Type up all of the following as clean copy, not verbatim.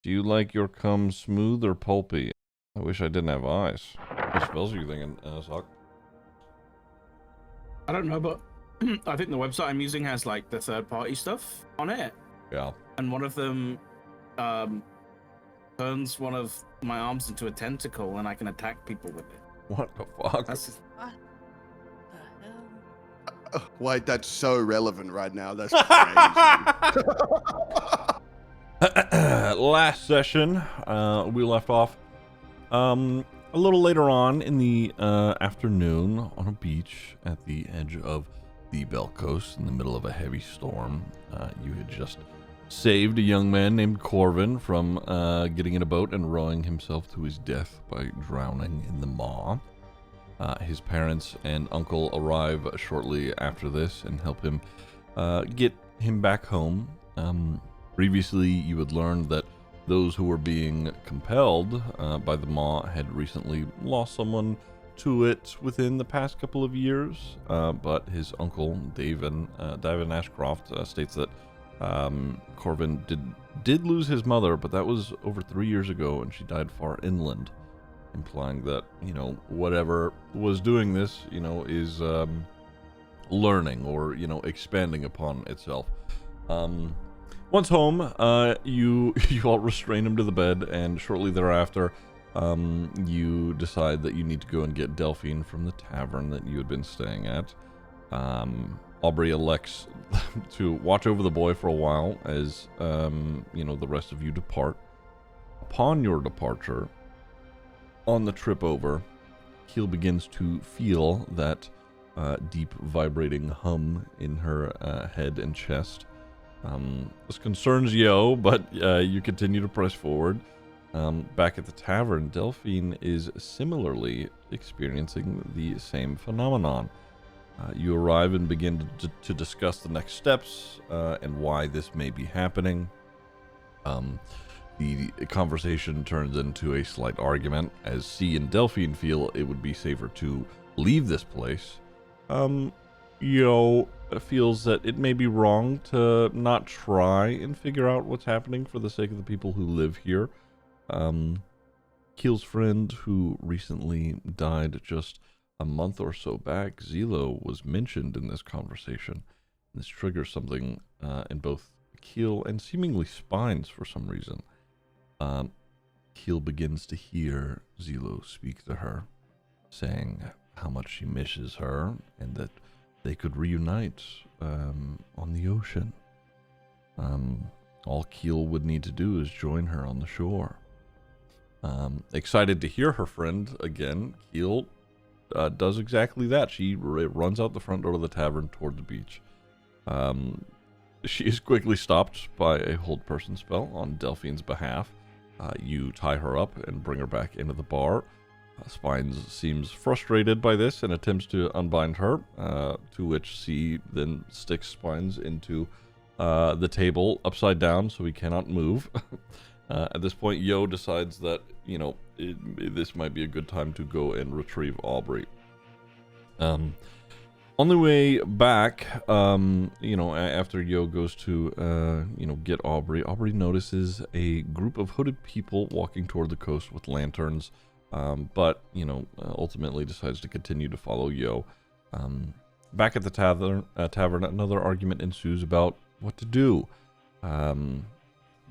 Do you like your cum smooth or pulpy? I wish I didn't have eyes. What spells are you thinking, Sock? I don't know, but I think the website I'm using has like the third-party stuff on it. Yeah. And one of them turns one of my arms into a tentacle, and I can attack people with it. What the fuck? That's just... What the hell? Wait, that's so relevant right now. That's crazy. Last session, we left off a little later on in the afternoon on a beach at the edge of the Bell Coast in the middle of a heavy storm. You had just saved a young man named Corvin from getting in a boat and rowing himself to his death by drowning in the maw. His parents and uncle arrive shortly after this and help him get him back home. Previously, you had learned that those who were being compelled by the maw had recently lost someone to it within the past couple of years, but his uncle, Davin Ashcroft, states that Corvin did lose his mother, but that was over 3 years ago, and she died far inland, implying that, you know, whatever was doing this, you know, is learning or, you know, expanding upon itself. Once home, you all restrain him to the bed, and shortly thereafter, you decide that you need to go and get Delphine from the tavern that you had been staying at. Aubrey elects to watch over the boy for a while as, you know, the rest of you depart. Upon your departure, on the trip over, Keel begins to feel that deep vibrating hum in her head and chest. This concerns Yo, but you continue to press forward. Back at the tavern, Delphine is similarly experiencing the same phenomenon. You arrive and begin to discuss the next steps and why this may be happening. The conversation turns into a slight argument, as C and Delphine feel it would be safer to leave this place. Yo feels that it may be wrong to not try and figure out what's happening for the sake of the people who live here. Keel's friend, who recently died just a month or so back, Zelo, was mentioned in this conversation. This triggers something in both Keel and seemingly Spines for some reason. Keel begins to hear Zelo speak to her, saying how much she misses her and that they could reunite on the ocean. All Keel would need to do is join her on the shore. Excited to hear her friend again, Keel does exactly that. She runs out the front door of the tavern toward the beach. She is quickly stopped by a hold person spell on Delphine's behalf. You tie her up and bring her back into the bar. Spines seems frustrated by this and attempts to unbind her, to which C then sticks Spines into the table upside down so he cannot move. At this point, Yo decides that, you know, this might be a good time to go and retrieve Aubrey. On the way back, you know, after Yo goes to, you know, get Aubrey, Aubrey notices a group of hooded people walking toward the coast with lanterns, but, you know, ultimately decides to continue to follow Yo. Back at the tavern, another argument ensues about what to do.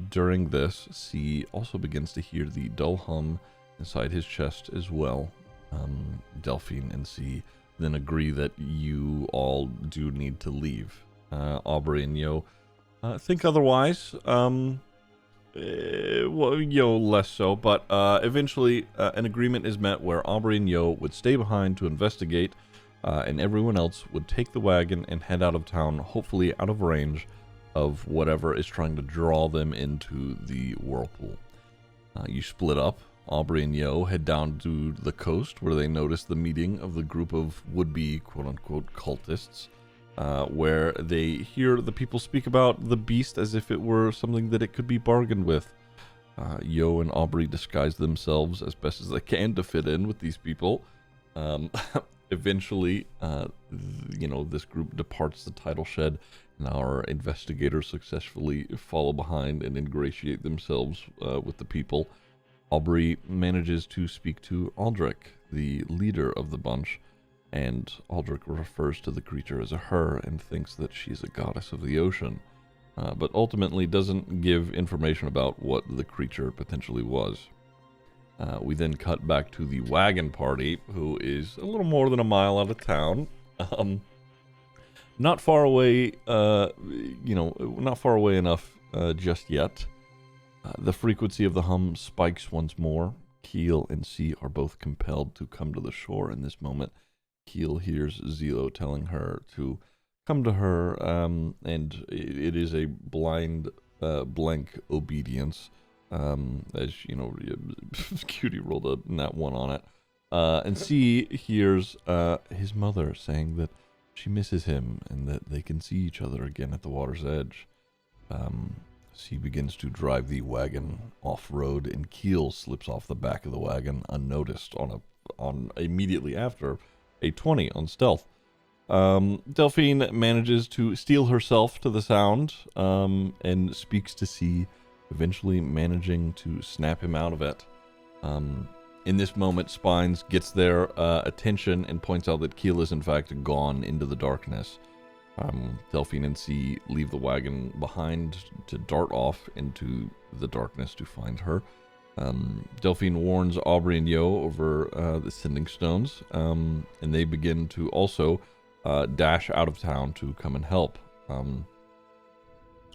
During this, C also begins to hear the dull hum inside his chest as well. Delphine and C then agree that you all do need to leave. Aubrey and Yo think otherwise. Well, Yo less so, but eventually an agreement is met where Aubrey and Yo would stay behind to investigate, and everyone else would take the wagon and head out of town, hopefully out of range of whatever is trying to draw them into the whirlpool. You split up. Aubrey and Yo head down to the coast, where they notice the meeting of the group of would-be quote-unquote cultists, where they hear the people speak about the beast as if it were something that it could be bargained with. Yo and Aubrey disguise themselves as best as they can to fit in with these people. eventually, this group departs the title shed, and our investigators successfully follow behind and ingratiate themselves with the people. Aubrey manages to speak to Aldrich, the leader of the bunch, and Aldrich refers to the creature as a her and thinks that she's a goddess of the ocean, but ultimately doesn't give information about what the creature potentially was. We then cut back to the wagon party, who is a little more than a mile out of town. Not far away, not far away enough just yet. The frequency of the hum spikes once more. Keel and C are both compelled to come to the shore in this moment. Keel hears Zilo telling her to come to her, and it is a blind, blank obedience. As Cutie rolled a nat 1 on it. And C hears his mother saying that she misses him and that they can see each other again at the water's edge. C begins to drive the wagon off-road, and Keel slips off the back of the wagon unnoticed on immediately after a 20 on stealth. Delphine manages to steel herself to the sound and speaks to C, eventually managing to snap him out of it. In this moment, Spines gets their attention and points out that Keel is in fact gone into the darkness. Delphine and C leave the wagon behind to dart off into the darkness to find her. Delphine warns Aubrey and Yo over the sending stones, and they begin to also dash out of town to come and help.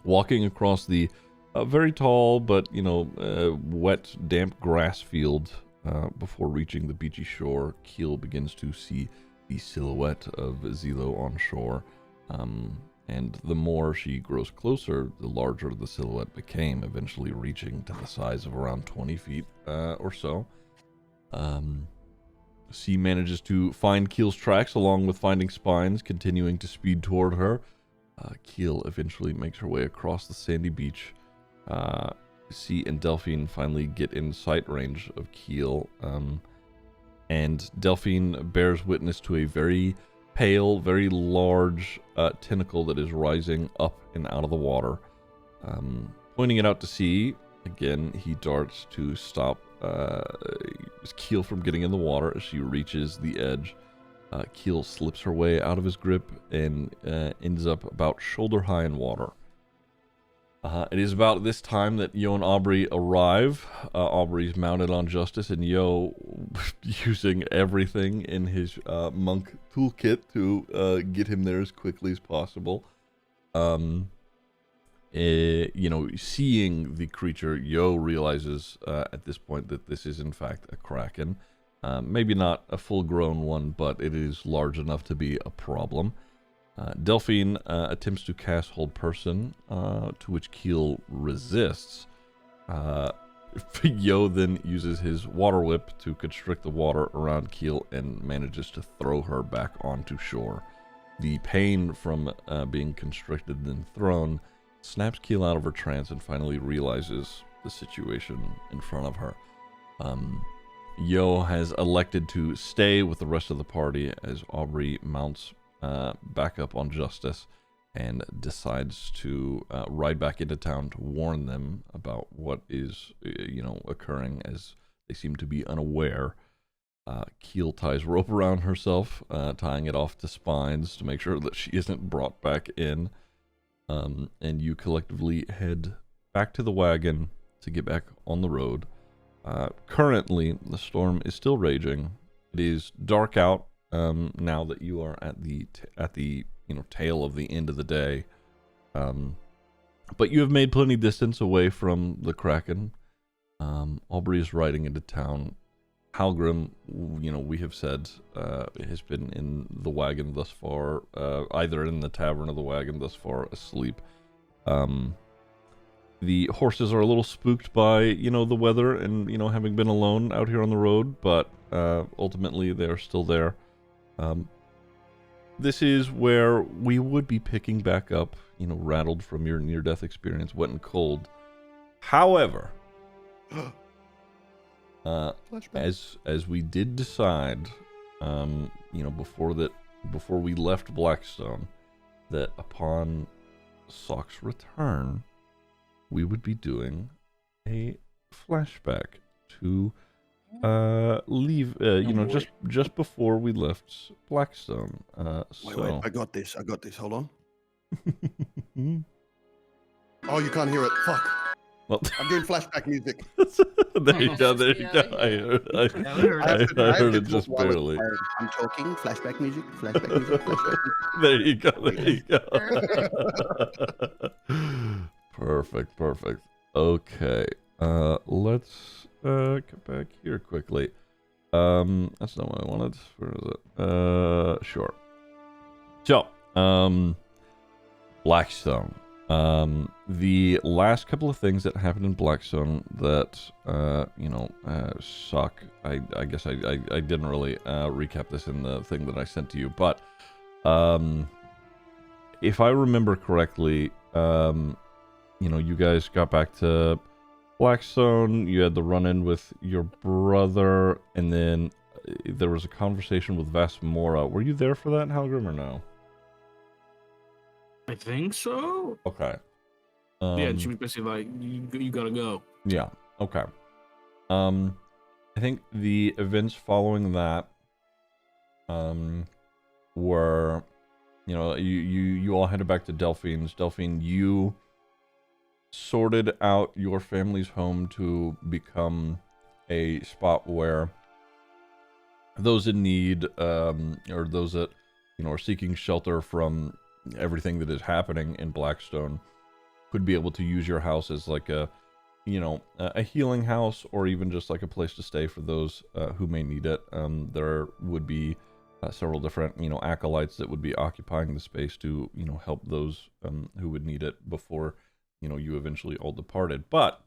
Walking across the very tall but, wet, damp grass field before reaching the beachy shore, Keel begins to see the silhouette of Zilo on shore. And the more she grows closer, the larger the silhouette became, eventually reaching to the size of around 20 feet or so. C manages to find Keel's tracks along with finding Spines, continuing to speed toward her. Keel eventually makes her way across the sandy beach. C and Delphine finally get in sight range of Keel, and Delphine bears witness to a very pale, very large tentacle that is rising up and out of the water. Pointing it out to C, again, he darts to stop Keel from getting in the water as she reaches the edge. Keel slips her way out of his grip and ends up about shoulder high in water. It is about this time that Yo and Aubrey arrive. Aubrey's mounted on Justice, and Yo using everything in his monk toolkit to get him there as quickly as possible. Seeing the creature, Yo realizes at this point that this is in fact a kraken. Maybe not a full-grown one, but it is large enough to be a problem. Delphine attempts to cast Hold Person, to which Keel resists. Yo then uses his water whip to constrict the water around Keel and manages to throw her back onto shore. The pain from being constricted and thrown snaps Keel out of her trance and finally realizes the situation in front of her. Yo has elected to stay with the rest of the party as Aubrey mounts back up on Justice and decides to ride back into town to warn them about what is, occurring, as they seem to be unaware. Keel ties rope around herself, tying it off to Spines to make sure that she isn't brought back in. And you collectively head back to the wagon to get back on the road. Currently, the storm is still raging. It is dark out. Now that you are at the tail of the end of the day, but you have made plenty distance away from the Kraken. Aubrey is riding into town. Halgrim, we have said, has been in the wagon thus far, either in the tavern or the wagon thus far, asleep. The horses are a little spooked by, the weather and, having been alone out here on the road, but ultimately they are still there. This is where we would be picking back up, rattled from your near-death experience, wet and cold. However, as we did decide, before we left Blackstone, that upon Sock's return, we would be doing a flashback to just before we left Blackstone. Wait, I got this. Hold on. Oh, you can't hear it. Fuck. Well, I'm doing flashback music. there you go. I heard it just barely. I'm talking flashback music. Flashback music. There you go. Perfect. Okay. Let's get back here quickly. That's not what I wanted. Where is it? Sure. So, Blackstone. The last couple of things that happened in Blackstone that, suck. I guess I didn't really recap this in the thing that I sent to you, but if I remember correctly, you guys got back to Blackstone, you had the run-in with your brother, and then there was a conversation with Vasmora. Were you there for that, Halgrim, or no? I think so. Okay. Yeah, she was basically like, you gotta go. Yeah, okay. I think the events following that were, you all headed back to Delphine's. Delphine, you sorted out your family's home to become a spot where those in need, or those that, are seeking shelter from everything that is happening in Blackstone, could be able to use your house as like a healing house, or even just like a place to stay for those who may need it. There would be several different, acolytes that would be occupying the space to, help those who would need it before, you eventually all departed. But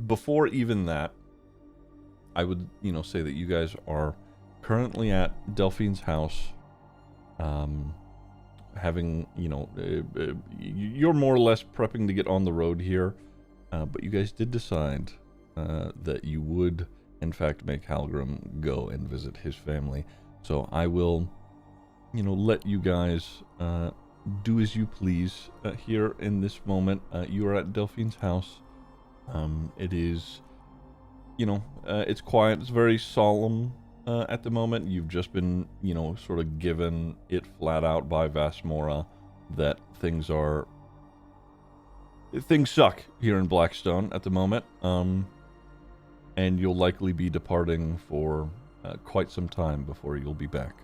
before even that, I would, say that you guys are currently at Delphine's house, having, you're more or less prepping to get on the road here, but you guys did decide that you would, in fact, make Halgrim go and visit his family. So I will, let you guys do as you please here in this moment. You are at Delphine's house. It is, it's quiet. It's very solemn. At the moment, you've just been, sort of given it flat out by Vasmora that things suck here in Blackstone at the moment, and you'll likely be departing for quite some time before you'll be back.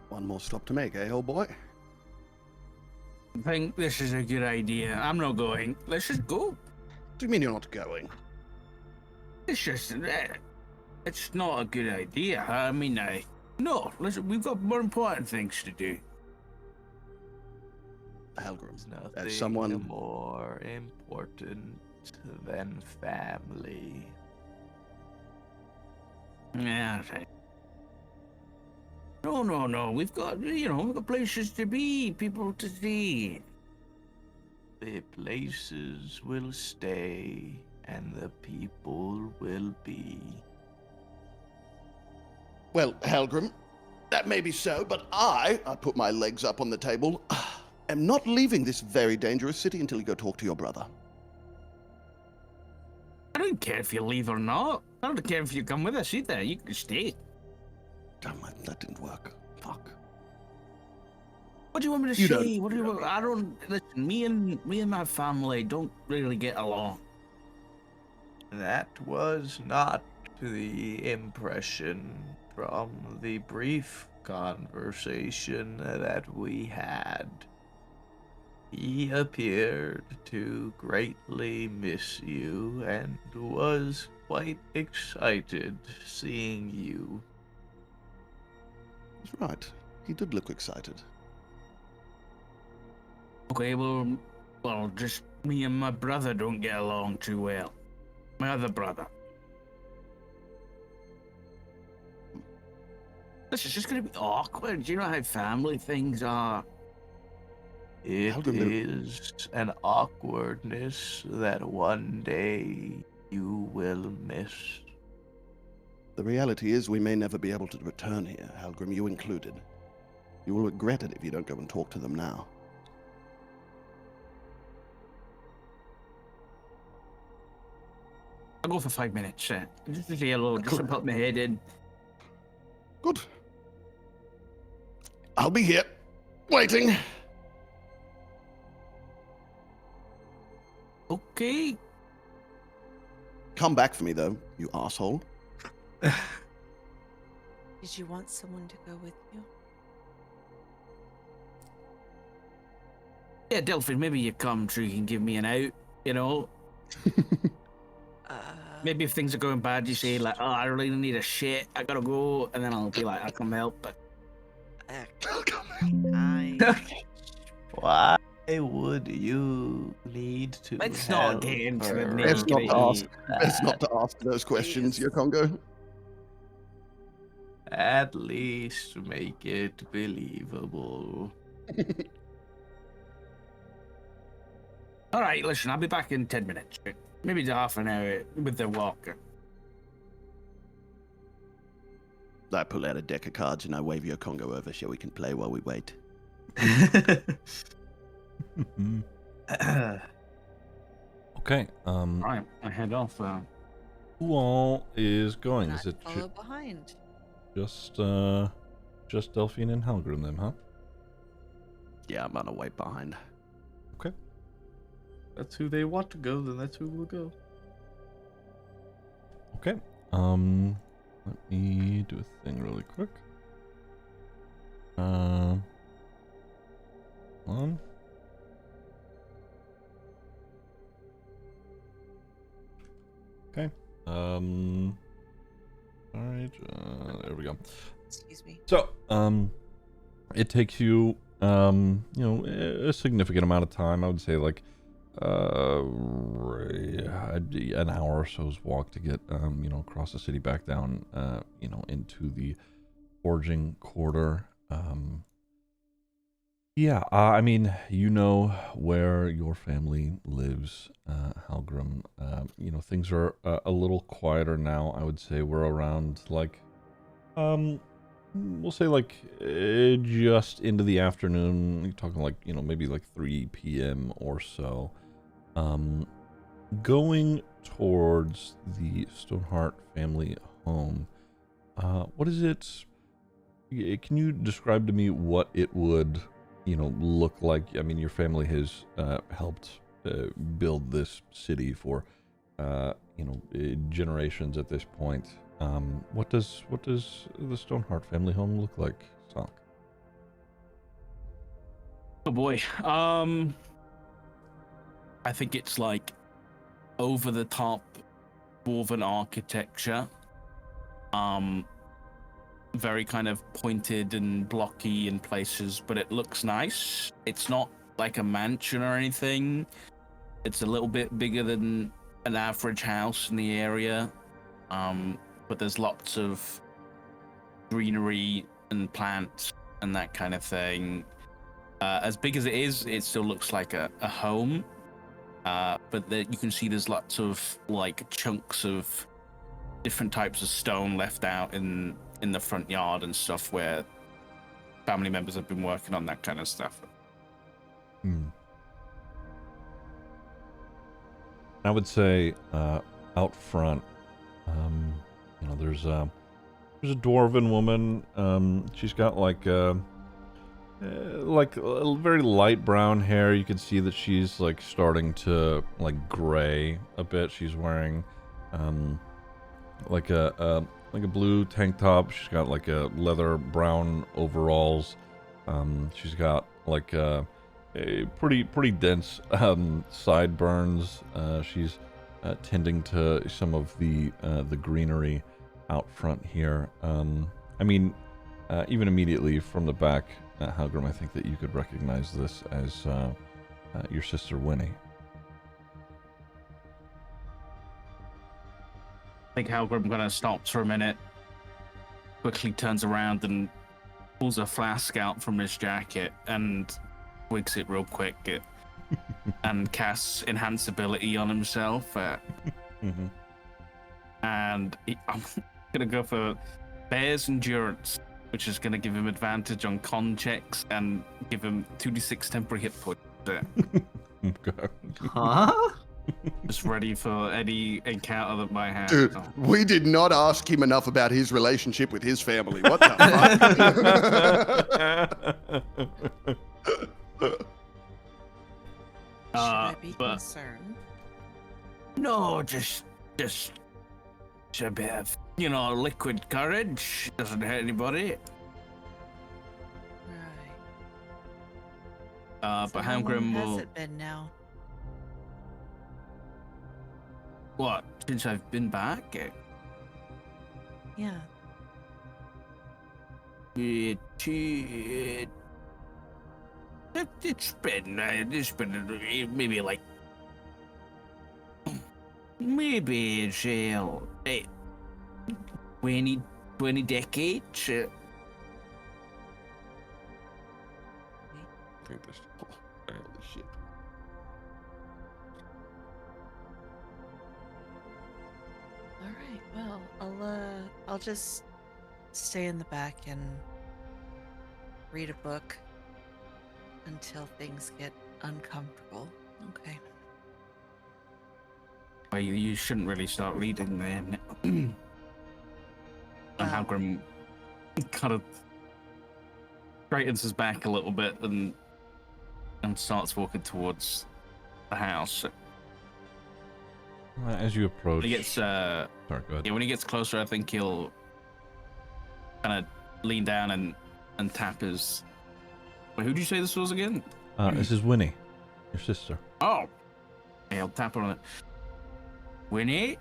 One more stop to make, eh, old boy? I think this is a good idea. I'm not going. Let's just go. What do you mean you're not going? It's just, it's not a good idea. I mean, no, listen, we've got more important things to do. Halgrim, Nothing as someone more important than family. Yeah, okay. No. We've got, we've got places to be, people to see. The places will stay, and the people will be. Well, Halgrim, that may be so, but I put my legs up on the table, am not leaving this very dangerous city until you go talk to your brother. I don't care if you leave or not. I don't care if you come with us either. You can stay. Damn it, that didn't work. Fuck. What do you want me to You say? don't- I don't listen. Me and my family don't really get along. That was not the impression from the brief conversation that we had. He appeared to greatly miss you and was quite excited seeing you. That's right. He did look excited. Okay, well, just me and my brother don't get along too well. My other brother. This is just gonna be awkward. You know how family things are. It Halgrim, is an awkwardness that one day you will miss. the reality is we may never be able to return here, Halgrim, you included. You will regret it if you don't go and talk to them now. I'll go for 5 minutes. Just to say hello, just to put my head in. Good. I'll be here, waiting. Okay. Come back for me, though, you asshole. Did you want someone to go with you? Yeah, Delphine, maybe you come so you can give me an out, you know? Maybe if things are going bad, you say, like, oh, I really need a shit, I gotta go, and then I'll be like, I'll come help, but... Why would you need to Let's not get into the Let's not nitty-gritty. Best not to ask those questions, Qonqo. At least make it believable. All right, listen, I'll be back in 10 minutes. Maybe half an hour with the walker. I pull out a deck of cards and I wave Qonqo over so we can play while we wait. Okay. All right, I head off. Who all is going? Not Is it follow behind. just Delphine and Halgrim then, huh? Yeah, I'm on a way behind. Okay. That's who they want to go, then that's who will go. Okay. Let me do a thing really quick. On. Okay. Alright, there we go. Excuse me. So, it takes you, you know, a significant amount of time. I would say like, an hour or so's walk to get, you know, across the city back down, you know, into the forging quarter. Yeah, I mean, you know where your family lives, Halgrim. You know, things are a little quieter now. I would say we're around like, we'll say like just into the afternoon. You're talking like, you know, maybe like 3 p.m. or so. Going towards the Stoneheart family home. What is it? Can you describe to me what it would, you know, look like? I mean, your family has helped build this city for, you know, generations at this point. What does the Stoneheart family home look like, Sock? Oh boy. I think it's like over the top dwarven architecture. Very kind of pointed and blocky in places, but it looks nice. It's not like a mansion or anything. It's a little bit bigger than an average house in the area. But there's lots of greenery and plants and that kind of thing. As big as it is, it still looks like a home. But you can see there's lots of like chunks of different types of stone left out in the front yard and stuff where family members have been working on that kind of stuff. I would say out front, you know, there's a dwarven woman. She's got like a very light brown hair. You can see that she's like starting to like gray a bit. She's wearing like a blue tank top. She's got like a leather brown overalls. She's got like a pretty dense sideburns. She's tending to some of the greenery out front here. I mean, even immediately from the back, Halgrim, I think that you could recognize this as your sister Winnie. I think Halgrim kind of stops for a minute, quickly turns around and pulls a flask out from his jacket and twigs it real quick and casts enhance ability on himself. Mm-hmm. And I'm gonna go for Bear's Endurance, which is gonna give him advantage on con checks and give him 2d6 temporary hit points. Okay. Huh? Just ready for any encounter that might have. Dude, we did not ask him enough about his relationship with his family. What the fuck? Should I be but- concerned? No, just a bit of, liquid courage. Doesn't hurt anybody. Right. But So how long Halgrim has will. it been now? What? Since I've been back? Yeah. It's been maybe like maybe jail 20 decades. I think this. Holy shit. All right. Well, I'll just stay in the back and read a book until things get uncomfortable. Okay. Well, you shouldn't really start reading then. And Halgrim kind of straightens his back a little bit and starts walking towards the house. As you approach, When he gets sorry, go ahead. yeah, when he gets closer, I think he'll kind of lean down and tap his. Wait, who did you say this was again? This is Winnie, your sister. Oh, yeah, I'll tap her on it. Winnie.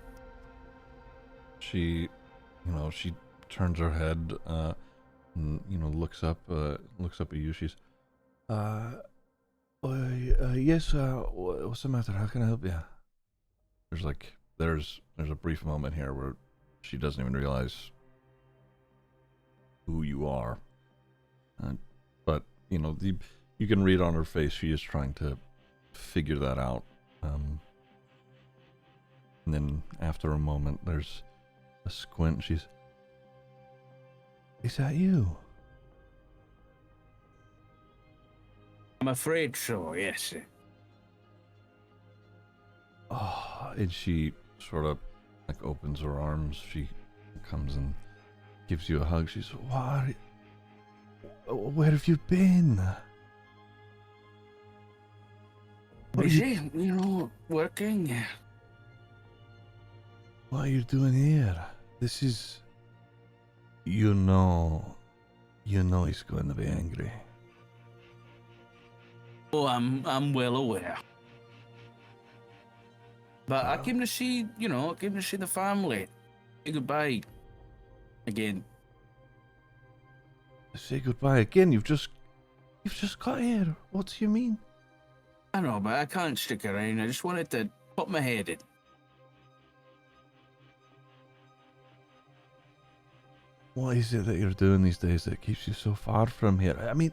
She, she turns her head, and, looks up at you. She's, yes. What's the matter? How can I help you? There's a brief moment here where she doesn't even realize who you are, but you can read on her face she is trying to figure that out. And then after a moment, there's a squint. She's, is that you? I'm afraid so. Yes. Oh, and she sort of opens her arms. She comes and gives you a hug. She's, what? Where have you been? What are Busy, working. What are you doing here? This is, you know he's going to be angry. Oh, I'm well aware. But I came to see, the family. Say goodbye. Again. Say goodbye again. You've just got here. What do you mean? I know, but I can't stick around. I just wanted to put my head in. What is it that you're doing these days that keeps you so far from here? I mean,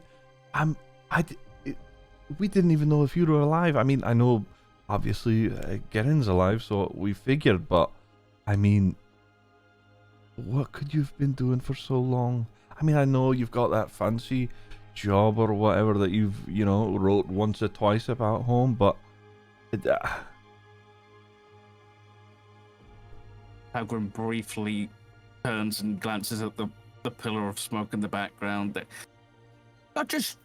we didn't even know if you were alive. I mean, I know, obviously, Gerin's alive, so we figured, but, I mean, what could you have been doing for so long? I mean, I know you've got that fancy job or whatever that you've, wrote once or twice about home, but... Halgrim briefly turns and glances at the pillar of smoke in the background. Not just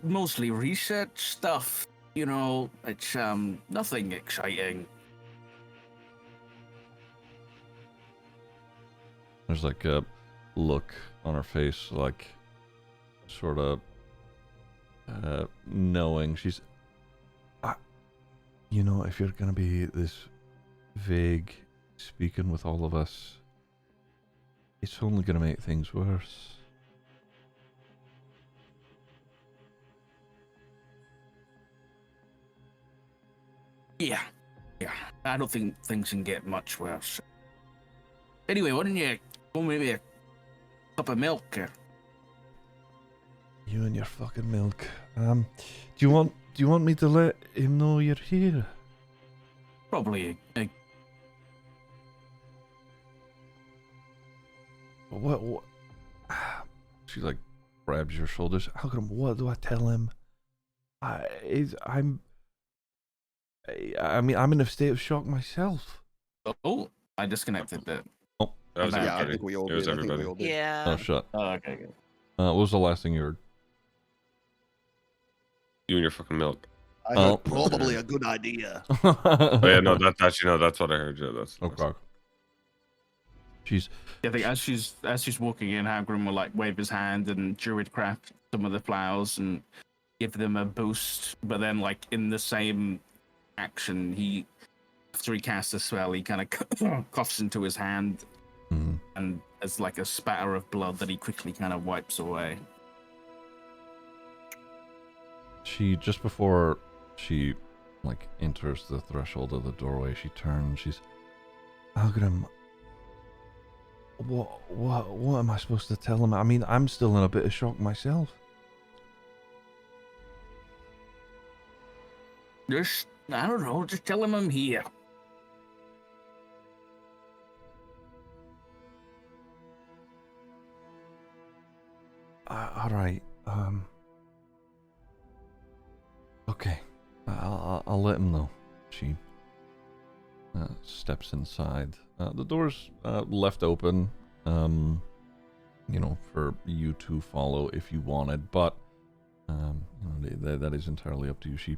mostly research stuff, it's nothing exciting. There's a look on her face, sort of knowing. She's, if you're gonna be this vague speaking with all of us, it's only gonna make things worse. Yeah. I don't think things can get much worse. Anyway, why don't you go maybe a cup of milk? You and your fucking milk. Do you want me to let him know you're here? Probably What? She like grabs your shoulders. Halgrim, what do I tell him? I'm in a state of shock myself. Oh, I disconnected it. Oh, That was Yeah, Yeah, I everybody. think we all It was did. I think we everybody. all did. Yeah. oh shut. Oh, okay, good. What was the last thing you heard? You and your fucking milk. I Oh. heard probably a good idea. Oh yeah, no, that's actually no, that's what I heard. Yeah, that's Okay. She's Yeah, I think as she's walking in, Halgrim will like wave his hand and druidcraft some of the flowers and give them a boost. But then, like in the same action, after he casts a spell, he kind of coughs into his hand, and there's like a spatter of blood that he quickly kind of wipes away. She just before she like enters the threshold of the doorway, she turns. She's Halgrim. What am I supposed to tell him? I mean, I'm still in a bit of shock myself. Just, I don't know, just tell him I'm here. All right. Okay. I'll let him know. She steps inside. The door's left open, for you to follow if you wanted, but that is entirely up to you. She,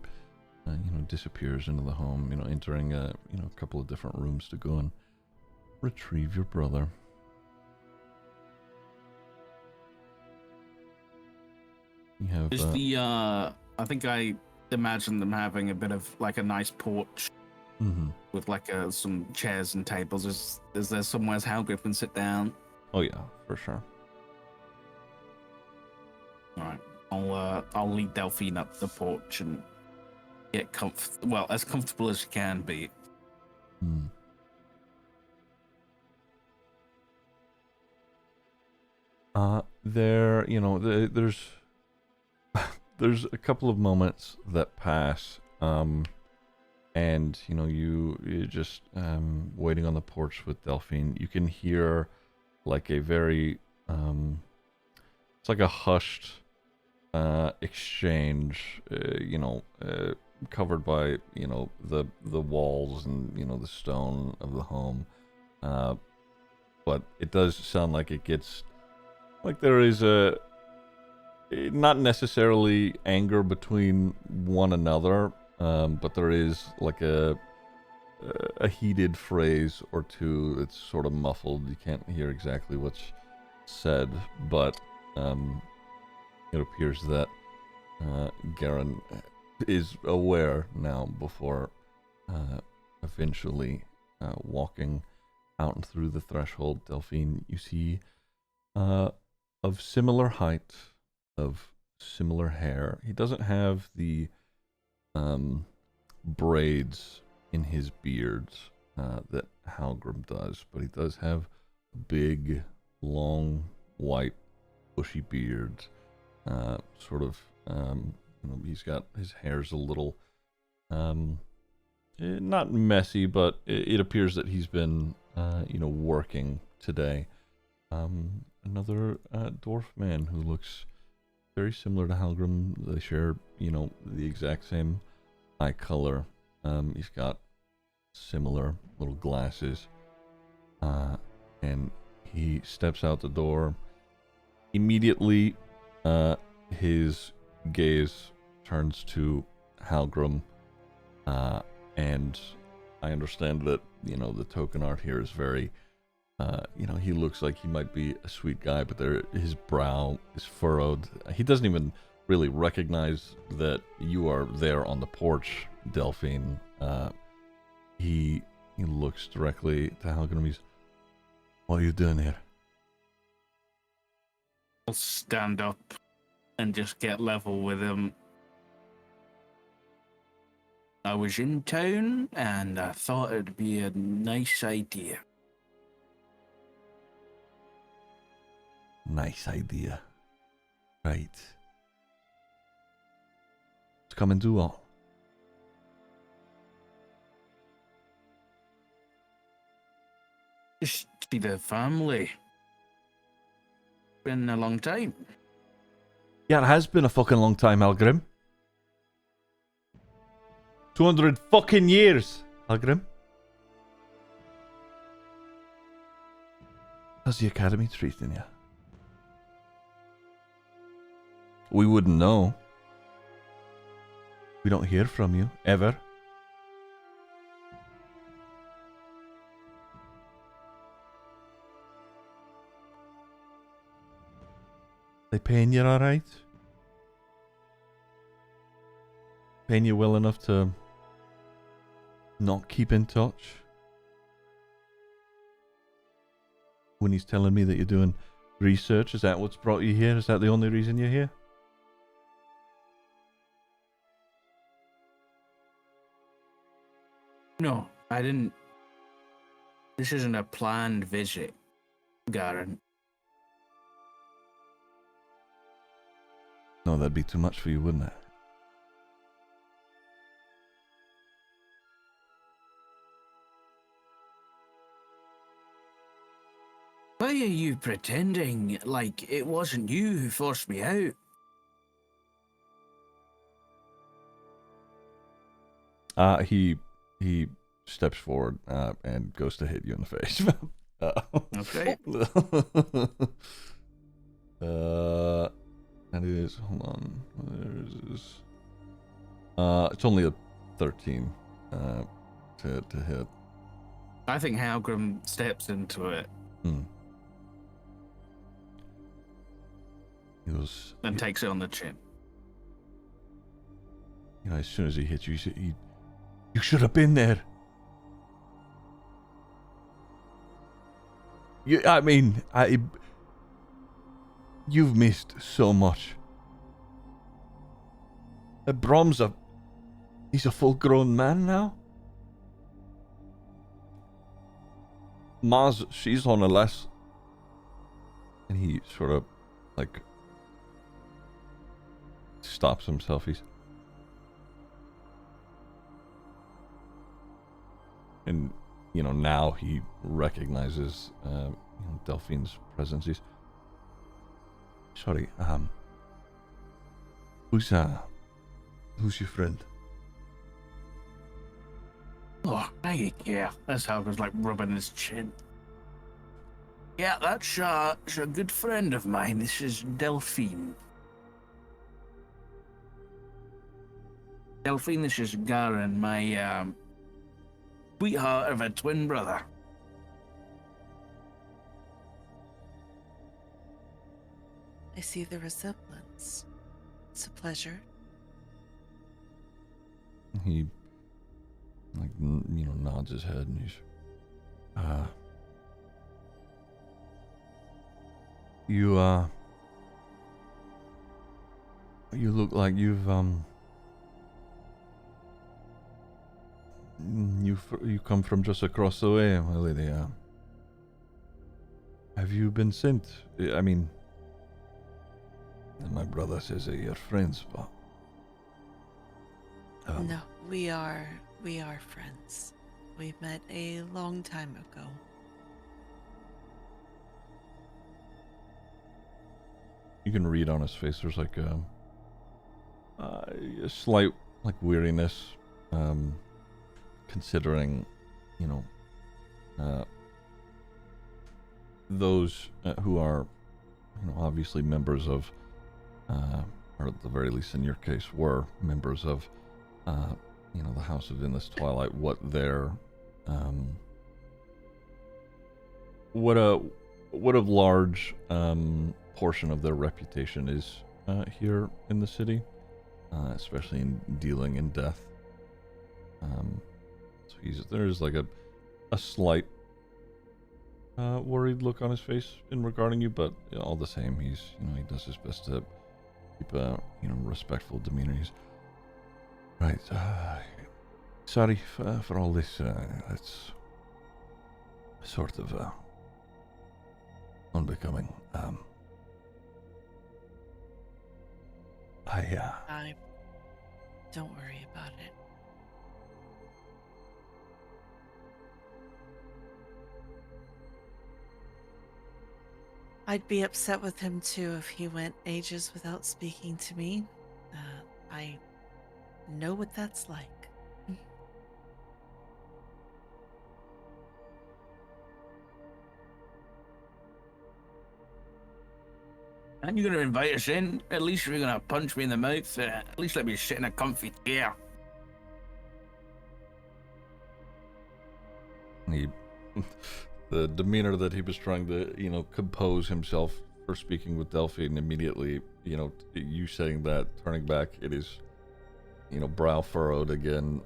disappears into the home, entering a couple of different rooms to go and retrieve your brother. You have Is the I think I imagine them having a bit of like a nice porch with like some chairs and tables. Is there somewhere Halgrim can sit down? Oh yeah, for sure. All right, I'll lead Delphine up the porch and get as comfortable as you can be. There's a couple of moments that pass, and you're just waiting on the porch with Delphine. You can hear like a very it's like a hushed exchange, covered by the walls and the stone of the home, but it does sound like it gets like there is not necessarily anger between one another, but there is like a heated phrase or two that's sort of muffled. You can't hear exactly what's said, but it appears that Garen is aware now before eventually walking out and through the threshold. Delphine, you see of similar height, of similar hair. He doesn't have the braids in his beard that Halgrim does, but he does have a big, long, white, bushy beard. He's got his hair's a little not messy, but it appears that he's been working today. Another dwarf man who looks very similar to Halgrim. They share, the exact same eye color. He's got similar little glasses. And he steps out the door. Immediately, his gaze turns to Halgrim. And I understand that, the token art here is very... he looks like he might be a sweet guy, but his brow is furrowed. He doesn't even really recognize that you are there on the porch, Delphine. He looks directly to Halgrim. He's, what are you doing here? I'll stand up and just get level with him. I was in town and I thought it'd be a nice idea. Nice idea. Right. to come and do what? Just see the family. Been a long time. Yeah, it has been a fucking long time, Halgrim. 200 fucking years, Halgrim. How's the academy treating you? We wouldn't know. We don't hear from you, ever. They paying you alright? Paying you well enough to not keep in touch? When he's telling me that you're doing research, is that what's brought you here? Is that the only reason you're here? No, I didn't. This isn't a planned visit, Garen. No, that'd be too much for you, wouldn't it? Why are you pretending like it wasn't you who forced me out? He steps forward and goes to hit you in the face. Okay. And it is, hold on, there's it's only a 13 to hit. I think Halgrim steps into it He goes, and takes it on the chin. you know, as soon as he hits you, you should have been there. You've missed so much. Brom's he's a full-grown man now. Maz, she's on a less. And he sort of, like, stops himself. And, you know, now he recognizes, Delphine's presence. He's, sorry, who's your friend? Oh, yeah. That's Halgrim's like rubbing his chin. Yeah, that's a good friend of mine. This is Delphine. Delphine, this is Garen, my sweetheart of a twin brother. I see the resemblance. It's a pleasure. He, like, you know, nods his head and he's, you look like you come from just across the way, my lady. Have you been sent? I mean, my brother says that you're friends, but No, we are friends. We met a long time ago. you can read on his face. There's like a slight like weariness, considering, you know, those who are, you know, obviously members of, or at the very least in your case, were members of, you know, the House of Endless Twilight. What their, what a large portion of their reputation is here in the city, especially in dealing in death. So there's like a slight worried look on his face in regarding you, but all the same, he does his best to keep a respectful demeanor. He's right. Sorry for all this. It's sort of unbecoming. Don't worry about it. I'd be upset with him too if he went ages without speaking to me. I know what that's like. And you're gonna invite us in? At least you're gonna punch me in the mouth. At least let me sit in a comfy chair. The demeanor that he was trying to, compose himself for speaking with Delphine immediately, you saying that, turning back, it is, brow furrowed again,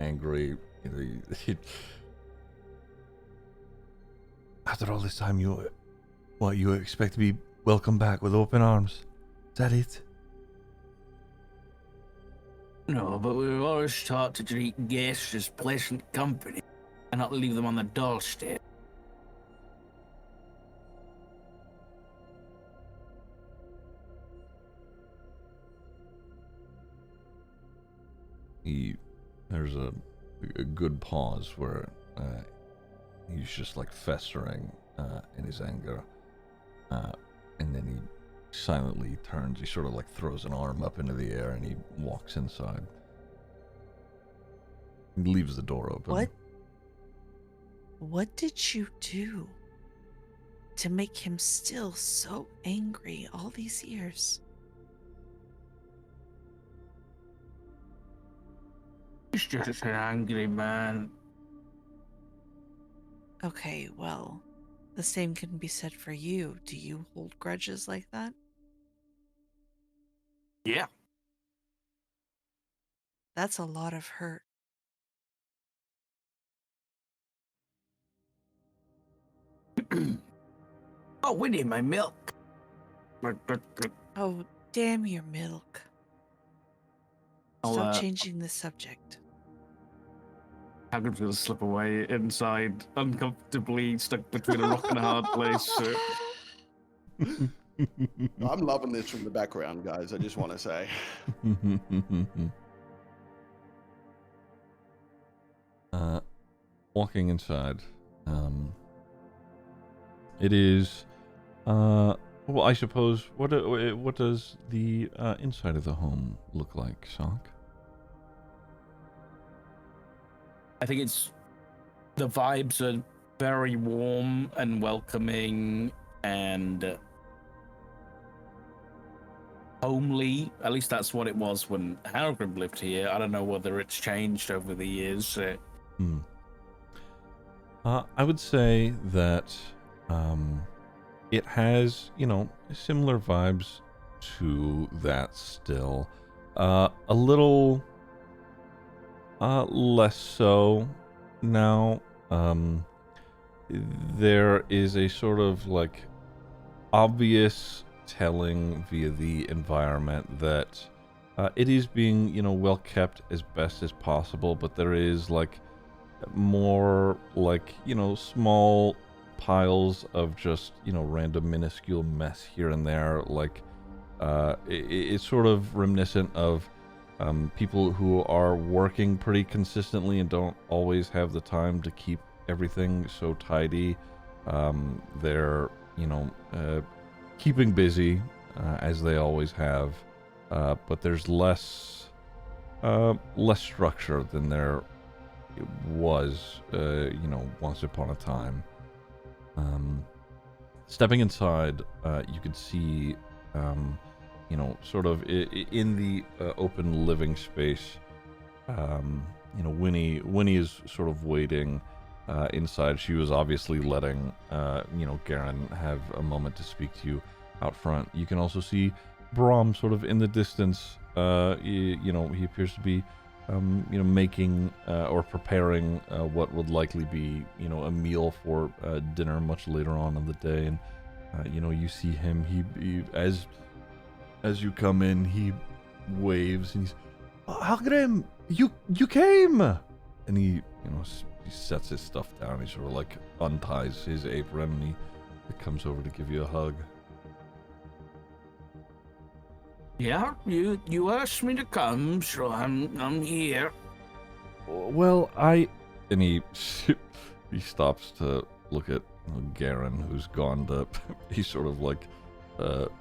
angry. After all this time, you expect to be welcomed back with open arms? Is that it? No, but we were always taught to treat guests as pleasant company and not leave them on the doorstep. There's a good pause where he's just like festering in his anger, and then he silently turns. He sort of like throws an arm up into the air and he walks inside. He leaves the door open. What did you do to make him still so angry all these years? He's just an angry man. Okay, well, the same can be said for you. Do you hold grudges like that? Yeah. That's a lot of hurt. Oh, we need my milk. Oh, damn your milk. Stop changing the subject. Halgrim's gonna slip away inside, uncomfortably stuck between a rock and a hard place. I'm loving this from the background, guys. I just want to say. Walking inside, it is, well, I suppose, what does the inside of the home look like, Sock? I think the vibes are very warm and welcoming and homely. At least that's what it was when Halgrim lived here. I don't know whether it's changed over the years. I would say that it has, similar vibes to that still. A little less so now. There is a sort of like obvious telling via the environment that it is being, well kept as best as possible, but there is like more like, small piles of just, random minuscule mess here and there. Like it's sort of reminiscent of people who are working pretty consistently and don't always have the time to keep everything so tidy. They're, keeping busy as they always have, but there's less structure than there was, once upon a time. Stepping inside, you could see, sort of in the open living space, Winnie is sort of waiting inside. She was obviously letting, Garen have a moment to speak to you out front. You can also see Braum sort of in the distance. He appears to be, making or preparing what would likely be, a meal for dinner much later on in the day. And, you see him, he as you come in, he waves and he's, Halgrim, you came! And he, he sets his stuff down. He sort of like unties his apron and he comes over to give you a hug. Yeah, you asked me to come, so I'm here. Well, and he he stops to look at Garen, who's gone to. He's sort of like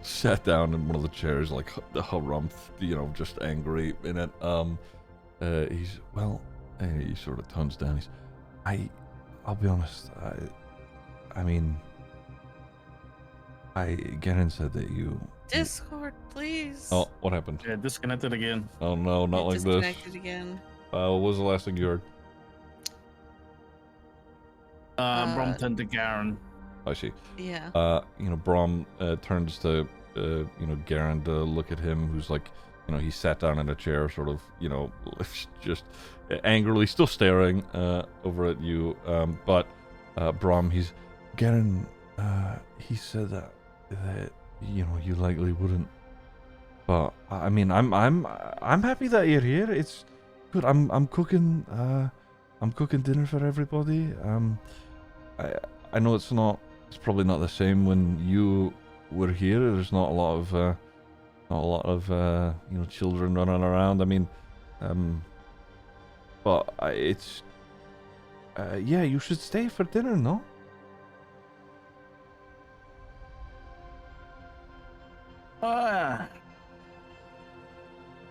sat down in one of the chairs, like harumphed, just angry in it. He's he sort of tones down. I'll be honest. I mean, Garen said that you. Discord, please. Oh, what happened? Yeah, disconnected again. Oh no, not like this. Disconnected again. What was the last thing you heard? Brompton to Garen. I see. Yeah. Brom turns to, Garen to look at him, who's like, he sat down in a chair, sort of, just angrily, still staring over at you. But Brom, Garen, he said that you likely wouldn't. But I mean, I'm happy that you're here. It's good. I'm cooking. I'm cooking dinner for everybody. I know it's probably not the same when you were here. There's not a lot of children running around. I mean, but it's yeah, you should stay for dinner, no?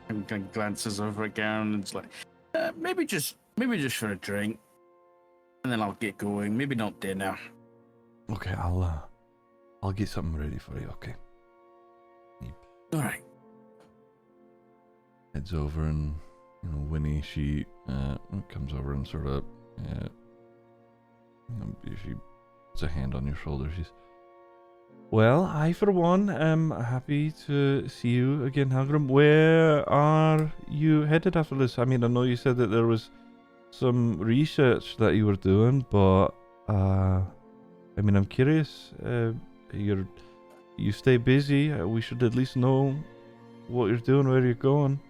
And kind of glances over at Garen and it's like, maybe just for a drink, and then I'll get going. Maybe not dinner. Okay, I'll get something ready for you. Okay. All right. Heads over and Winnie, she comes over and sort of she puts a hand on your shoulder. She's, well, I for one am happy to see you again, Halgrim. Where are you headed after this? I mean, I know you said that there was some research that you were doing, but I mean, I'm curious. You stay busy. We should at least know what you're doing, where you're going.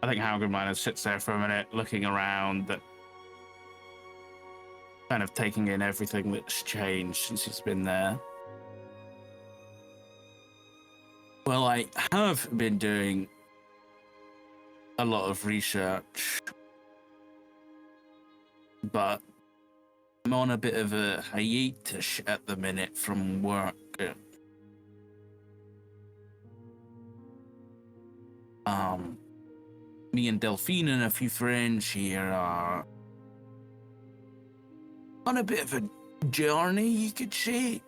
I think Halgrim kind sits there for a minute, looking around, that kind of taking in everything that's changed since he's been there. Well, I have been doing a lot of research, but I'm on a bit of a hiatus at the minute from work. Me and Delphine and a few friends here are on a bit of a journey, you could say.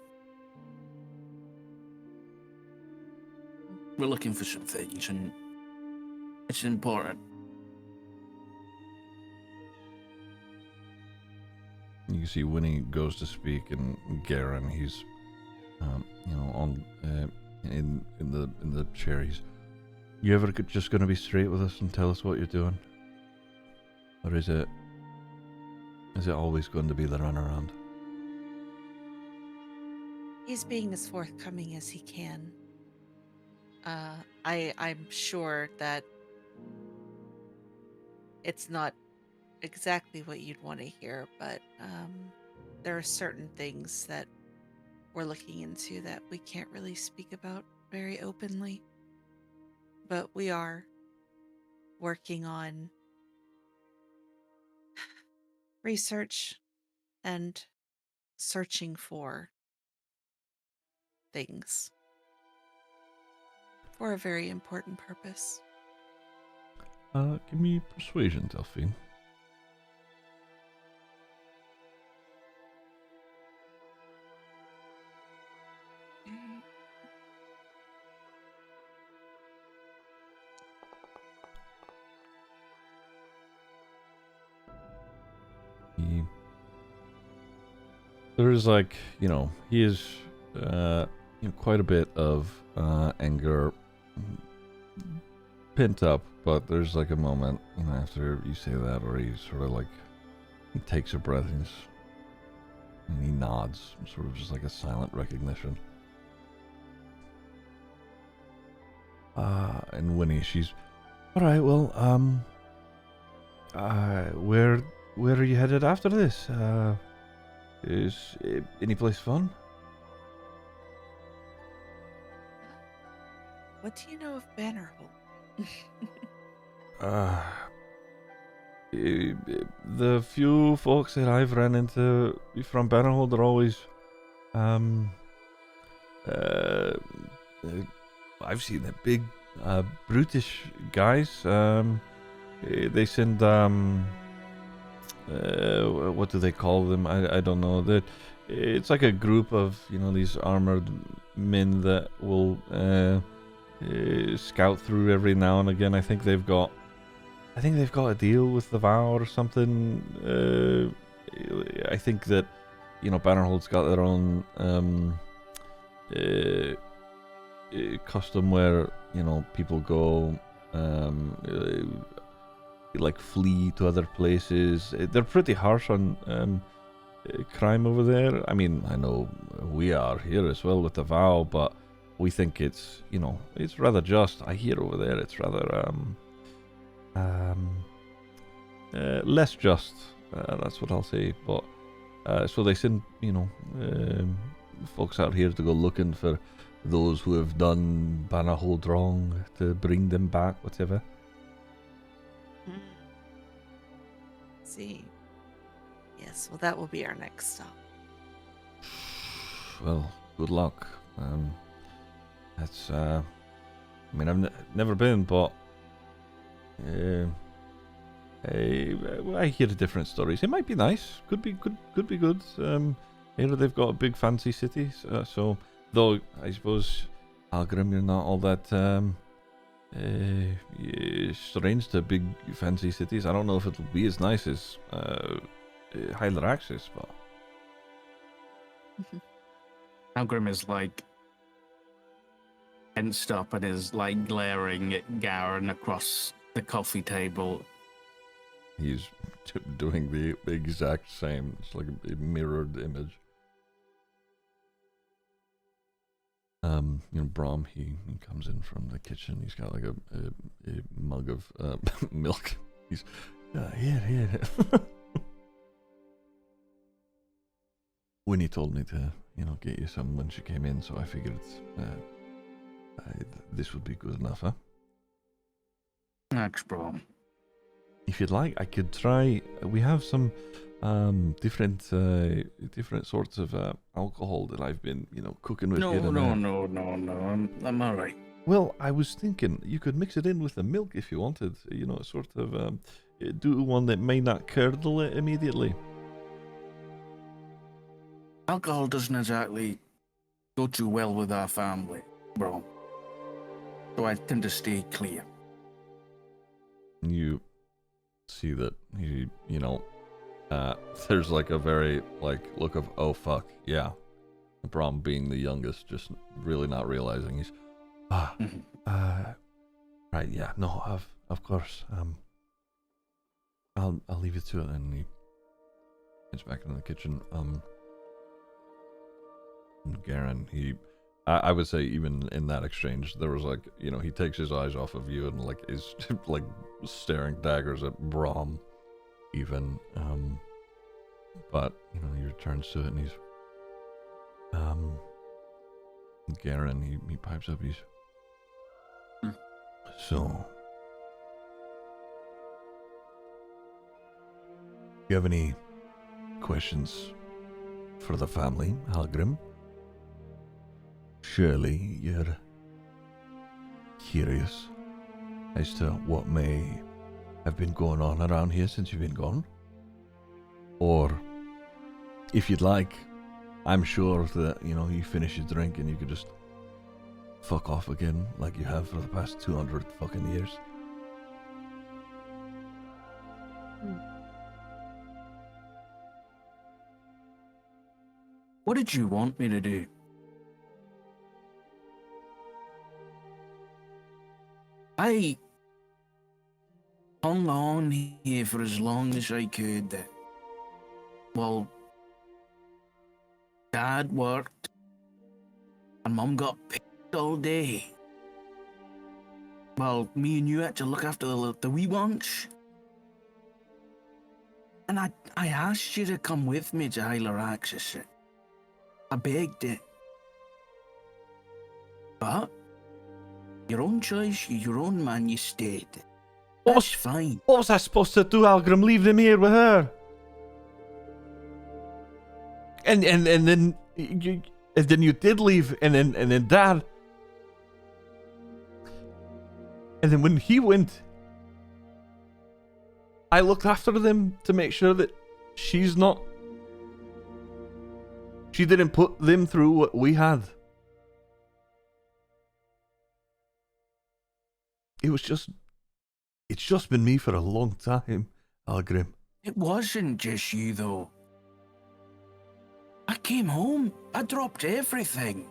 We're looking for some things, and it's important. You can see Winnie goes to speak, and Garen, he's, in the chair. He's, you ever just going to be straight with us and tell us what you're doing, or is it always going to be the runaround? He's being as forthcoming as he can. I'm sure that it's not exactly what you'd want to hear, but there are certain things that we're looking into that we can't really speak about very openly. But we are working on research and searching for things for a very important purpose. Give me persuasion, Delphine. There is he is quite a bit of anger pent up, but there's a moment after you say that where he sort of he takes a breath and he nods, sort of just like a silent recognition. And Winnie, she's, all right, well, where are you headed after this? Is any place fun? What do you know of Bannerhold? The few folks that I've ran into from Bannerhold are always, I've seen the big, brutish guys. They send, what do they call them? I don't know. It's like a group of, these armored men that will, scout through every now and again. I think they've got a deal with the Vow or something. I think that Bannerhold's got their own custom where people go like flee to other places. They're pretty harsh on crime over there. I mean, I know we are here as well with the Vow, but we think it's it's rather just. I hear over there it's rather less just. That's what I'll say. But so they send folks out here to go looking for those who have done Bannerhold wrong, to bring them back, whatever. See. Yes, well, that will be our next stop. Well, good luck. That's I mean, I've never been, but I hear different stories. It might be nice. Could be good. Here they've got a big fancy city, so though I suppose Halgrim, you're not all that strange to big fancy cities. I don't know if it'll be as nice as Hydraxis, but Halgrim is like tensed up and is like glaring at Garen across the coffee table. he's doing the exact same. It's like a mirrored image. Brom, he comes in from the kitchen. He's got like a mug of milk. He's here. Winnie told me to, get you some when she came in, so I figured this would be good enough, huh? Thanks, Brom. If you'd like, I could try. We have some different sorts of alcohol that I've been, cooking with. No. I'm all right. Well, I was thinking you could mix it in with the milk if you wanted. Sort of do one that may not curdle it immediately. Alcohol doesn't exactly go too well with our family, Brom. So I tend to stay clear. You see that he, there's like a very look of, oh fuck, yeah. Brom being the youngest, just really not realizing he's right, yeah, no, of course. I'll leave you to it. And he gets back into the kitchen. Garen, I would say even in that exchange, there was he takes his eyes off of you and is staring daggers at Brom, even. But he returns to it and he's Garen. He pipes up. He's so. You have any questions for the family, Halgrim? Surely you're curious as to what may have been going on around here since you've been gone? Or, if you'd like, I'm sure that, you finish your drink and you could just fuck off again like you have for the past 200 fucking years. What did you want me to do? I hung on here for as long as I could. Well, Dad worked and Mum got picked all day. Well, me and you had to look after the wee bunch. And I asked you to come with me to Artificer. I begged it. But your own choice, your own man, you stayed. That's fine. What was I supposed to do, Halgrim? Leave them here with her? And then you did leave, and then Dad. And then when he went, I looked after them to make sure that she didn't put them through what we had. It's just been me for a long time, Halgrim. It wasn't just you, though. I came home. I dropped everything.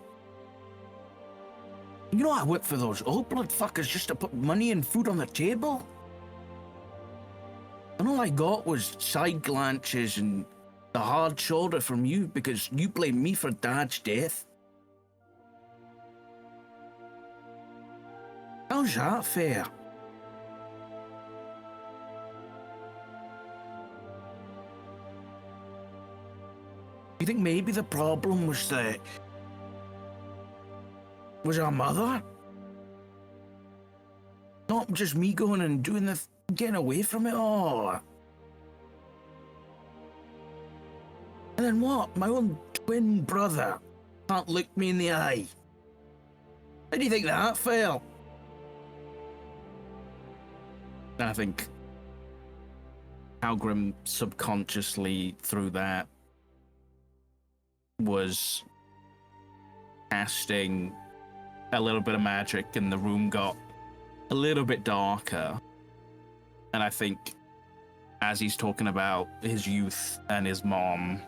You know, I worked for those old blood fuckers just to put money and food on the table. And all I got was side glances and a hard shoulder from you because you blamed me for Dad's death. How's that fair? You think maybe the problem was our mother? Not just me going and doing getting away from it all. And then what? My own twin brother can't look me in the eye. How do you think that felt? And I think Halgrim subconsciously through that was casting a little bit of magic, and the room got a little bit darker. And I think as he's talking about his youth and his mom,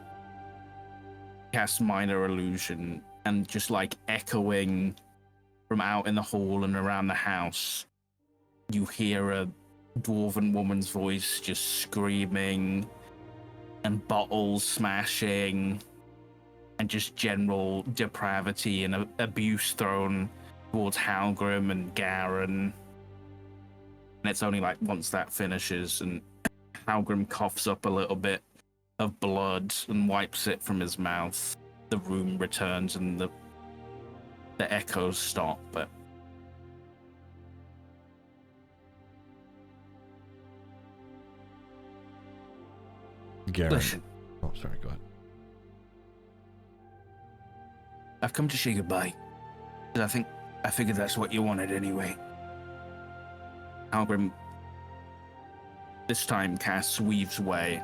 cast minor illusion, and just like echoing from out in the hall and around the house, you hear a dwarven woman's voice just screaming, and bottles smashing, and just general depravity and abuse thrown towards Halgrim and Garen. And it's only like once that finishes and Halgrim coughs up a little bit of blood and wipes it from his mouth, the room returns and the echoes stop. But Garen. listen, Oh, sorry, go ahead. I've come to say goodbye. 'Cause I figured that's what you wanted anyway. Halgrim this time casts Weave's Way,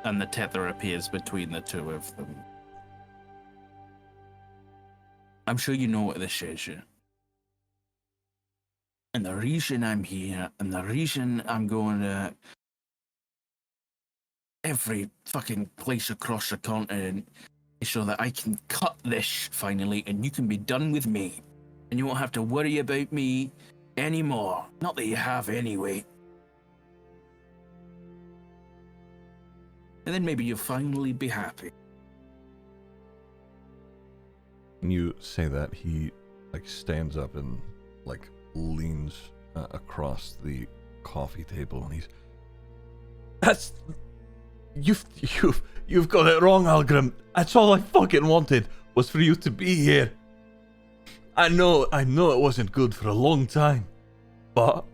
and the tether appears between the two of them. I'm sure you know what this is, yeah? And the reason I'm here, and the reason I'm going to every fucking place across the continent, is so that I can cut this finally, and you can be done with me. And you won't have to worry about me anymore. Not that you have anyway. And then maybe you'll finally be happy. When you say that, he like stands up and like leans across the coffee table, and he's, "That's you've got it wrong, Halgrim. That's all I fucking wanted was for you to be here. I know it wasn't good for a long time, but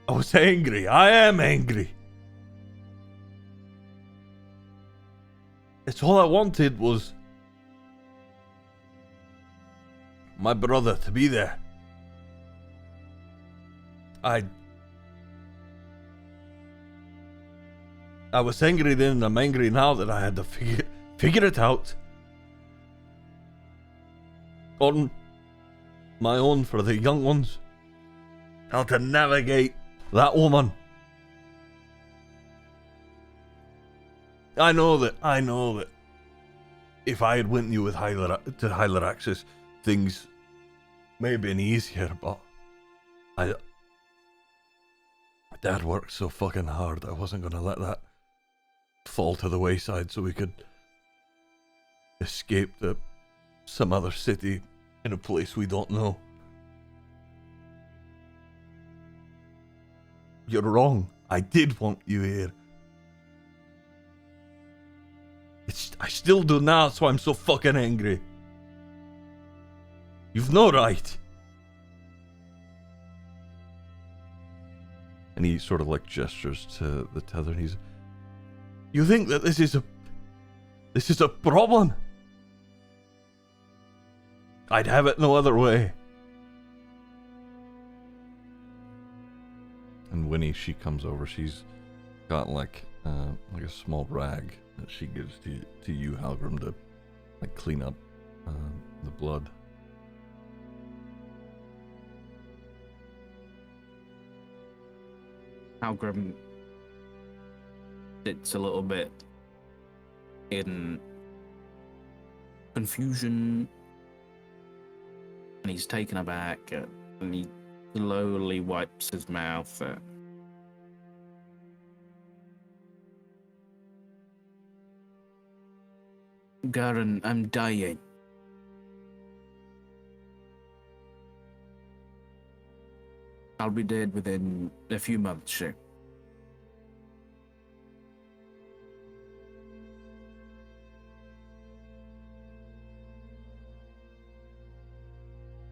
I was angry. I am angry. It's all I wanted was my brother to be there. I was angry then, and I'm angry now that I had to figure it out on my own for the young ones. How to navigate that woman. I know that if I had went you with to Hyler things may have been easier, but Dad worked so fucking hard. I wasn't gonna let that fall to the wayside so we could escape to some other city in a place we don't know. You're wrong. I did want you here. I still do now, that's why I'm so fucking angry. You've no right. And he sort of like gestures to the tether and he's... You think that this is a problem? I'd have it no other way. And Winnie, she comes over. She's got like a small rag that she gives to you, Halgrim, to like clean up the blood. Halgrim sits a little bit in confusion, and he's taken aback, and he slowly wipes his mouth. Garen, I'm dying. I'll be dead within a few months, sir.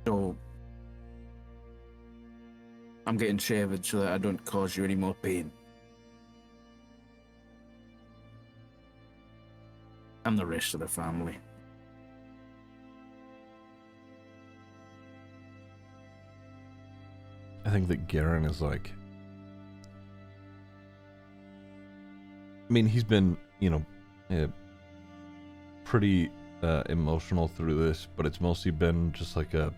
So, I'm getting shaved so that I don't cause you any more pain. And the rest of the family. I think that Garen is like... I mean, he's been, pretty emotional through this, but it's mostly been just like a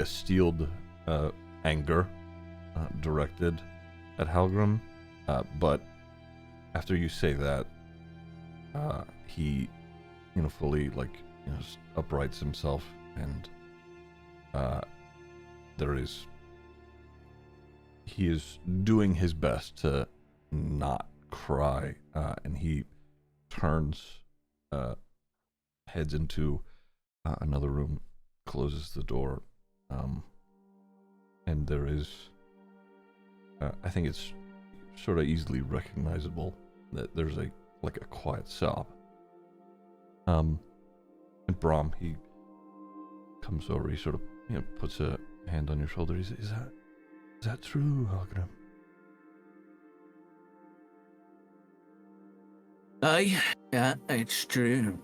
steeled anger directed at Halgrim. But after you say that, he, fully uprights himself, and he is doing his best to not cry, and he turns, heads into another room, closes the door, and there is, I think it's sort of easily recognizable that there's a quiet sob. And Brahm, he comes over, he sort of, puts a hand on your shoulder. Is that true, Halgrim? Aye, yeah, it's true.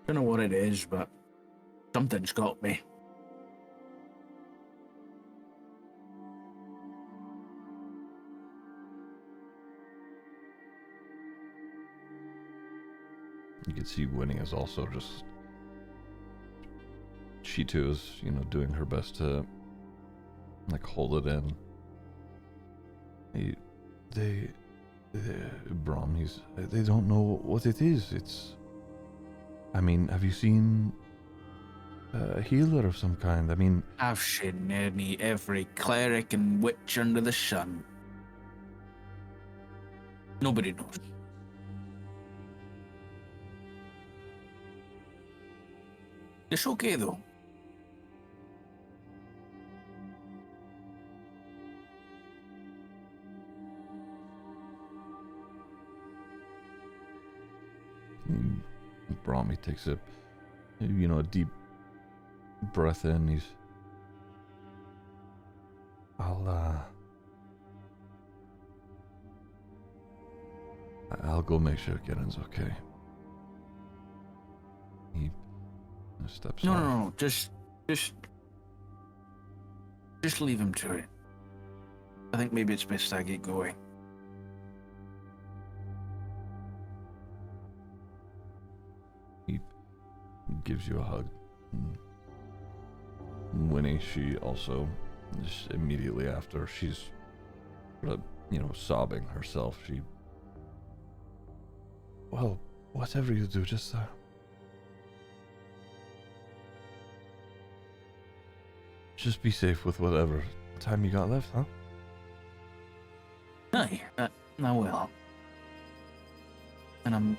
Don't know what it is, but something's got me. You can see Winnie is also just... She too is, doing her best to, hold it in. Brahm, they don't know what it is. It's... I mean, have you seen a healer of some kind? I mean... I've seen nearly every cleric and witch under the sun. Nobody knows. It's okay, though. Brahm, he takes a deep breath in. I'll go make sure Garen's okay. He steps off. No, just leave him to it. I think maybe it's best I get going. He gives you a hug. Winnie, she also, just immediately after, she's, sobbing herself. Well, whatever you do, just, just be safe with whatever time you got left, huh? Aye, I will. And I'm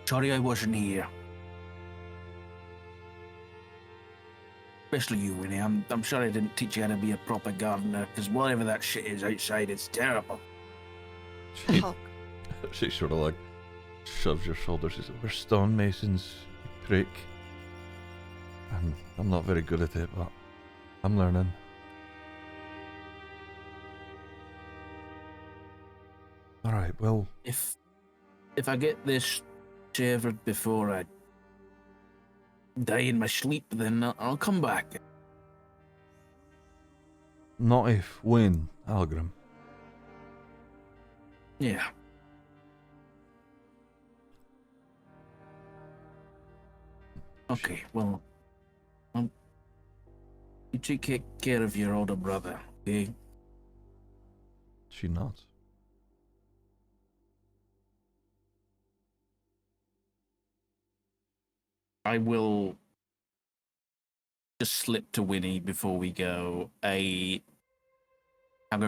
sorry I wasn't here. Especially you, Winnie. I'm sure I didn't teach you how to be a proper gardener, because whatever that shit is outside, it's terrible. She, Oh, she sort of like shoves your shoulder. She says, "We're stonemasons, you prick. I'm not very good at it, but I'm learning." All right, well, If I get this shavered before I die in my sleep, then I'll come back. not if, when, Halgrim. Yeah. Okay, well, you take care of your older brother, okay? She nods. I will just slip to Winnie before we go. Halgrim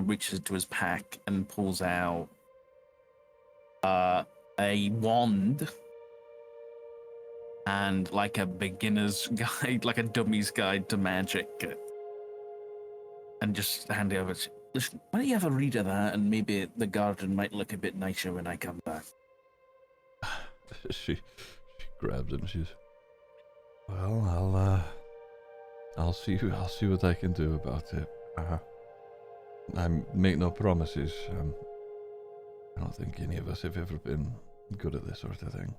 reaches into his pack and pulls out a wand and like a beginner's guide, like a dummy's guide to magic, and just hand it over. Listen, why don't you have a read of that, and maybe the garden might look a bit nicer when I come back. She grabs it and she's, well, I'll see what I can do about it. I make no promises. I don't think any of us have ever been good at this sort of thing.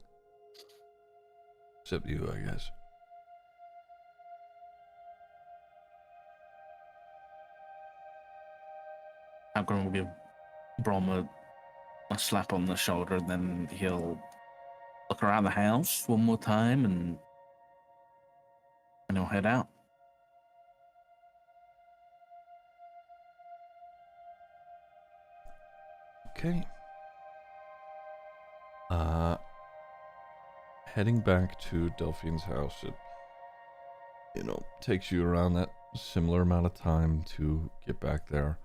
Except you, I guess. Halgrim will give Brom a slap on the shoulder, and then he'll look around the house one more time, and he'll head out. Okay. Heading back to Delphine's house, it, takes you around that similar amount of time to get back there.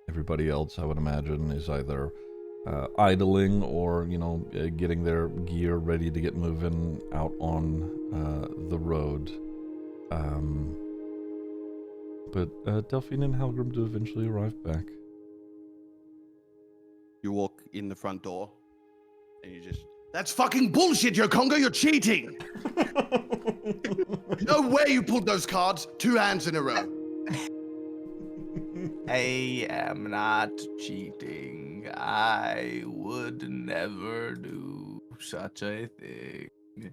Everybody else, I would imagine, is either idling or, getting their gear ready to get moving out on the road. But Delphine and Halgrim do eventually arrive back. You walk in the front door, and you just... That's fucking bullshit, you Qonqo, you're cheating! No way you pulled those cards 2 hands in a row. I am not cheating. I would never do such a thing.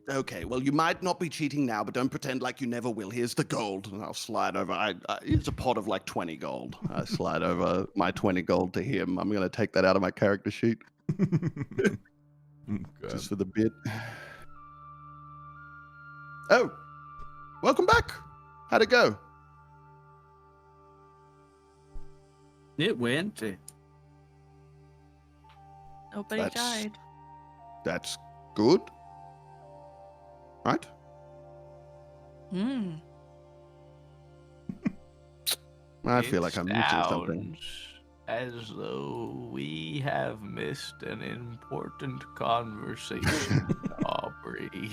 Okay, well, you might not be cheating now, but don't pretend like you never will. Here's the gold, and I'll slide over. It's a pot of like 20 gold. I slide over my 20 gold to him. I'm going to take that out of my character sheet. Just for the bit. Oh, welcome back. How'd it go? It went. nobody died. That's good. Right? Hmm. I feel like I'm missing something. As though we have missed an important conversation, Aubrey.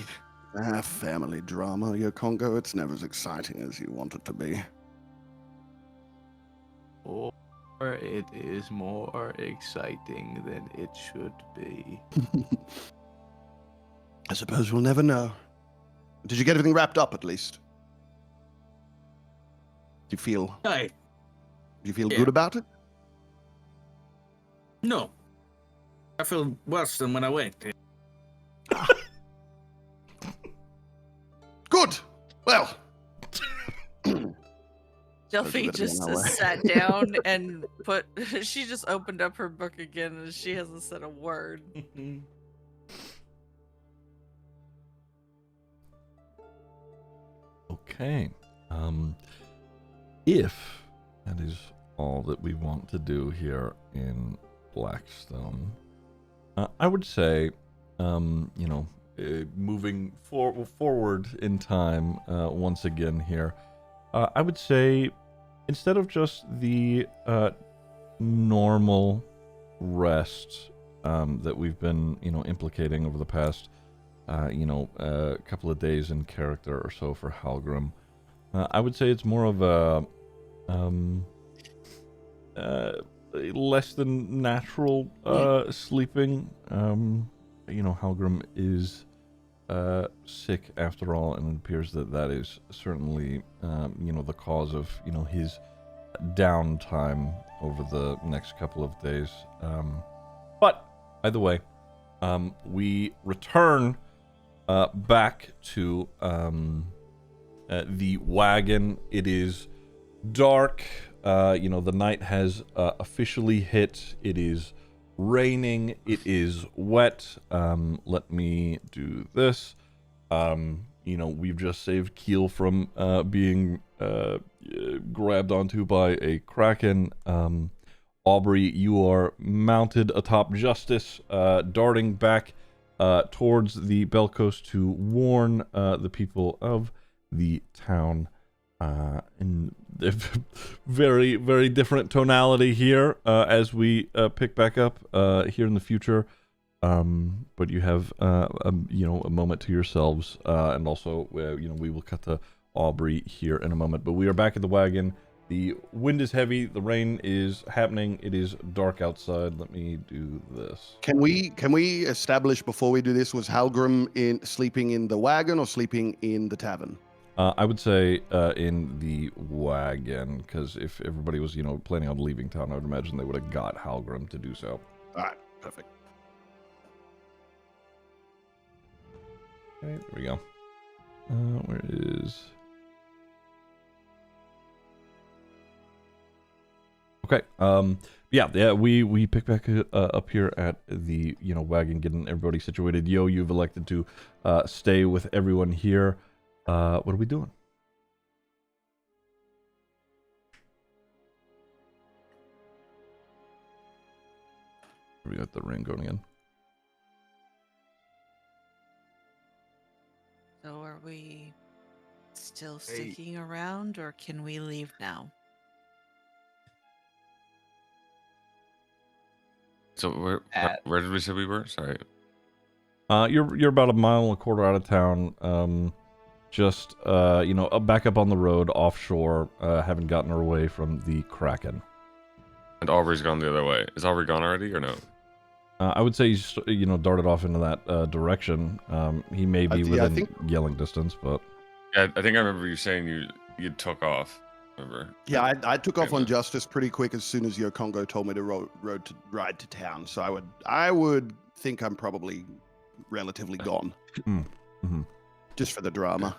Family drama, your Qonqo. It's never as exciting as you want it to be. Or it is more exciting than it should be. I suppose we'll never know. Did you get everything wrapped up at least? Do you feel good about it? No. I feel worse than when I went. Good. Well. Delphine just sat down and she just opened up her book again and she hasn't said a word. Okay. If that is all that we want to do here in Blackstone, I would say, moving forward in time once again here, I would say instead of just the normal rest that we've been, implicating over the past a couple of days in character or so for Halgrim. I would say it's more of a less than natural sleeping. Halgrim is sick after all, and it appears that is certainly the cause of his downtime over the next couple of days. But either way, we return back to the wagon. It is dark. The night has officially hit. It is raining. It is wet. Let me do this. We've just saved Keel from being grabbed onto by a kraken. Aubrey, you are mounted atop Justice, darting back towards the Belkos to warn the people of the town. In very, very different tonality here as we pick back up here in the future. But you have a moment to yourselves, and also we will cut to Aubrey here in a moment. But we are back at the wagon. The wind is heavy. The rain is happening. It is dark outside. Let me do this. Can we establish before we do this, was Halgrim sleeping in the wagon or sleeping in the tavern? I would say in the wagon, because if everybody was planning on leaving town, I would imagine they would have got Halgrim to do so. All right, perfect. Okay, there we go. Where is... Okay, yeah, we pick back up here at the, wagon, getting everybody situated. Yo, you've elected to stay with everyone here. What are we doing? We got the ring going again. So are we still sticking around, or can we leave now? So where did we say we were? Sorry. You're about a mile and a quarter out of town. Just back up on the road offshore. Haven't gotten her away from the Kraken. And Aubrey's gone the other way. Is Aubrey gone already or no? I would say he's darted off into that direction. He may be within yelling distance, but yeah, I think I remember you saying you took off. Remember? Yeah, I took off on Justice pretty quick as soon as your Qonqo told me to ride to town. So I would think I'm probably relatively gone. Mm-hmm. Just for the drama.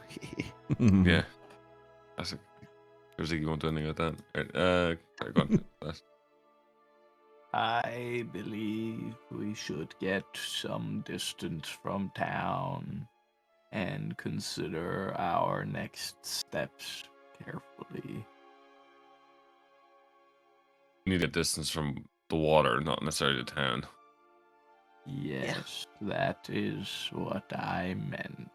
Yeah. That's it. Ziggy won't do anything like that. Right, sorry, go on. I believe we should get some distance from town and consider our next steps carefully. You need a distance from the water, not necessarily the town. Yes, that is what I meant.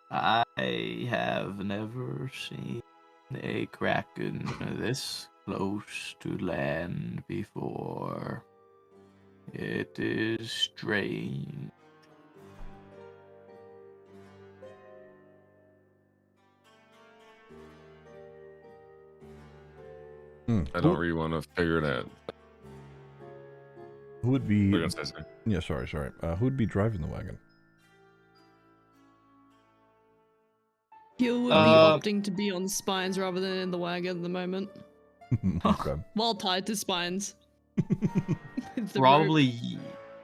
I have never seen a kraken this close to land before. It is strange. I don't really want to figure it out. Who would be? We're gonna say something. Yeah, sorry. Who would be driving the wagon? Keel would be opting to be on spines rather than in the wagon at the moment. Okay. While tied to spines. Probably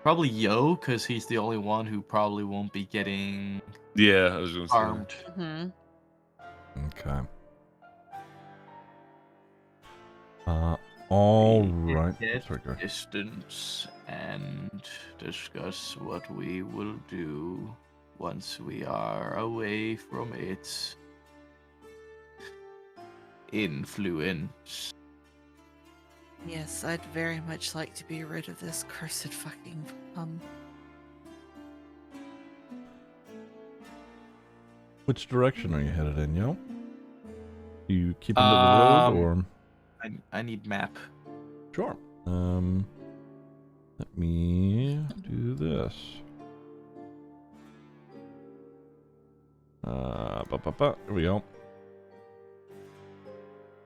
Yo, because he's the only one who probably won't be getting Yeah, I was gonna say. harmed. Mm-hmm. Okay. All right. Get Sorry, go ahead. distance and discuss what we will do once we are away from its influence. Yes, I'd very much like to be rid of this cursed fucking Which direction are you headed in, yo? You keeping to the road or? I need map. Sure. Let me do this. Here we go.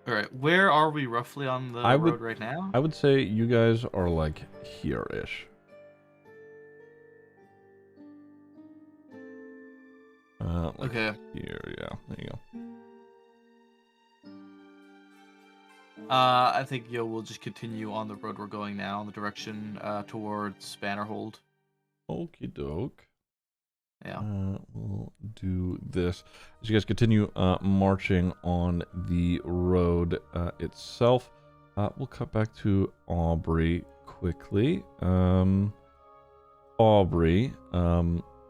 All right, where are we roughly on the road right now? I would say you guys are like here-ish. Okay. Here, yeah. There you go. I think we'll just continue on the road we're going now, in the direction towards Bannerhold. Okie doke. Yeah. We'll do this as you guys continue marching on the road itself. We'll cut back to Aubrey quickly. Aubrey,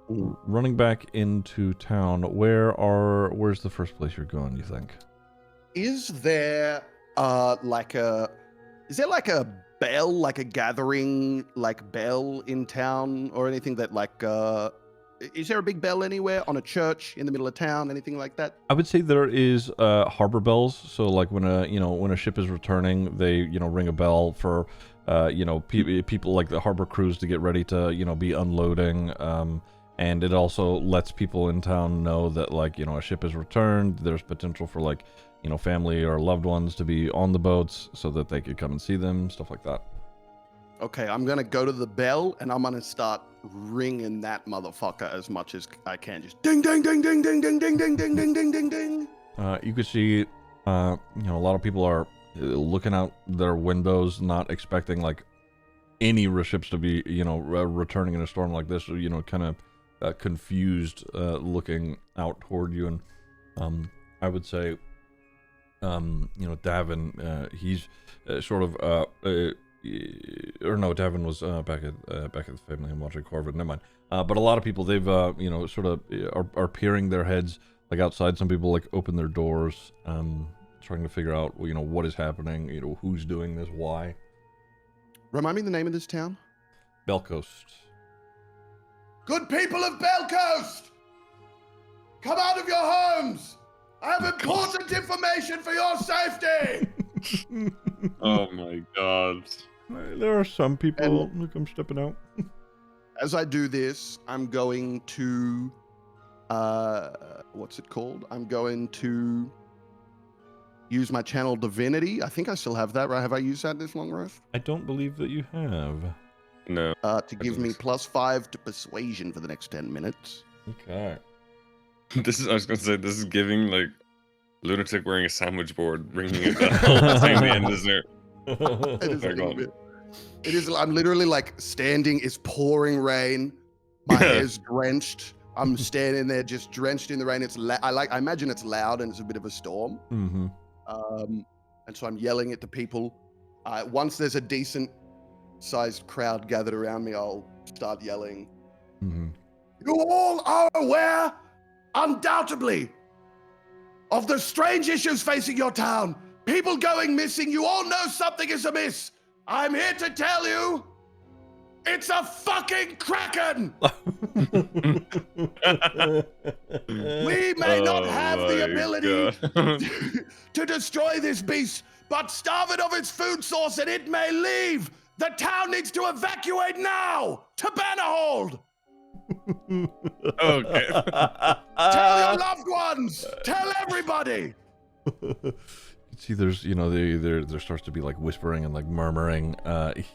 running back into town. Where's the first place you're going, you think? Is there like a bell, like a gathering like bell in town or anything that like is there a big bell anywhere on a church in the middle of town, anything like that? I would say there is harbor bells. So like when a ship is returning, they ring a bell for people like the harbor crews to get ready to be unloading. And it also lets people in town know that like a ship is returned. There's potential for like family or loved ones to be on the boats so that they could come and see them, stuff like that. Okay, I'm gonna go to the bell and I'm gonna start ringing that motherfucker as much as I can. Just ding, ding, ding, ding, ding, ding, ding, ding, ding, ding, ding, ding, ding. You could see, a lot of people are looking out their windows, not expecting like any ships to be, returning in a storm like this. Kind of confused, looking out toward you. And I would say, Davin, he's sort of Davin was back at the family and watching Corvid. Never mind. But a lot of people, they've sort of are peering their heads like outside. Some people like open their doors, trying to figure out what is happening. Who's doing this, why. Remind me the name of this town. Bell Coast. Good people of Bell Coast, come out of your homes. I have important information for your safety. Oh my god. There are some people who come stepping out. As I do this, I'm going to, what's it called? I'm going to use my channel divinity. I think I still have that, right? Have I used that this long rest? I don't believe that you have. No. To give me +5 to persuasion for the next 10 minutes. Okay. I was gonna say, this is giving like lunatic wearing a sandwich board, ringing it down, saying the end is there. It is a little bit. It is. I'm literally like standing. It's pouring rain. My hair's drenched. I'm standing there just drenched in the rain. It's I imagine it's loud and it's a bit of a storm. Mm-hmm. And so I'm yelling at the people. Once there's a decent sized crowd gathered around me, I'll start yelling. Mm-hmm. You all are aware, undoubtedly, of the strange issues facing your town. People going missing. You all know something is amiss. I'm here to tell you, it's a fucking kraken. We may not have the ability to destroy this beast, but starve it of its food source and it may leave. The town needs to evacuate now to Bannerhold. Okay. Tell your loved ones. Tell everybody. See, there's there starts to be like whispering and like murmuring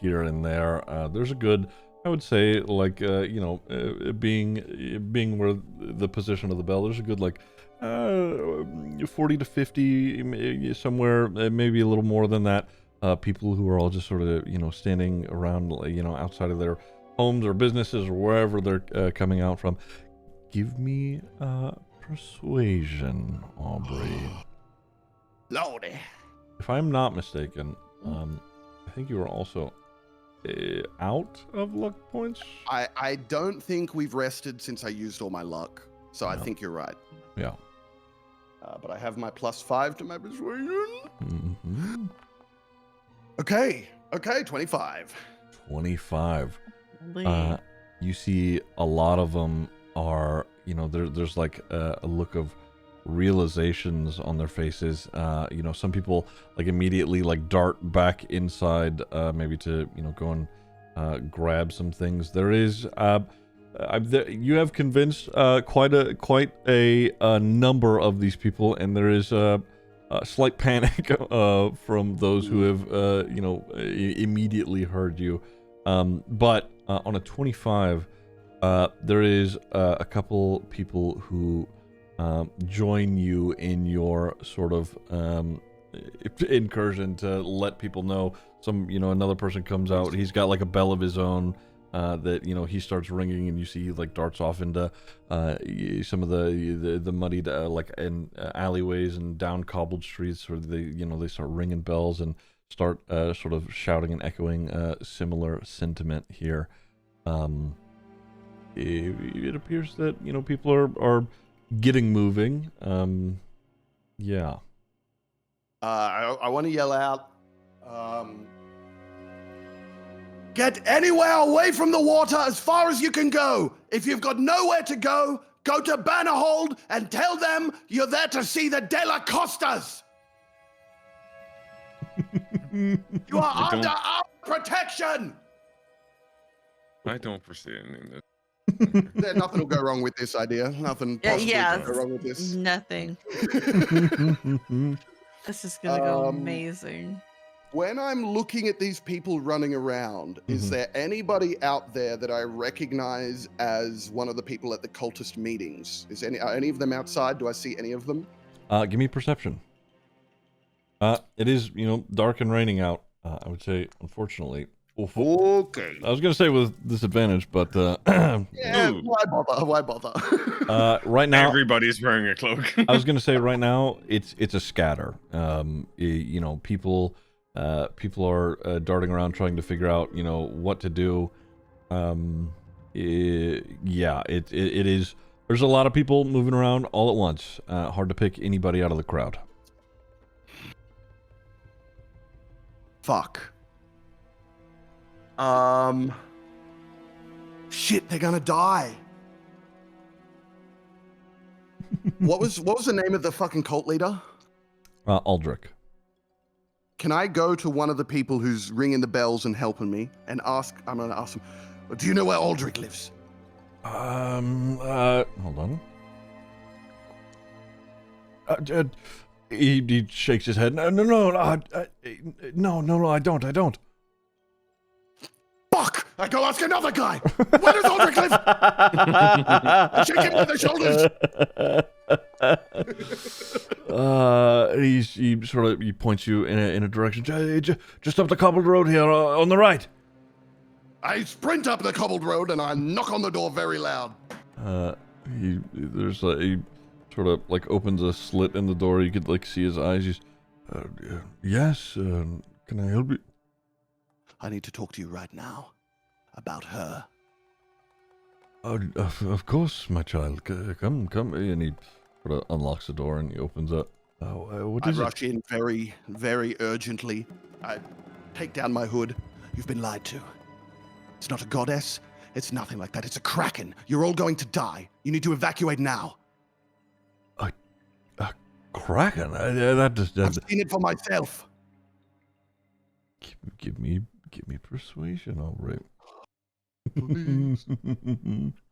here and there. There's a good, I would say, like being where the position of the bell, there's a good like 40 to 50 somewhere, maybe a little more than that. People who are all just sort of standing around outside of their homes or businesses or wherever they're coming out from. Give me persuasion, Aubrey. Lordy. If I'm not mistaken, I think you are also out of luck points. I don't think we've rested since I used all my luck, so I think you're right. Yeah. But I have my +5 to my persuasion. Mm-hmm. Okay, 25. 25. You see a lot of them are, there's like a look of realizations on their faces. Some people like immediately like dart back inside, maybe to go and grab some things. There is you have convinced quite a number of these people, and there is a slight panic from those who have immediately heard you. But on a 25, there is a couple people who join you in your sort of incursion to let people know. Another person comes out. He's got like a bell of his own that he starts ringing, and you see he like darts off into some of the muddied alleyways and down cobbled streets where they start ringing bells and start sort of shouting and echoing similar sentiment here. It appears that people are getting moving. Yeah. I want to yell out, get anywhere away from the water as far as you can go. If you've got nowhere to go, go to Bannerhold and tell them you're there to see the De La Costas. You are under our protection. I don't foresee anything that. Nothing will go wrong with this idea. Nothing possibly will go wrong with this. Nothing. This is gonna go amazing. When I'm looking at these people running around, is there anybody out there that I recognize as one of the people at the cultist meetings? Are any of them outside? Do I see any of them? Give me perception. It is, dark and raining out. I would say, unfortunately. Okay. I was gonna say with disadvantage, but yeah, why bother? Why bother? Right now, everybody's wearing a cloak. I was gonna say right now, it's a scatter. People are darting around trying to figure out, what to do. It is. There's a lot of people moving around all at once. Hard to pick anybody out of the crowd. Fuck. Shit, they're gonna die. What was the name of the fucking cult leader? Aldrich. Can I go to one of the people who's ringing the bells and helping me and I'm gonna ask him, do you know where Aldrich lives? Hold on. He shakes his head. No, I don't. Fuck! I go ask another guy. Where does Aldrich live? Shake him with the shoulders. He points you in a direction. Just up the cobbled road here on the right. I sprint up the cobbled road and I knock on the door very loud. He sort of like opens a slit in the door. You could like see his eyes. He's, yes. Can I help you? I need to talk to you right now about her. Of course, my child. Come. And he sort of unlocks the door and he opens up. What is it? I rush in very, very urgently. I take down my hood. You've been lied to. It's not a goddess. It's nothing like that. It's a kraken. You're all going to die. You need to evacuate now. A kraken? I've seen it for myself. Give me persuasion, Aubrey. Please.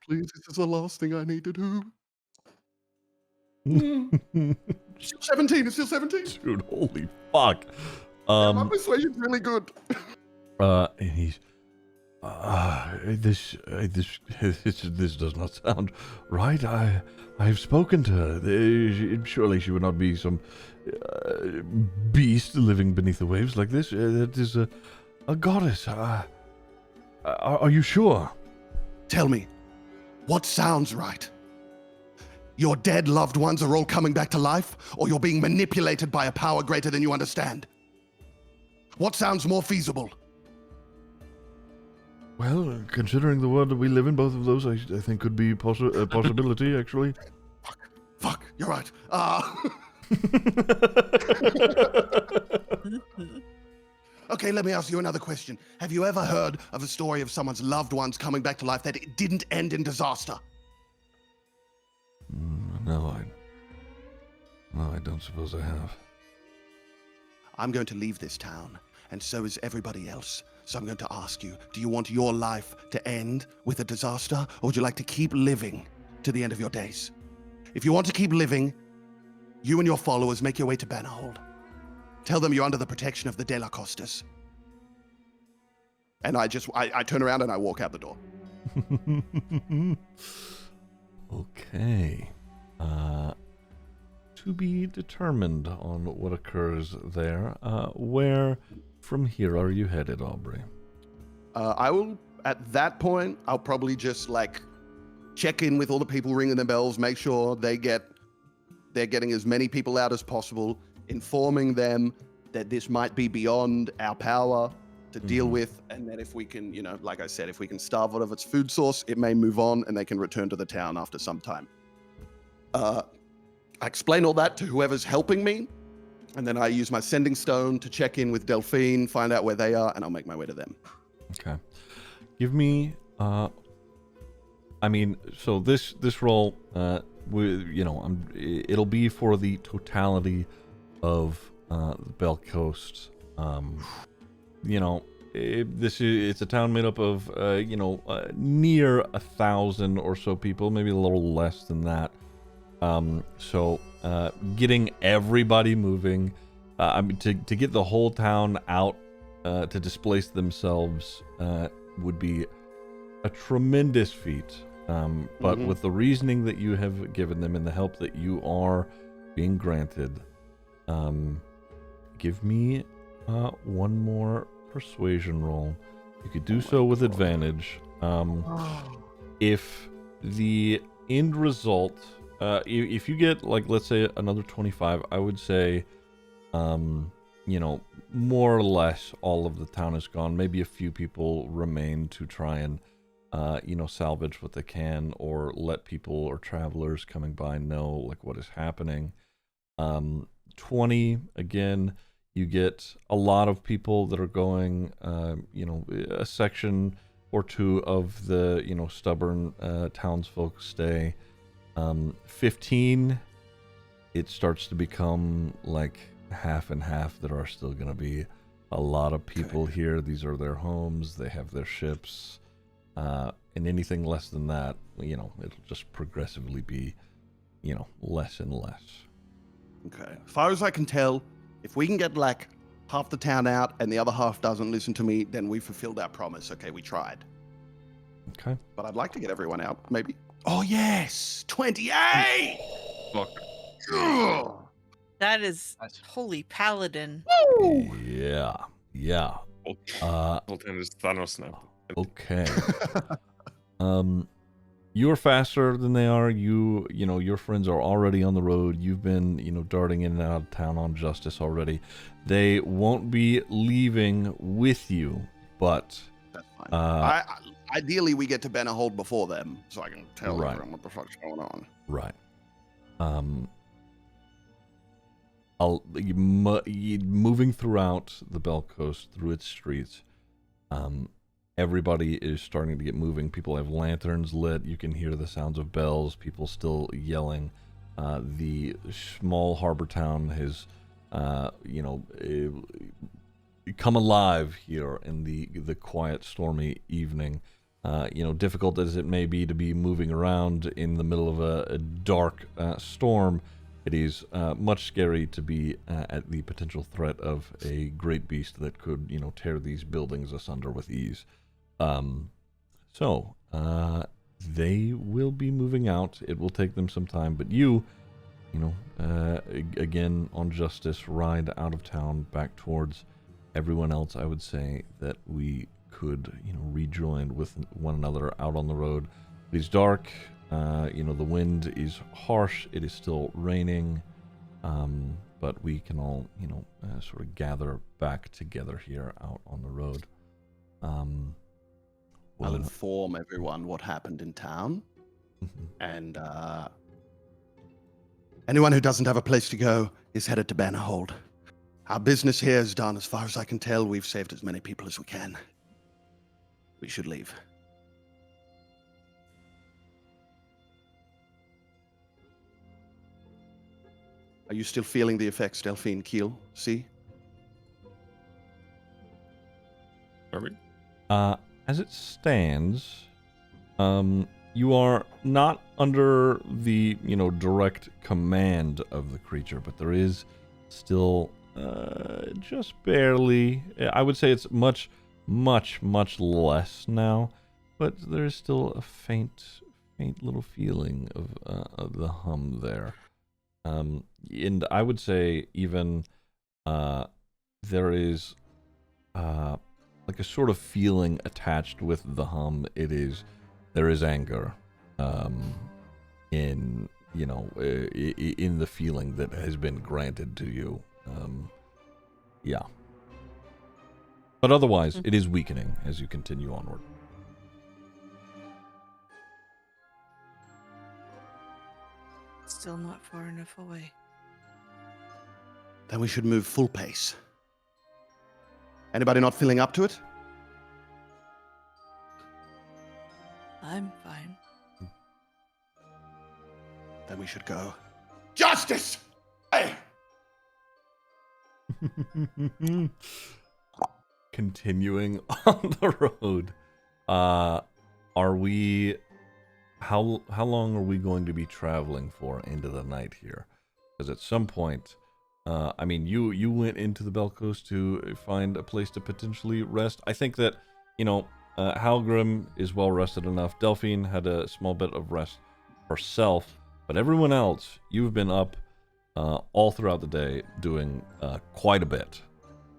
Please, this is the last thing I need to do. Still 17, it's still 17. Dude, holy fuck. My persuasion's really good. And he's this does not sound right. I've spoken to her. Surely she would not be some beast living beneath the waves like this. That is a goddess. Are you sure? Tell me, what sounds right? Your dead loved ones are all coming back to life, or you're being manipulated by a power greater than you understand? What sounds more feasible? Well, considering the world that we live in, both of those I think could be a possibility, actually. Fuck, you're right. Okay, let me ask you another question. Have you ever heard of a story of someone's loved ones coming back to life that it didn't end in disaster? No, I don't suppose I have. I'm going to leave this town, and so is everybody else. So I'm going to ask you, do you want your life to end with a disaster, or would you like to keep living to the end of your days? If you want to keep living, you and your followers make your way to Bannerhold. Tell them you're under the protection of the De La Costas. And I turn around and I walk out the door. Okay. To be determined on what occurs there. Where from here are you headed, Aubrey? I will, at that point, I'll probably just like check in with all the people ringing the bells, make sure they're getting as many people out as possible, informing them that this might be beyond our power to deal with, and that if we can, like I said, if we can starve out of its food source, it may move on and they can return to the town after some time. I explain all that to whoever's helping me, and then I use my sending stone to check in with Delphine, find out where they are, and I'll make my way to them. Okay. Give me, so this roll, it'll be for the totality of the Bell Coast. It's a town made up of, near 1,000 or so people, maybe a little less than that. Getting everybody moving, to get the whole town out, to displace themselves, would be a tremendous feat. But with the reasoning that you have given them and the help that you are being granted, give me one more persuasion roll. You could do so with advantage. If the end result, if you get, like, let's say another 25, I would say, more or less all of the town is gone. Maybe a few people remain to try and, salvage what they can, or let people or travelers coming by know, like, what is happening. 20, again, you get a lot of people that are going, a section or two of the, stubborn townsfolk stay. 15, it starts to become like half and half. There are still going to be a lot of people here. These are their homes. They have their ships. And anything less than that, it'll just progressively be, less and less. Okay. As far as I can tell, if we can get like half the town out and the other half doesn't listen to me, then we fulfilled our promise. Okay, we tried. Okay. But I'd like to get everyone out, maybe. Oh, yes! 28! Fuck. Ugh. That is holy Paladin. Yeah. Whole time is Thanos now. Okay. You're faster than they are. Your friends are already on the road. You've been, darting in and out of town on justice already. They won't be leaving with you, but That's fine. Ideally, we get to Bannerhold before them, so I can tell everyone what the fuck's going on. Right. Moving throughout the Bell Coast, through its streets, everybody is starting to get moving. People have lanterns lit. You can hear the sounds of bells. People still yelling. The small harbor town has, come alive here in the quiet, stormy evening. Difficult as it may be to be moving around in the middle of a dark storm, it is much scary to be at the potential threat of a great beast that could, tear these buildings asunder with ease. They will be moving out. It will take them some time, but you again, on justice, ride out of town back towards everyone else. I would say that we could, rejoin with one another out on the road. It is dark. The wind is harsh. It is still raining. But we can all, sort of gather back together here out on the road. I'll inform everyone what happened in town. And anyone who doesn't have a place to go is headed to Bannerhold. Our business here is done. As far as I can tell, we've saved as many people as we can. We should leave. Are you still feeling the effects, Delphine, Keel? See? Are we? As it stands, you are not under the, direct command of the creature, but there is still just barely. I would say it's much, much, much less now, but there is still a faint little feeling of the hum there. And I would say even there is like a sort of feeling attached with the hum. There is anger in in the feeling that has been granted to you. Yeah. But otherwise, it is weakening as you continue onward. Still not far enough away. Then we should move full pace. Anybody not feeling up to it? I'm fine. Then we should go. Justice! Hey! Continuing on the road, are we? How long are we going to be traveling for into the night here? Because at some point, I mean, you went into the Belkos to find a place to potentially rest. I think that Halgrim is well rested enough. Delphine had a small bit of rest herself, but everyone else, you've been up all throughout the day doing quite a bit,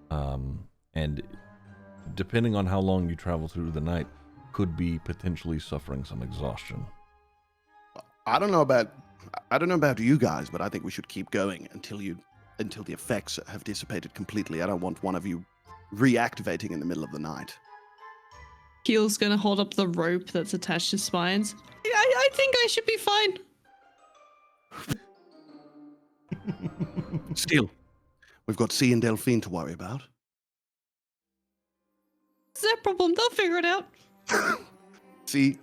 and depending on how long you travel through the night, could be potentially suffering some exhaustion. I don't know about you guys, but I think we should keep going until the effects have dissipated completely. I don't want one of you reactivating in the middle of the night. Keel's gonna hold up the rope that's attached to Spines. I think I should be fine. Still, we've got C and Delphine to worry about. It's their problem. They'll figure it out. See,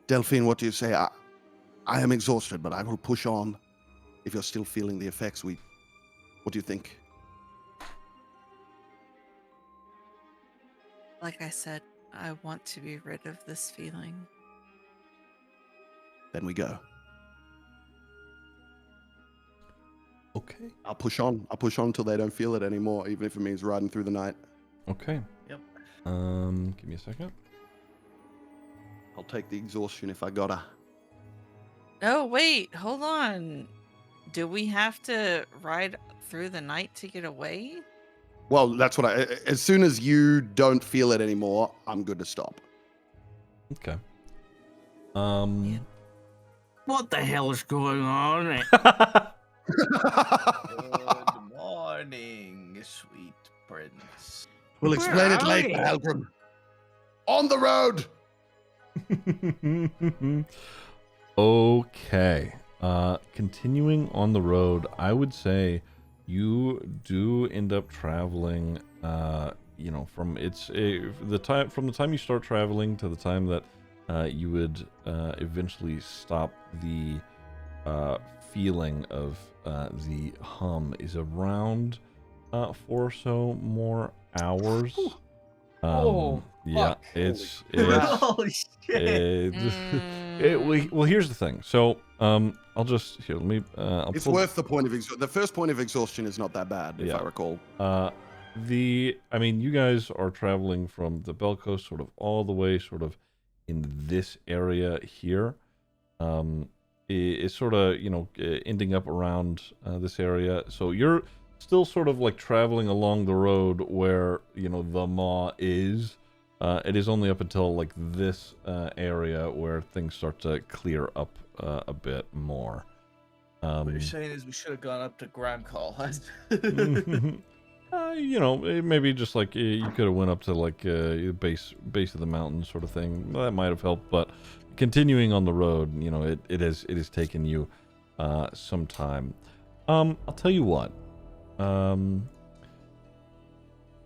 Delphine, what do you say? I am exhausted, but I will push on. If you're still feeling the effects, what do you think? Like I said, I want to be rid of this feeling. Then we go. Okay. I'll push on until they don't feel it anymore, even if it means riding through the night. Okay. Yep. Give me a second. I'll take the exhaustion if I gotta. Oh, wait, hold on. Do we have to ride through the night to get away? Well, that's what as soon as you don't feel it anymore, I'm good to stop. Okay. What the hell is going on? Good morning, sweet prince. We'll explain it later, Halgrim. On the road! Okay. Continuing on the road, I would say you do end up traveling, from the time you start traveling to the time that you would eventually stop the feeling of the hum is around 4 or so more hours. Yeah, fuck. it's Holy shit. well, here's the thing. So, I'll just let me. It's worth the point of the first point of exhaustion is not that bad, if I recall. You guys are traveling from the Belkos sort of all the way sort of in this area here. It's sort of, ending up around this area. So you're still sort of like traveling along the road where, the maw is. It is only up until like this area where things start to clear up a bit more. What you're saying is we should have gone up to Gramcall, huh? Maybe just like you could have went up to like base of the mountain sort of thing. That might have helped, but continuing on the road, it has taken you some time. I'll tell you what.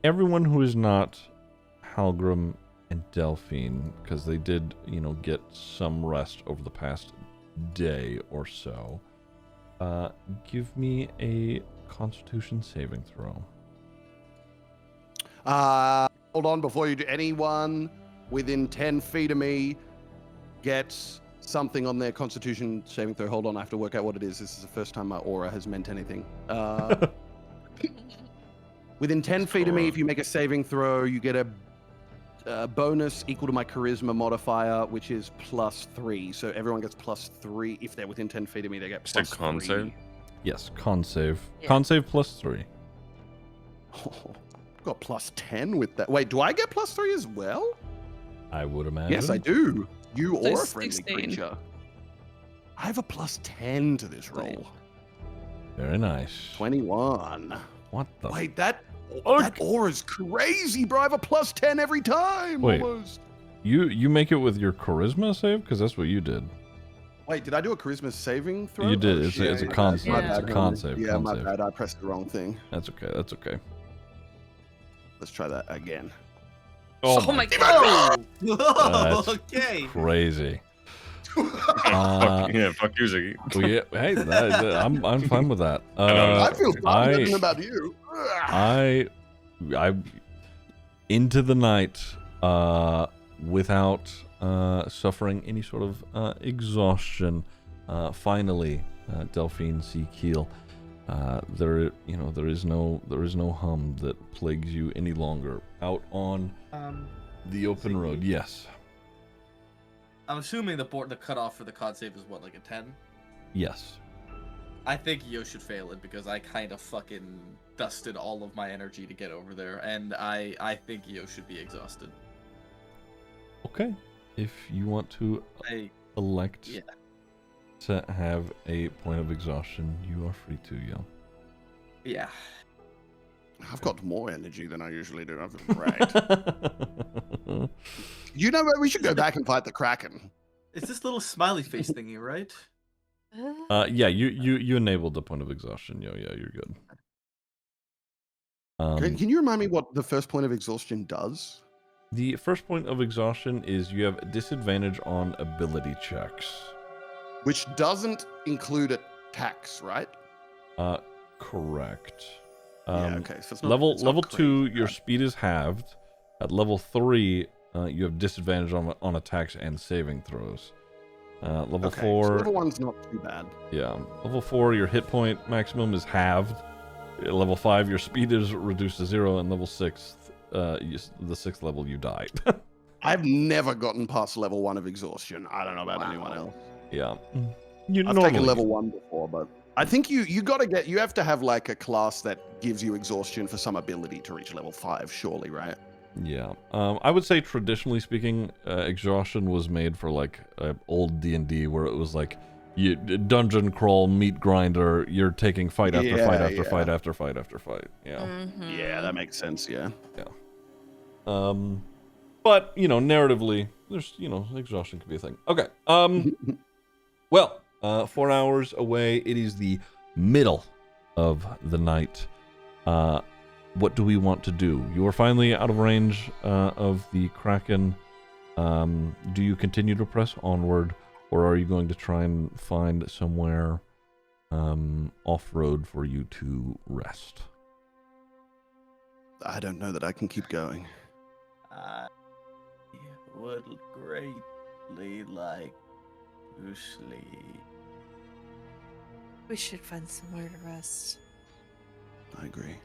Everyone who is not Halgrim and Delphine, because they did, get some rest over the past day or so, give me a Constitution saving throw. Hold on, before you do, anyone within 10 feet of me gets something on their Constitution saving throw. Hold on, I have to work out what it is. This is the first time my aura has meant anything. Within 10 feet of me, if you make a saving throw, you get a bonus equal to my charisma modifier, which is +3. So everyone gets +3. If they're within 10 feet of me, they get +3. con save? Yes, con save. Yeah. Con save +3. Oh, I've got +10 with that. Wait, do I get +3 as well? I would imagine. Yes, I do. You So or a friendly 16. creature. I have a +10 to this roll. Very nice. 21. What the? Wait, that Oh, aura's crazy, bro. I have a +10 every time. Wait. Almost. You make it with your charisma save? Because that's what you did. Wait, did I do a charisma saving throw? You did. Oh, It's shit. a con Yeah. save. It's a con save. Yeah, con my save. bad. I pressed the wrong thing. That's okay. That's okay. Let's try that again. Oh, my god. That's Okay. crazy. Yeah, fuck you, Ziggy. Well, yeah, hey, I'm fine with that. I feel I- confident about you. I into the night without suffering any sort of exhaustion. Finally, Delphine see Keel. There is no hum that plagues you any longer. Out on the open Ziggy? road. Yes. I'm assuming the cutoff for the con save is what, like a 10? Yes. I think Yo should fail it because I kind of fucking dusted all of my energy to get over there, and I think Yo should be exhausted. Okay. If you want to elect Yeah. to have a point of exhaustion, you are free to, yo. Yeah. I've got more energy than I usually do. I feel great. You know what? We should go back and fight the Kraken. It's this little smiley face thingy, right? Yeah, you enabled the point of exhaustion, yo. Yeah, you're good. Can you remind me what the first point of exhaustion does? The first point of exhaustion is you have disadvantage on ability checks. Which doesn't include attacks, right? Correct. Yeah, okay. So it's not, Level it's not 2, crazy your bad. speed is halved. At level 3, you have disadvantage on attacks and saving throws. Level Okay, 4, so level 1's not too bad. yeah. Level 4, your hit point maximum is halved. At level 5, your speed is reduced to 0, and level 6, the 6th level, you die. I've never gotten past level 1 of exhaustion. I don't know about anyone else. Yeah. I've taken level 1 before, but I think you have to have like a class that gives you exhaustion for some ability to reach level 5, surely, right? Yeah. I would say traditionally speaking, exhaustion was made for like old D&D where it was like you dungeon crawl, meat grinder, you're taking fight after Yeah, fight after yeah. fight after fight after fight. Yeah. Mm-hmm. Yeah, that makes sense, yeah. But, narratively, there's, exhaustion could be a thing. Okay. Well, 4 hours away, it is the middle of the night. What do we want to do? You are finally out of range of the Kraken. Do you continue to press onward, or are you going to try and find somewhere off-road for you to rest? I don't know that I can keep going. I would greatly like to sleep. We should find somewhere to rest. I agree.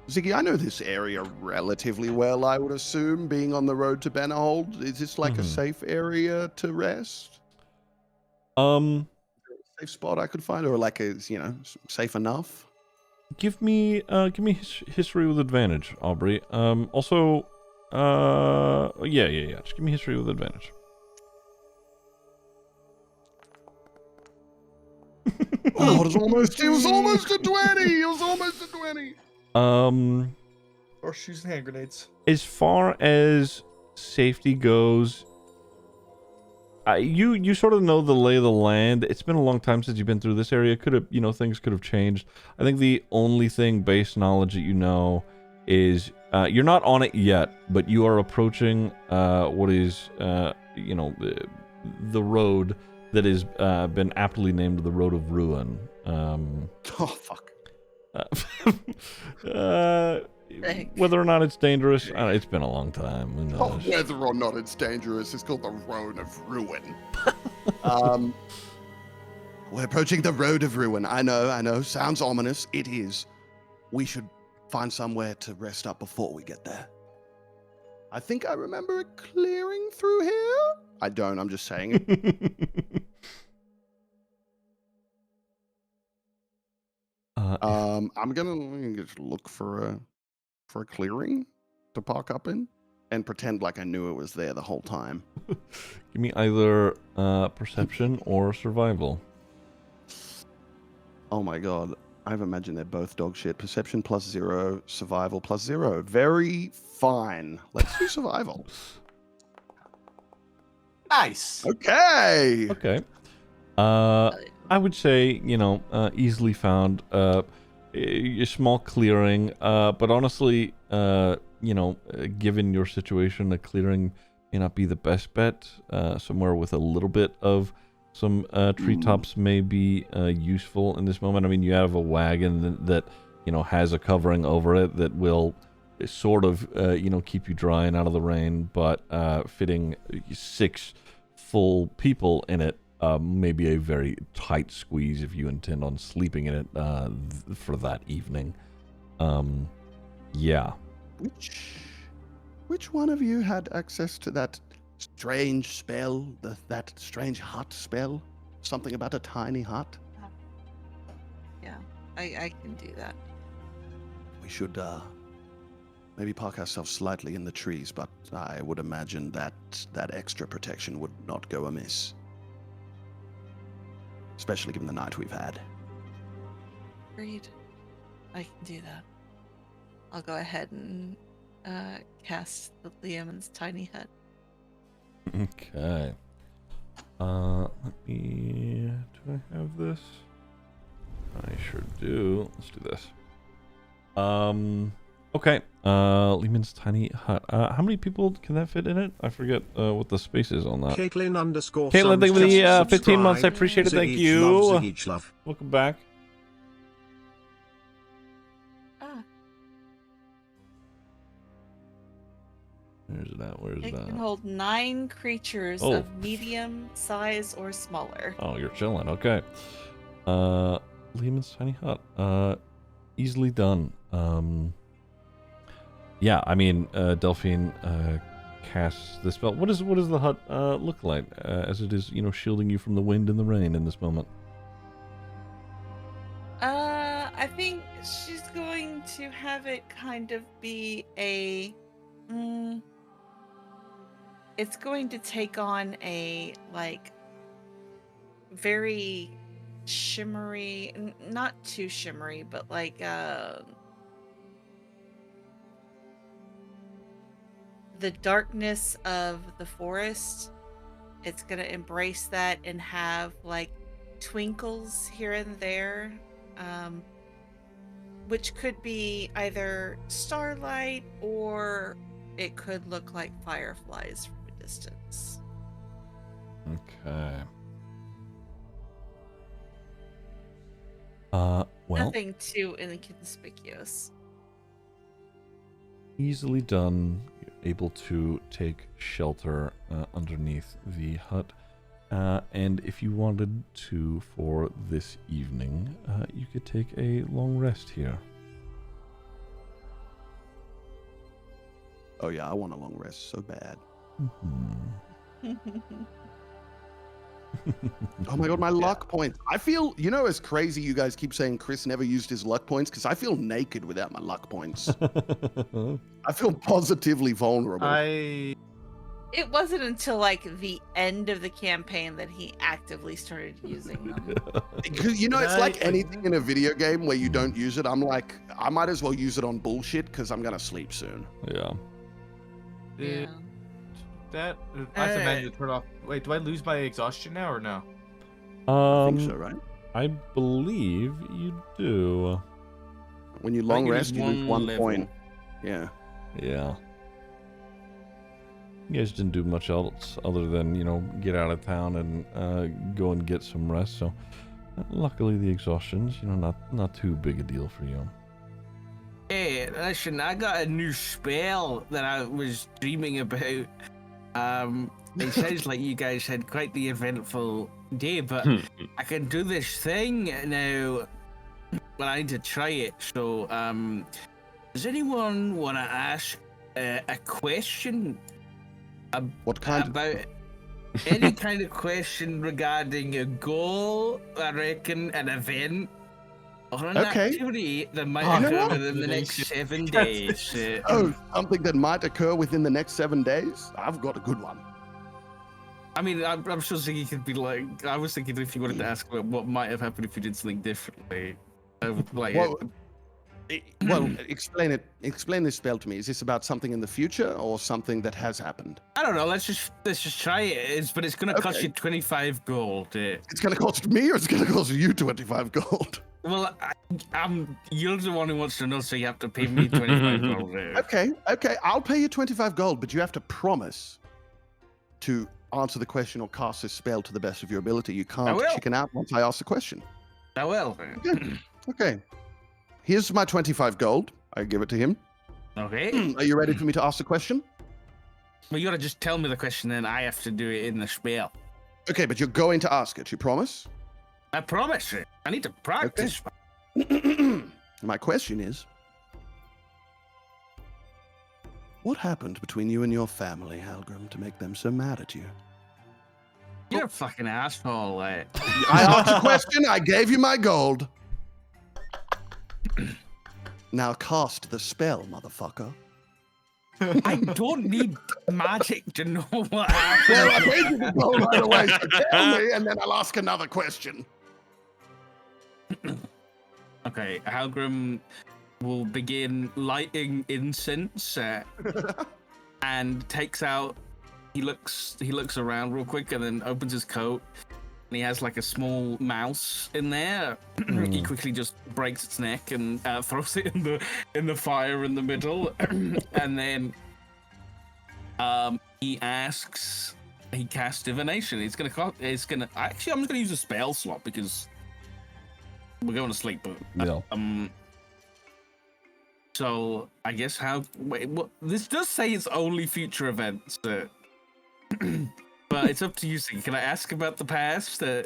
Ziggy, I know this area relatively well, I would assume, being on the road to Bannerhold. Is this like a safe area to rest? Safe spot I could find, or like a, safe enough? Give me history with advantage, Aubrey. Also, yeah. Just give me history with advantage. Oh, it was almost a 20! It was almost a 20! Or shoes and hand grenades. As far as safety goes, you sort of know the lay of the land. It's been a long time since you've been through this area. Could have, things could have changed. I think the only thing base knowledge that you know is you're not on it yet, but you are approaching what is the road that has been aptly named the Road of Ruin. Oh, fuck. whether or not it's dangerous, it's been a long time. Who Oh, knows? whether or not it's dangerous, it's called the Road of Ruin. We're approaching the Road of Ruin. I know. Sounds ominous. It is. We should find somewhere to rest up before we get there. I think I remember a clearing through here. I don't. I'm just saying it. I'm gonna just look for a clearing to park up in and pretend like I knew it was there the whole time. Give me either perception or survival. Oh my god. I've imagined they're both dog shit. Perception +0, survival +0. Very fine. Let's do survival. Nice. Okay. Okay. I would say, easily found. A small clearing. But honestly, given your situation, a clearing may not be the best bet. Somewhere with a little bit of some treetops may be useful in this moment. I mean, you have a wagon that has a covering over it that will sort of keep you dry and out of the rain, but fitting 6 full people in it may be a very tight squeeze if you intend on sleeping in it for that evening. Yeah. Which one of you had access to that strange spell, that strange hut spell? Something about a tiny hut? Yeah, I can do that. We should maybe park ourselves slightly in the trees, but I would imagine that extra protection would not go amiss. Especially given the night we've had. Agreed. I can do that. I'll go ahead and cast the Liamon's tiny hut. Okay. Let me... Do I have this? I sure do. Let's do this. Okay. Lehman's tiny hut. How many people can that fit in it? I forget what the space is on that. Caitlin _ Caitlin, thank you for the 15 months. I subscribe. appreciate it. Thank Ziggy you. love, Ziggy love. Welcome back. Where's it at? Where's It that? can hold 9 creatures Oh. of medium size or smaller. Oh, you're chilling. Okay. Lehman's tiny hut. Easily done. Yeah, I mean, Delphine casts the spell. What does the hut look like as it is, shielding you from the wind and the rain in this moment? I think she's going to have it kind of be a. It's going to take on a very shimmery, not too shimmery, but the darkness of the forest. It's gonna embrace that and have twinkles here and there, which could be either starlight or it could look like fireflies from a distance. Okay. Well, nothing too inconspicuous. Easily done. You're able to take shelter underneath the hut. And if you wanted to for this evening, you could take a long rest here. Oh yeah, I want a long rest so bad. Oh my god, my luck points. I feel, as crazy you guys keep saying Chris never used his luck points, because I feel naked without my luck points. I feel positively vulnerable. It wasn't until like the end of the campaign that he actively started using them. Because it's like anything in a video game where you don't use it. I'm like, I might as well use it on bullshit because I'm gonna sleep soon. Yeah. Yeah. That I have to manually turn off. Wait, do I lose my exhaustion now or no? I think so, right? I believe you do. When you long think it rest, is you lose one 1 level. point. Yeah. Yeah. You guys didn't do much else other than, get out of town and go and get some rest. So, luckily the exhaustion's, not too big a deal for you. Hey, listen, I got a new spell that I was dreaming about. It sounds like you guys had quite the eventful day, but I can do this thing now. But I need to try it. So, does anyone want to ask a question? What kind? About any kind of question regarding a goal, I reckon, an event, or an activity that might occur within the next 7 days. Oh, something that might occur within the next 7 days? I've got a good one. I mean, I'm sure Ziggy could be like, I was thinking if you wanted to ask about what might have happened if you did something differently. Like, well, explain it. Explain this spell to me. Is this about something in the future or something that has happened? I don't know. Let's just try it. But it's gonna cost you 25 gold. It's gonna cost me, or it's gonna cost you 25 gold? Well, you're the one who wants to know, so you have to pay me 25 gold. Okay. I'll pay you 25 gold, but you have to promise to answer the question or cast this spell to the best of your ability. You can't chicken out once I ask the question. I will. Okay. Here's my 25 gold. I give it to him. Okay. Are you ready for me to ask the question? Well, you gotta just tell me the question, then I have to do it in the spell. Okay, but you're going to ask it. You promise? I promise it. I need to practice. Okay. My question is, what happened between you and your family, Halgrim, to make them so mad at you? You're a fucking asshole. I asked a question. I gave you my gold. Now cast the spell, motherfucker. I don't need magic to know what happened. Well, I gave you the gold right away, so tell me, and then I'll ask another question. Okay, Halgrim will begin lighting incense and takes out. He looks around real quick and then opens his coat. And he has like a small mouse in there. He quickly just breaks its neck and throws it in the fire in the middle. And then he asks. He casts divination. I'm just gonna use a spell slot because we're going to sleep. But so I guess this does say it's only future events. But it's up to you, Ziggy. Can I ask about the past? Yeah,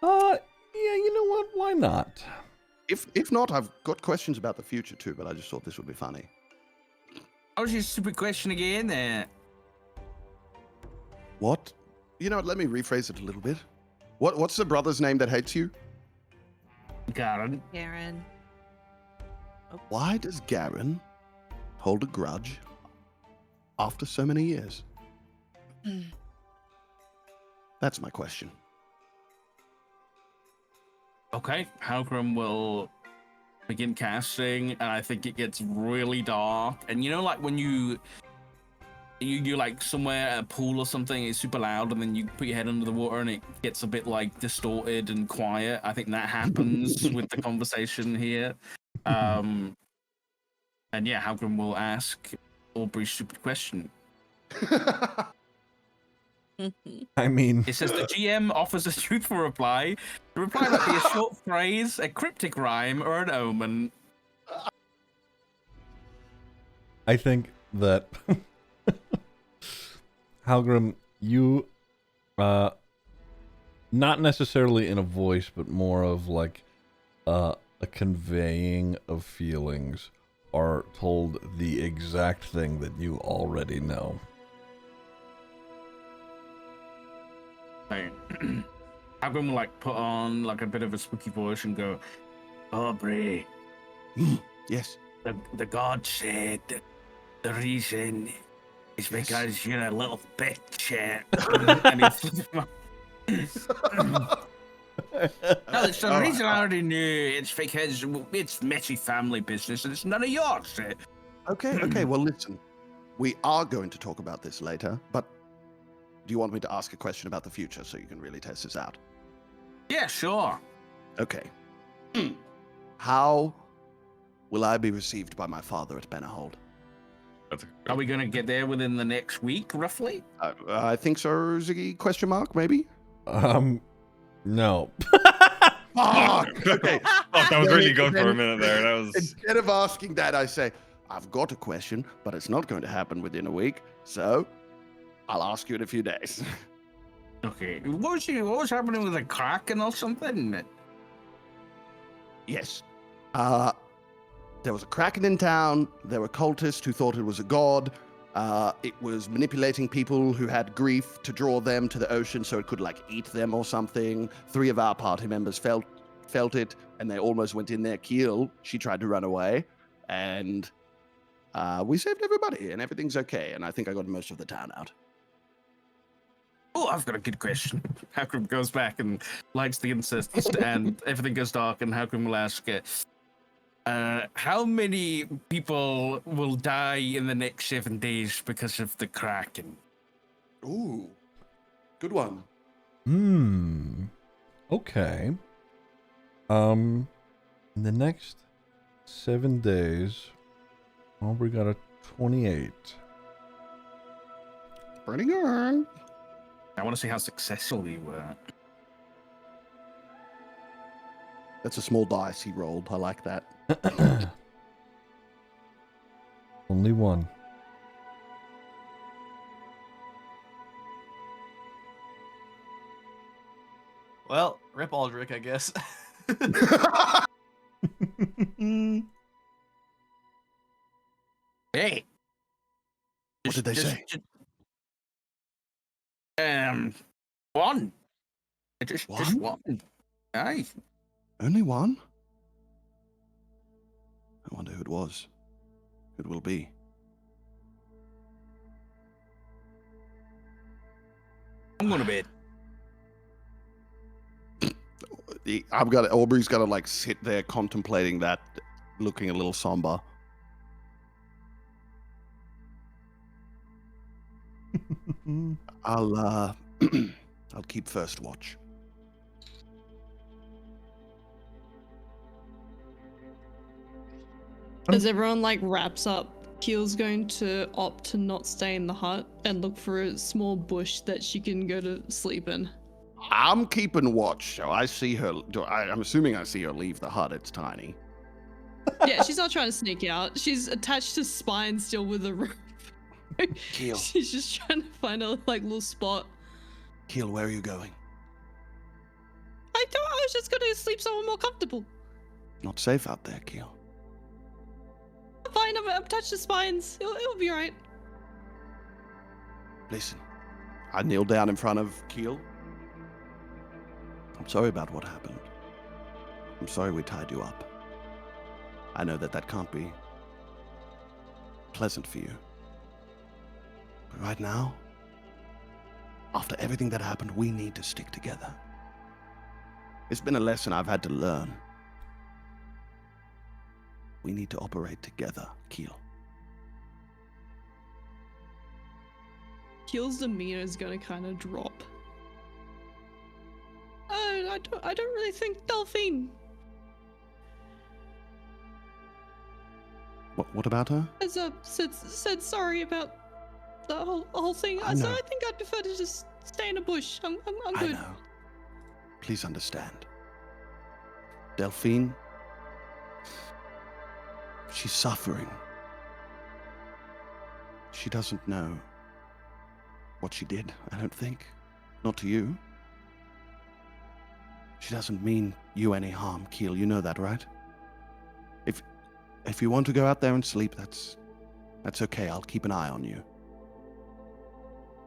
you know what? Why not? If not, I've got questions about the future too, but I just thought this would be funny. What was your stupid question again? What? You know what? Let me rephrase it a little bit. What's the brother's name that hates you? Garen. Why does Garen hold a grudge after so many years? That's my question. Okay, Halgrim will begin casting, and I think it gets really dark. And you know, like when you're like somewhere at a pool or something, it's super loud, and then you put your head under the water, and it gets a bit like distorted and quiet. I think that happens with the conversation here. And yeah, Halgrim will ask Aubrey's stupid question. I mean, It says the GM offers a truthful reply. The reply might be a short phrase, a cryptic rhyme, or an omen. I think that Halgrim, you, not necessarily in a voice, but more of like a conveying of feelings, are told the exact thing that you already know. Halgrim will like put on like a bit of a spooky voice and go, Aubrey. Yes. The god said the reason is because you're a little bitch. And he flips him off. No, it's the reason I already knew. It's because it's messy family business and it's none of yours. Okay. Well, listen. We are going to talk about this later, but do you want me to ask a question about the future so you can really test this out? Yeah, sure. Okay. How will I be received by my father at Benahold? Are we going to get there within the next week, roughly? I think so, Ziggy, question mark, maybe? No. Fuck! Okay. Fuck, I was Then really it- going for a then- minute there. That was. Instead of asking that, I say, I've got a question, but it's not going to happen within a week, so I'll ask you in a few days. Okay. What was happening with the Kraken or something? Yes. There was a Kraken in town. There were cultists who thought it was a god. It was manipulating people who had grief to draw them to the ocean so it could, like, eat them or something. 3 of our party members felt it, and they almost went in there. Keel, she tried to run away, and we saved everybody, and everything's okay. And I think I got most of the town out. Oh, I've got a good question. Halgrim goes back and lights the incense, and everything goes dark, and Halgrim will ask, how many people will die in the next 7 days because of the Kraken? Ooh, good one. Okay. In the next 7 days, Aubrey got a 28. Pretty good. I want to see how successful you were. That's a small dice he rolled. I like that. Only one. Well, rip Aldrich, I guess. Hey. What did they say? One. Just One? one. Aye. Only one? I wonder who it was. Who it will be. I'm going to bed. Aubrey's got to, like, sit there contemplating that, looking a little somber. I'll keep first watch. As everyone like wraps up, Keel's going to opt to not stay in the hut and look for a small bush that she can go to sleep in. I'm keeping watch, so I see her. I'm assuming I see her leave the hut. It's tiny. Yeah, she's not trying to sneak out. She's attached to Spine still with a rope. Keel. She's just trying to find a like little spot. Keel, where are you going? I was just gonna sleep somewhere more comfortable. Not safe out there, Keel. Fine, I'm attached to Spines. It'll be alright. Listen, I kneel down in front of Keel. I'm sorry about what happened. I'm sorry we tied you up. I know that can't be pleasant for you. But right now, after everything that happened, we need to stick together. It's been a lesson I've had to learn. We need to operate together, Keel. Keel's demeanor is gonna kind of drop. I don't really think Delphine What about her? has said sorry about the whole thing. I So know. I think I'd prefer to just stay in a bush. I'm I good. know. Please understand. Delphine, she's suffering. She doesn't know what she did, I don't think. Not to you. She doesn't mean you any harm, Keel. You know that, right? If you want to go out there and sleep, that's okay. I'll keep an eye on you.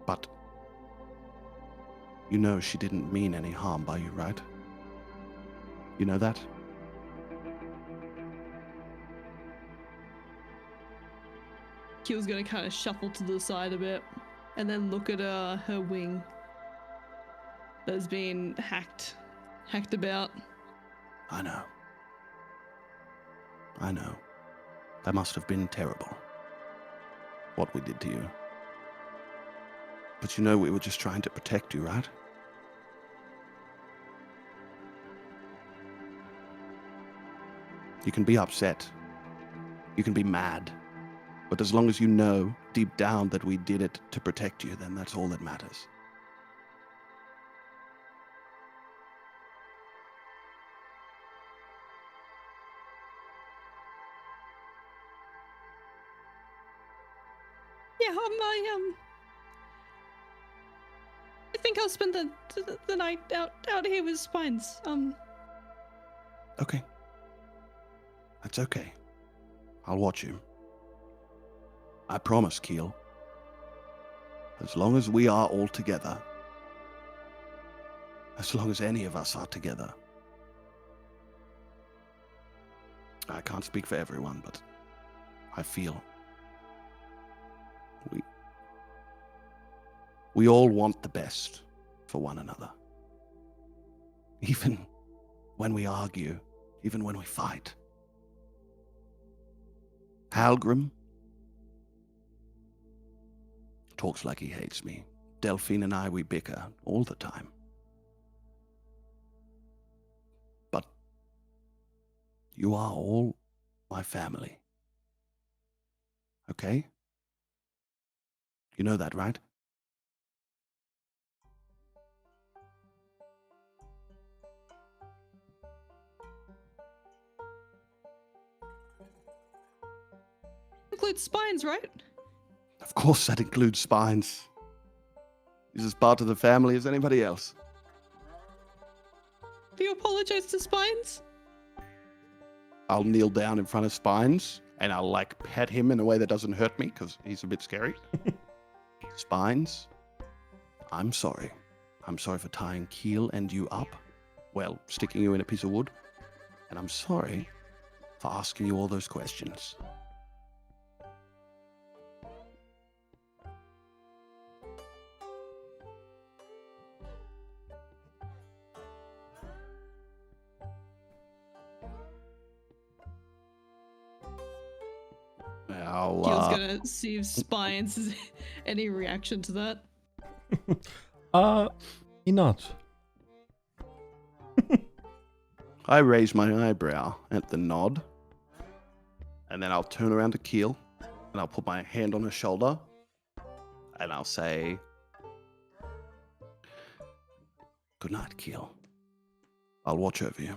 But you know she didn't mean any harm by you, right? You know that? Keel's gonna kind of shuffle to the side a bit, and then look at her wing that's been hacked about. I know. That must have been terrible. What we did to you. But you know we were just trying to protect you, right? You can be upset. You can be mad. But as long as you know deep down that we did it to protect you, then that's all that matters. Yeah, I think I'll spend the night out here with Spines. Okay. That's okay. I'll watch you. I promise, Keel. As long as we are all together, as long as any of us are together, I can't speak for everyone, but I feel we all want the best for one another. Even when we argue, even when we fight. Halgrim talks like he hates me. Delphine and I, we bicker all the time. But you are all my family. Okay? You know that, right? Includes Spines, right? Of course that includes Spines. He's as part of the family as anybody else. Do you apologize to Spines? I'll kneel down in front of Spines and I'll like pet him in a way that doesn't hurt me because he's a bit scary. Spines, I'm sorry. I'm sorry for tying Keel and you up. Well, sticking you in a piece of wood. And I'm sorry for asking you all those questions. Keel's gonna see if Spines has any reaction to that. Not. I raise my eyebrow at the nod, and then I'll turn around to Keel, and I'll put my hand on her shoulder, and I'll say, "Good night, Keel. I'll watch over you.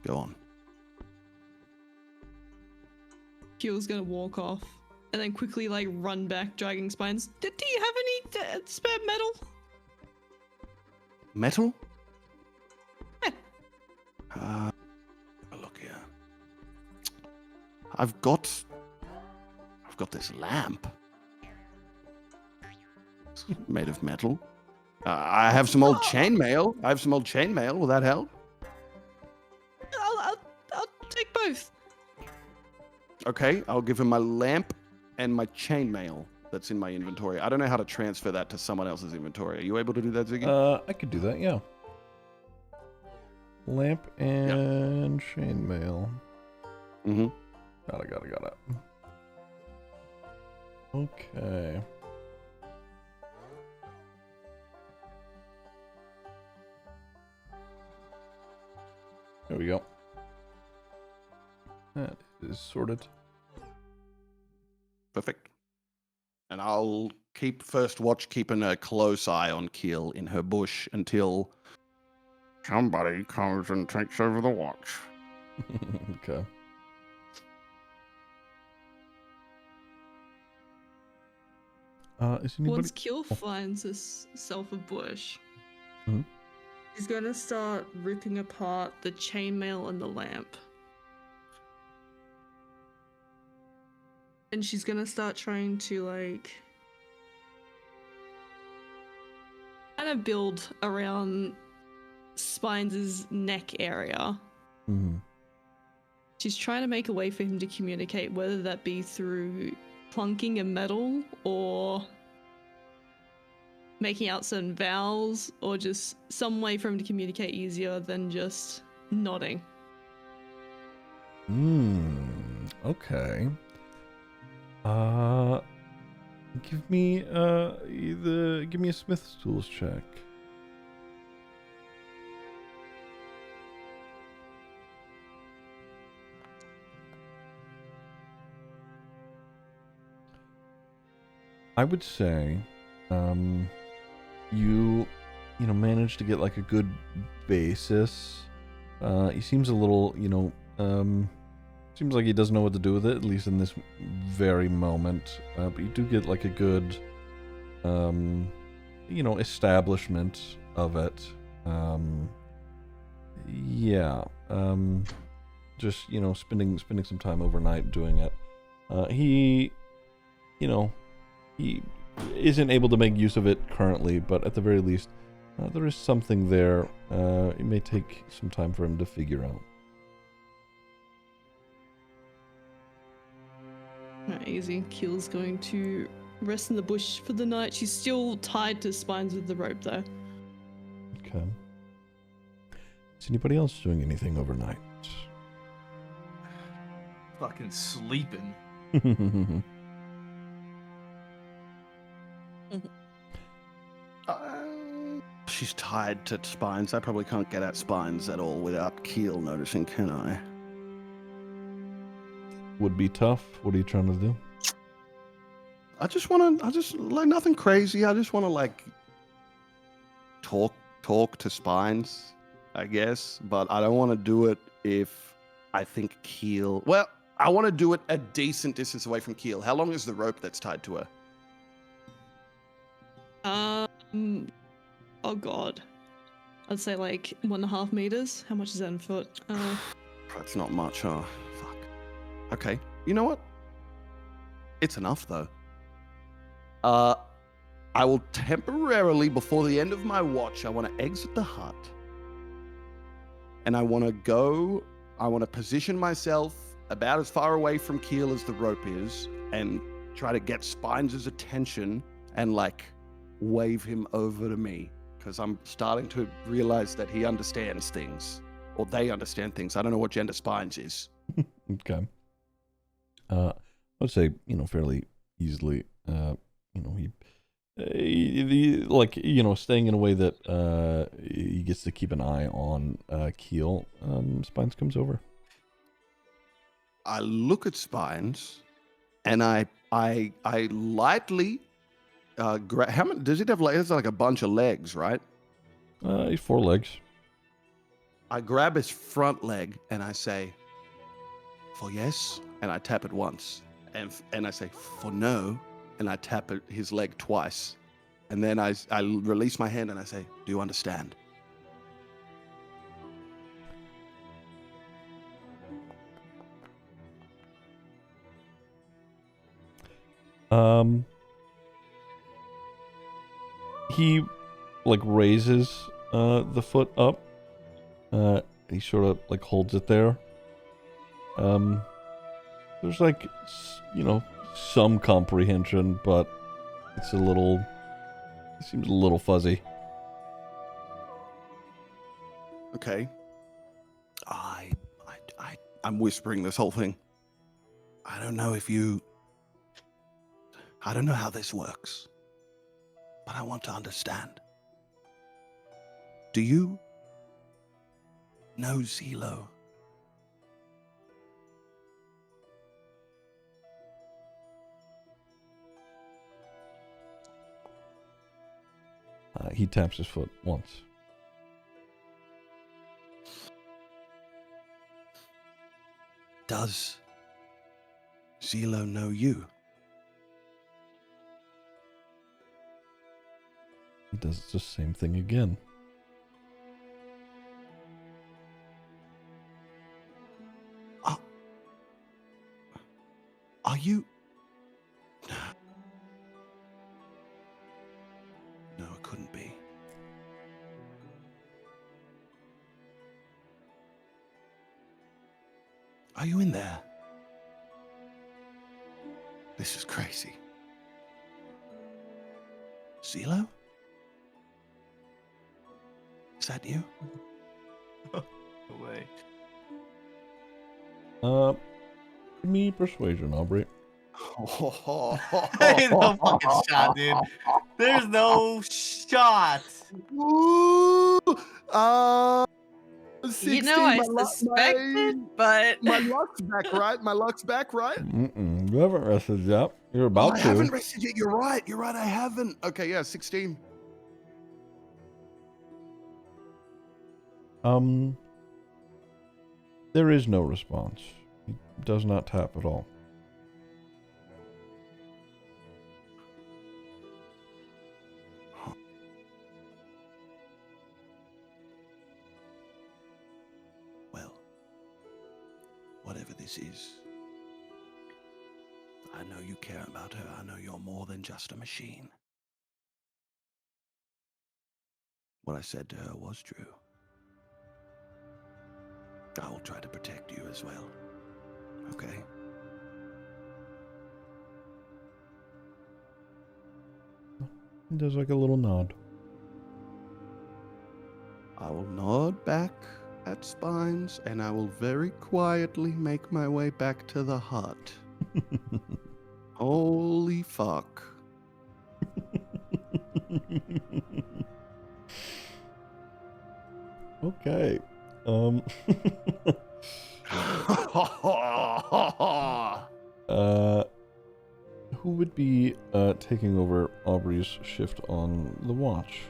Go on." Keel's gonna walk off and then quickly like run back, dragging Spines. Do you have any spare metal? Metal? Yeah. Look here. I've got this lamp. It's made of metal. I have some old chainmail. Will that help? I'll take both. Okay, I'll give him my lamp and my chainmail that's in my inventory. I don't know how to transfer that to someone else's inventory. Are you able to do that, Ziggy? I could do that, yeah. Lamp and chainmail. Mm-hmm. Got it. Okay. There we go. That is sorted. Perfect. And I'll keep first watch, keeping a close eye on Keel in her bush until somebody comes and takes over the watch. Okay. Is anybody... Once Keel finds himself a bush, Mhm. he's gonna start ripping apart the chainmail and the lamp. And she's gonna start trying to like kind of build around Spines' neck area. Mm-hmm. She's trying to make a way for him to communicate, whether that be through plunking a metal or making out certain vowels or just some way for him to communicate easier than just nodding. Okay. Give me a Smith's tools check. I would say, you managed to get like a good basis. He seems a little, Seems like he doesn't know what to do with it, at least in this very moment. But you do get like a good, establishment of it. Just spending some time overnight doing it. He isn't able to make use of it currently, but at the very least, there is something there. It may take some time for him to figure out. Easy. Keel's going to rest in the bush for the night. She's still tied to Spines with the rope, though. Okay. Is anybody else doing anything overnight? Fucking sleeping. She's tied to Spines. I probably can't get at Spines at all without Keel noticing, can I? Would be tough. What are you trying to do? I just like nothing crazy. I just want to like talk to Spines, I guess. But I don't want to do it if I think Keel. Well, I want to do it a decent distance away from Keel. How long is the rope that's tied to her? Oh god. I'd say like 1.5 meters. How much is that in foot? That's not much, huh? Fuck. Okay. You know what? It's enough, though. I will temporarily, before the end of my watch, I want to exit the hut. And I want to position myself about as far away from Keel as the rope is and try to get Spines' attention and, like, wave him over to me. Because I'm starting to realize that he understands things. Or they understand things. I don't know what gender Spines is. Okay. I would say, fairly easily, staying in a way that he gets to keep an eye on Keel. Spines comes over. I look at Spines, and I lightly grab. How many does it have? It's like a bunch of legs, right? He's 4 legs. I grab his front leg and I say, "For yes," and I tap it once, and I say, "For no," and I tap his leg twice, and then I release my hand and I say, "Do you understand?" He like raises the foot up. He sort of like holds it there. There's like some comprehension, but it seems a little fuzzy. Okay. I'm whispering this whole thing. I don't know how this works, but I want to understand. Do you know Zelo? He taps his foot once. Does Zelo know you? He does the same thing again. Are you? No, it couldn't be. Are you in there? This is crazy. Zelo? Is that you? No way. Give me persuasion, Aubrey. Ain't no fucking shot, dude. There's no shot. Ooh, 16, I suspected, but my luck's back, right? My luck's back, right? You haven't rested yet. You're about I to. haven't rested yet. You're right. I haven't. Okay, yeah, 16. There is no response. does not tap at all. Well, whatever this is, I know you care about her. I know you're more than just a machine. What I said to her was true. I will try to protect you as well. Okay? He does like a little nod. I will nod back at Spines, and I will very quietly make my way back to the hut. Holy fuck. Okay. Who would be taking over Aubrey's shift on the watch?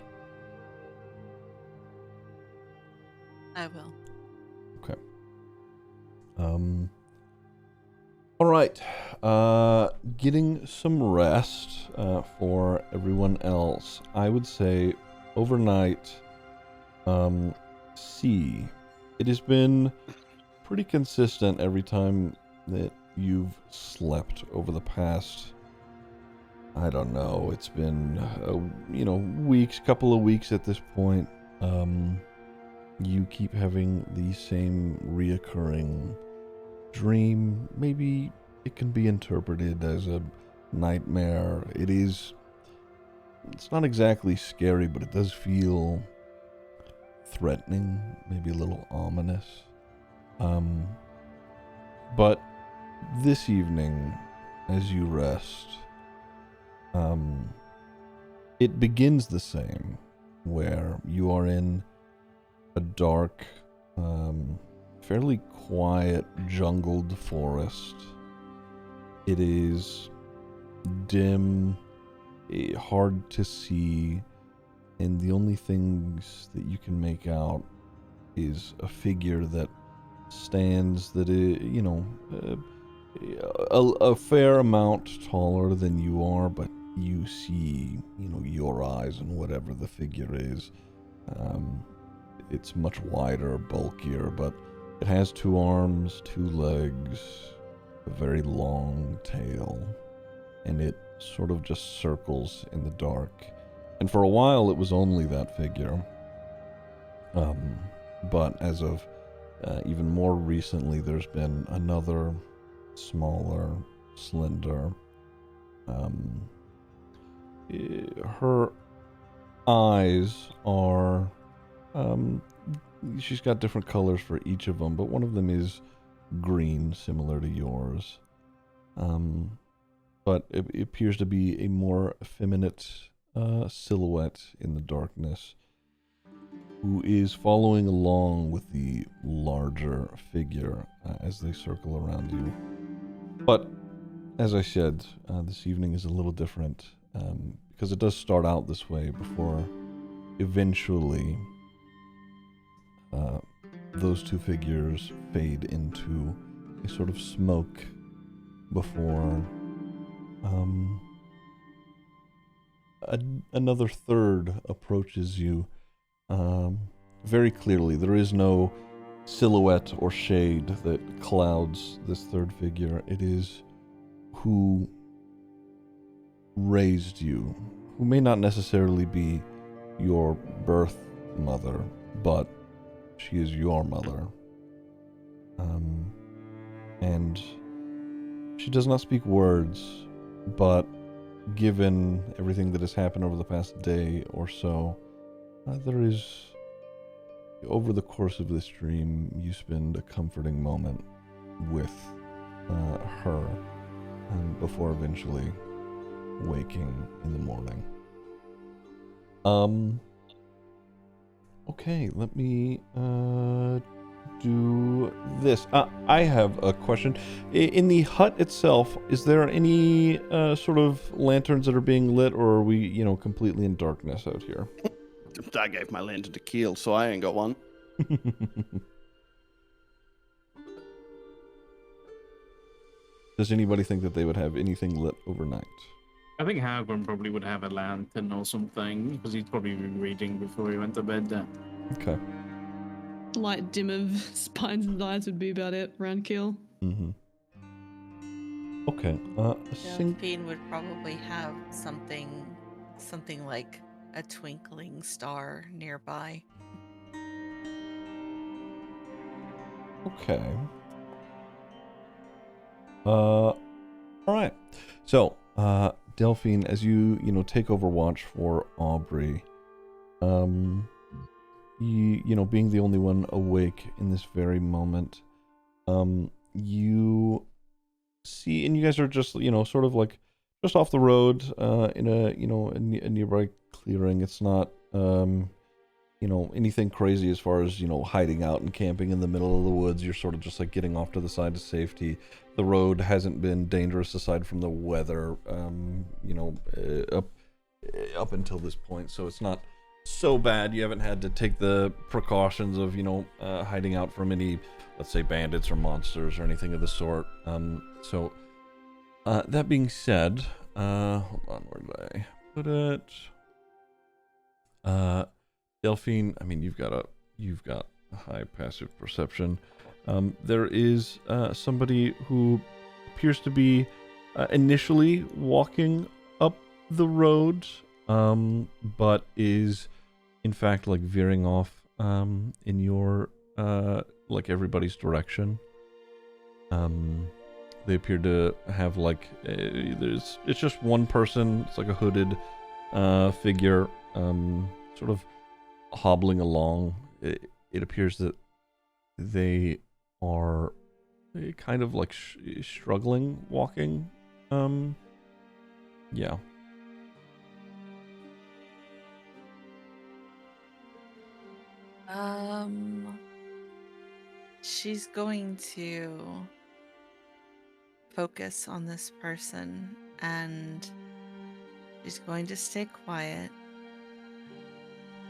I will. Okay. All right. Getting some rest for everyone else. I would say overnight. C. It has been pretty consistent every time that you've slept over the past. I don't know. It's been couple of weeks at this point. You keep having the same reoccurring dream. Maybe it can be interpreted as a nightmare. It's not exactly scary, but it does feel threatening, maybe a little ominous. But this evening, as you rest, it begins the same, where you are in a dark, fairly quiet, jungled forest. It is dim, hard to see, and the only things that you can make out is a figure that stands that is, a fair amount taller than you are, but you see, your eyes and whatever the figure is. It's much wider, bulkier, but it has 2 arms, 2 legs, a very long tail, and it sort of just circles in the dark. And for a while, it was only that figure. But as of even more recently, there's been another smaller, slender. Her eyes are... she's got different colors for each of them, but one of them is green, similar to yours. But it appears to be a more effeminate silhouette in the darkness, who is following along with the larger figure as they circle around you. But, as I said, this evening is a little different, because it does start out this way before eventually those 2 figures fade into a sort of smoke before another third approaches you very clearly. There is no silhouette or shade that clouds this third figure. It is who raised you, who may not necessarily be your birth mother, but she is your mother. And she does not speak words, but given everything that has happened over the past day or so, there is, over the course of this dream, you spend a comforting moment with her before eventually waking in the morning. Okay, let me do this. I have a question. In the hut itself, is there any sort of lanterns that are being lit, or are we, completely in darkness out here? I gave my lantern to Keel, so I ain't got one. Does anybody think that they would have anything lit overnight? I think Halgrim probably would have a lantern or something, because he'd probably be reading before he went to bed then. Okay. Light dim of spines and eyes would be about it around Keel. Mm-hmm. Okay. Delphine would probably have something like a twinkling star nearby. Okay. All right. So, Delphine, as you take over watch for Aubrey, being the only one awake in this very moment, you see, and you guys are just, sort of like just off the road, in a nearby clearing. It's not, anything crazy as far as, hiding out and camping in the middle of the woods. You're sort of just like getting off to the side to safety. The road hasn't been dangerous aside from the weather, up until this point. So it's not so bad. You haven't had to take the precautions of, hiding out from any, let's say, bandits or monsters or anything of the sort. That being said, hold on, where did I put it? Delphine, I mean, you've got a high passive perception. There is somebody who appears to be initially walking up the road, but is in fact like veering off in your like everybody's direction. They appear to have like it's just one person. It's like a hooded figure, sort of hobbling along. It appears that they are kind of like struggling walking. Yeah. She's going to focus on this person, and she's going to stay quiet,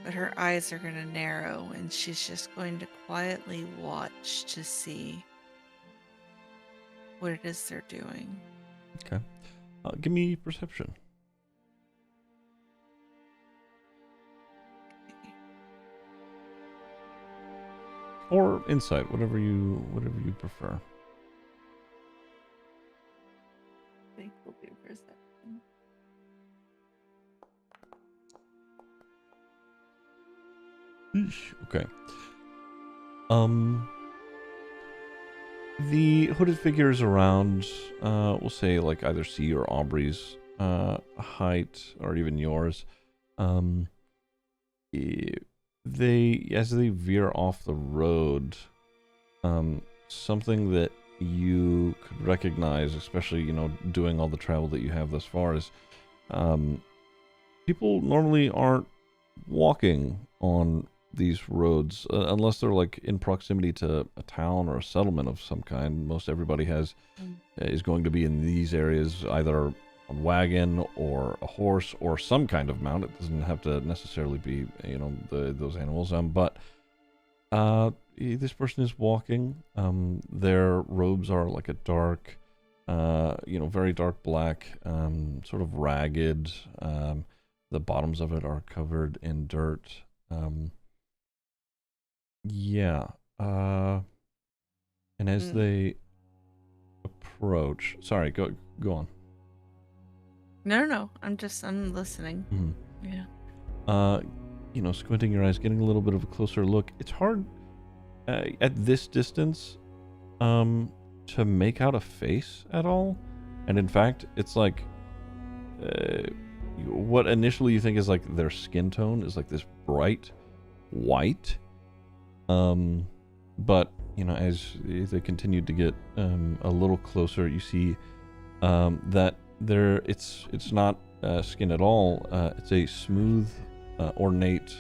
but her eyes are going to narrow, and she's just going to quietly watch to see what it is they're doing. Okay. Give me perception. Or insight, whatever you prefer. I think we'll do perception. Okay. The hooded figure is around, we'll say like either C or Aubrey's height, or even yours. As they veer off the road, something that you could recognize, especially doing all the travel that you have thus far, is people normally aren't walking on these roads unless they're like in proximity to a town or a settlement of some kind. Most everybody is going to be in these areas either on wagon or a horse or some kind of mount. It doesn't have to necessarily be those animals. But this person is walking. Their robes are like a dark, very dark black, sort of ragged. The bottoms of it are covered in dirt. And as they approach, sorry, go on. No. I'm listening. Mm-hmm. Yeah. Squinting your eyes, getting a little bit of a closer look. It's hard at this distance to make out a face at all. And in fact, it's like what initially you think is like their skin tone is like this bright white. But as they continue to get a little closer, you see that it's not skin at all. It's a smooth, ornate,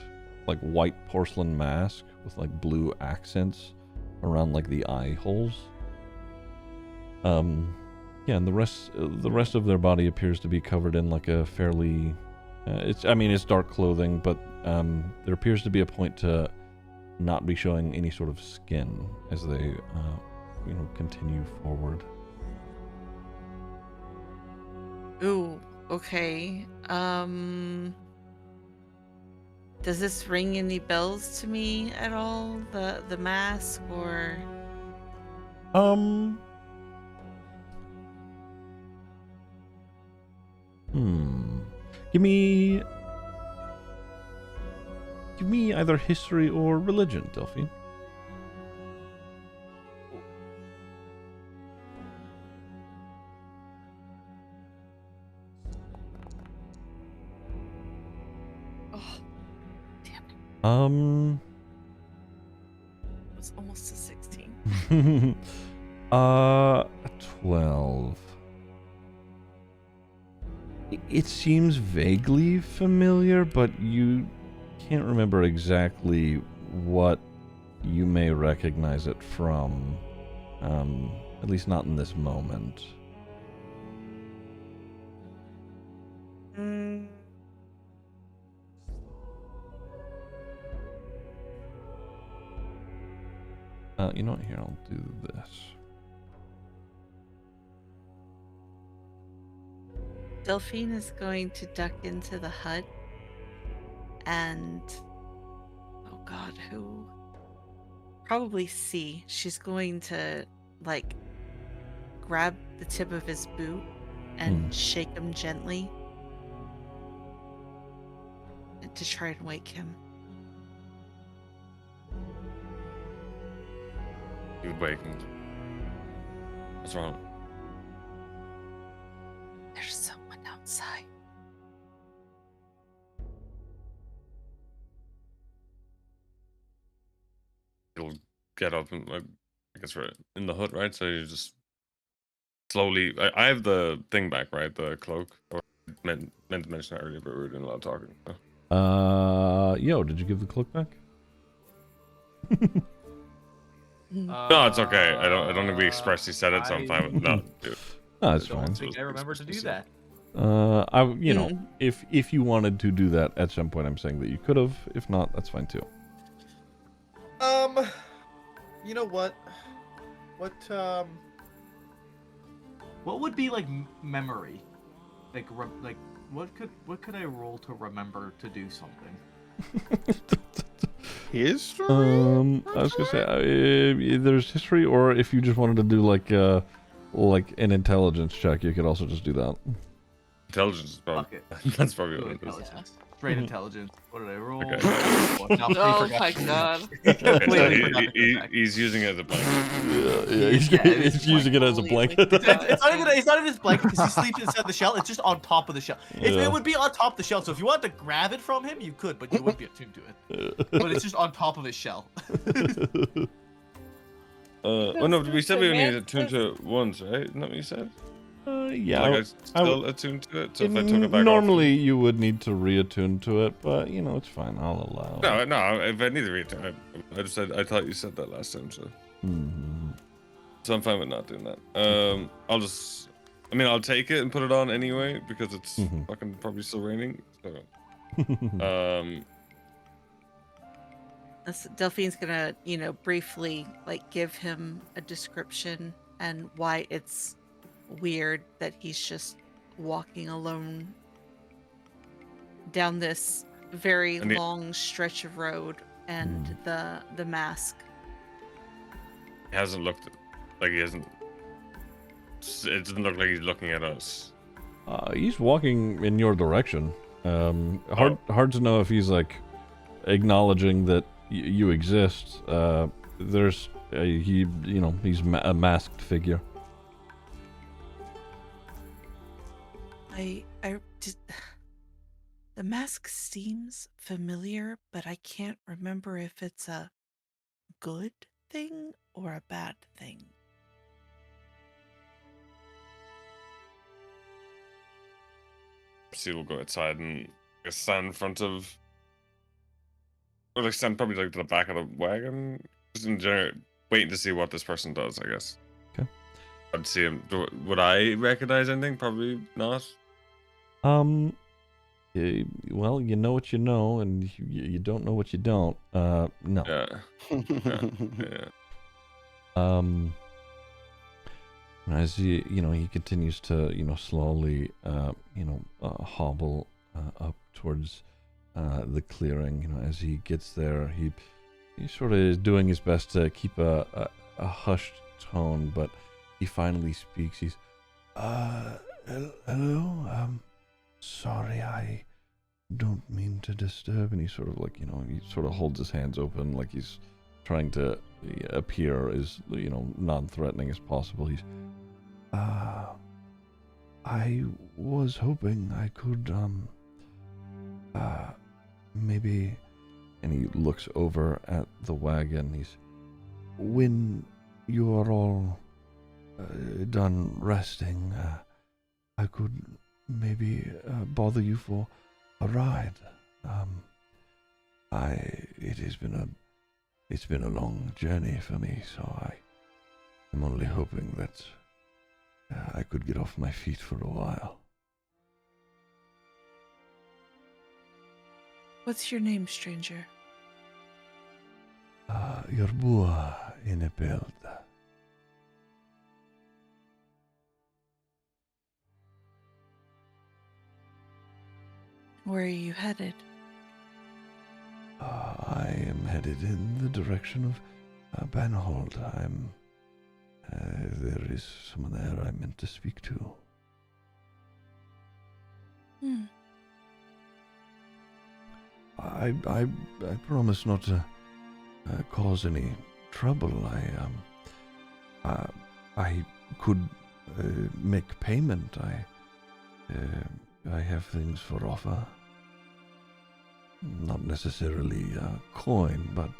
like white porcelain mask with like blue accents around like the eye holes. And the rest of their body appears to be covered in like a fairly it's dark clothing, but there appears to be a point to not be showing any sort of skin as they continue forward. Ooh, okay. Does this ring any bells to me at all? The mask or Give me either history or religion, Delphine. oh, damn it. It was almost a 16. 12. It seems vaguely familiar, but you can't remember exactly what you may recognize it from. At least not in this moment. You know what? Here, I'll do this. Delphine is going to duck into the hut and oh god, who? Probably C. She's going to like grab the tip of his boot and shake him gently to try and wake him. You awakened. What's wrong? There's someone outside. You'll get up and I guess we're in the hut, right? So you just slowly. I have the thing back, right? The cloak. Or meant to mention that earlier, but we were doing a lot of talking. So. Yo, did you give the cloak back? No, it's okay. I don't think we expressly said it, so I'm fine with no. Dude. No, it's I fine. don't think I remember to do that. You know, if you wanted to do that at some point, I'm saying that you could have. If not, that's fine too. You know what? What would be like memory? Like what could I roll to remember to do something? History? I was gonna say there's history, or if you just wanted to do like an intelligence check, you could also just do that. Intelligence is probably. That's probably what it is. Straight intelligence. What did I roll? Okay. Oh my god. He's using it as a blanket. He's using it as a blanket. It's not even his blanket because he sleeps inside the shell. It's just on top of the shell. It would be on top of the shell. So if you wanted to grab it from him, you could, but you wouldn't be attuned to it. But it's just on top of his shell. Oh no, we said we only attuned to it once, right? Isn't that what you said? Yeah. Like I still attuned to it, so if I took it back normally you would need to reattune to it, but you know it's fine. I'll allow. No. If I need to reattune, I just said I thought you said that last time, so. So I'm fine with not doing that. I'll take it and put it on anyway because it's fucking probably still raining. So. Delphine's gonna, briefly give him a description and why it's weird that he's just walking alone down this very long stretch of road and the mask. He hasn't looked like he hasn't. It doesn't look like he's looking at us. He's walking in your direction. Hard to know if he's acknowledging that you exist. He's a masked figure. The mask seems familiar, but I can't remember if it's a good thing or a bad thing. So we'll go outside and stand in front of, or stand probably to the back of the wagon, just in general, waiting to see what this person does. I guess. Okay. I'd see him. Would I recognize anything? Probably not. Well, you know what you know, and you don't know what you don't. No. Yeah. Yeah. as he, he continues to, slowly, hobble up towards the clearing. As he gets there, he sort of is doing his best to keep a hushed tone, but he finally speaks. He's, hello, sorry, I don't mean to disturb. And he sort of he sort of holds his hands open like he's trying to appear as, non-threatening as possible. He's, I was hoping I could, maybe, and he looks over at the wagon. He's, when you are all done resting, I could maybe bother you for a ride. It's been a long journey for me, so I'm only hoping that I could get off my feet for a while. What's your name, stranger? Yorbua Inepeld. Where are you headed? I am headed in the direction of Banhold. There is someone there I meant to speak to. I promise not to cause any trouble. I could make payment. I have things for offer. Not necessarily coin, but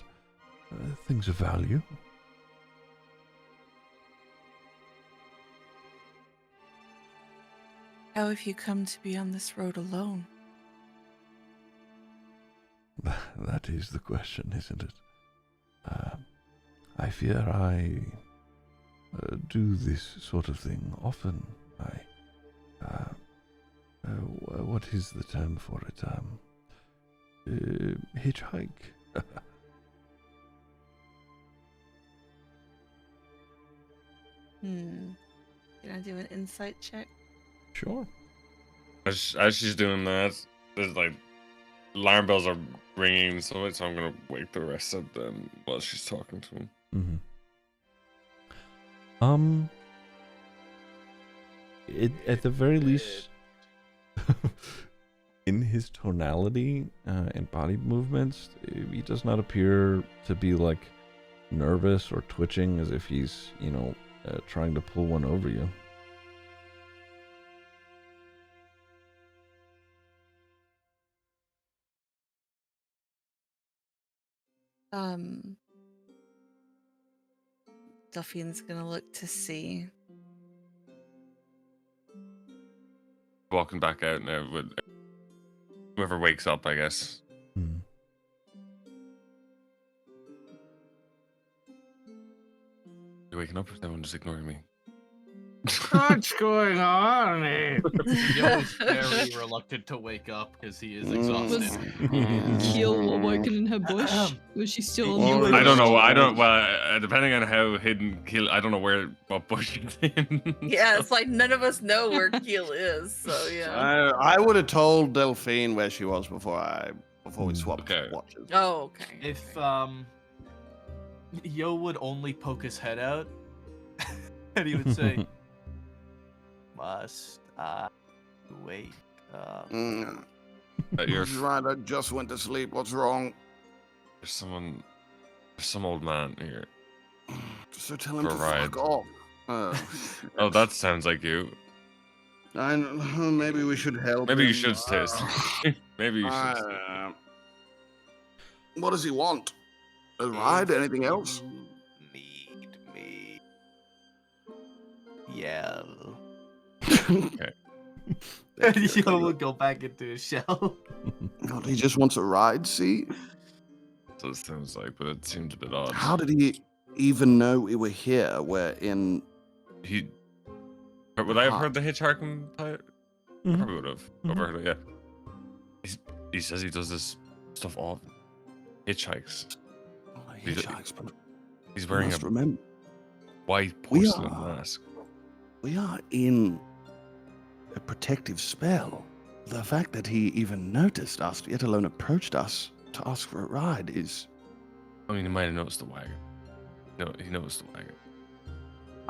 things of value. How have you come to be on this road alone? That is the question, isn't it? I fear I do this sort of thing often. What is the term for it? Hitchhike? Can I do an insight check? Sure. As she's doing that, there's alarm bells are ringing, so I'm gonna wake the rest of them while she's talking to him. At the very least, in his tonality and body movements, he does not appear to be nervous or twitching as if he's, trying to pull one over you. Delphine's gonna look to see. Walking back out now with whoever wakes up, I guess. You waking up or is everyone just ignoring me? What's going on here? Yo's very reluctant to wake up because he is exhausted. Keel awoken in her bush? Was she still in the I don't know. bush? Well, depending on how hidden Keel, I don't know what bush it's in. Yeah, it's like none of us know where Keel is, so yeah. I would have told Delphine where she was before we swapped watches. Oh, okay. If Yo would only poke his head out, and he would say, "Must I wake up?" That's right. I just went to sleep. What's wrong? There's some old man here. So tell him For to a ride. fuck off. Oh, that sounds like you. Maybe we should help. Maybe you him. should stay. Maybe you should. What does he want? A ride? Anything else? Need me? Yell. Okay. Yo will go back into his shell. God, he just wants a ride, see? That's what it sounds like, but it seems a bit odd. How did he even know we were here? We're in... Would I have heard the hitchhiking part? I probably would have overheard it, yeah. He says he does this stuff all hitchhikes. Hitchhikes, but he's wearing a remember. white porcelain mask. We are in a protective spell. The fact that he even noticed us, yet alone approached us to ask for a ride, is... I mean, he might have noticed the wagon. No, he noticed the wagon.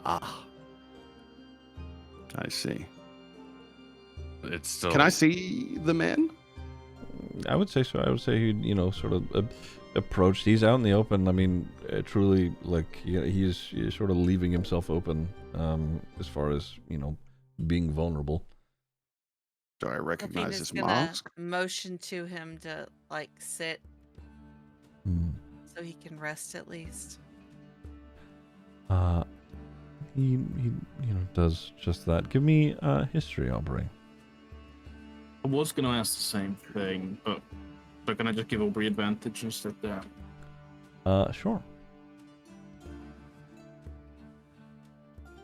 Ah. I see. It's still. Can I see the man? I would say so. I would say he'd, sort of approached. He's out in the open. I mean, truly, like, he's sort of leaving himself open as far as, being vulnerable. Do I recognize Athena's his gonna mask? motion to him to, like, sit Hmm. so he can rest at least. He does just that. Give me history, Aubrey. I was going to ask the same thing, but can I just give Aubrey advantage instead there? Sure.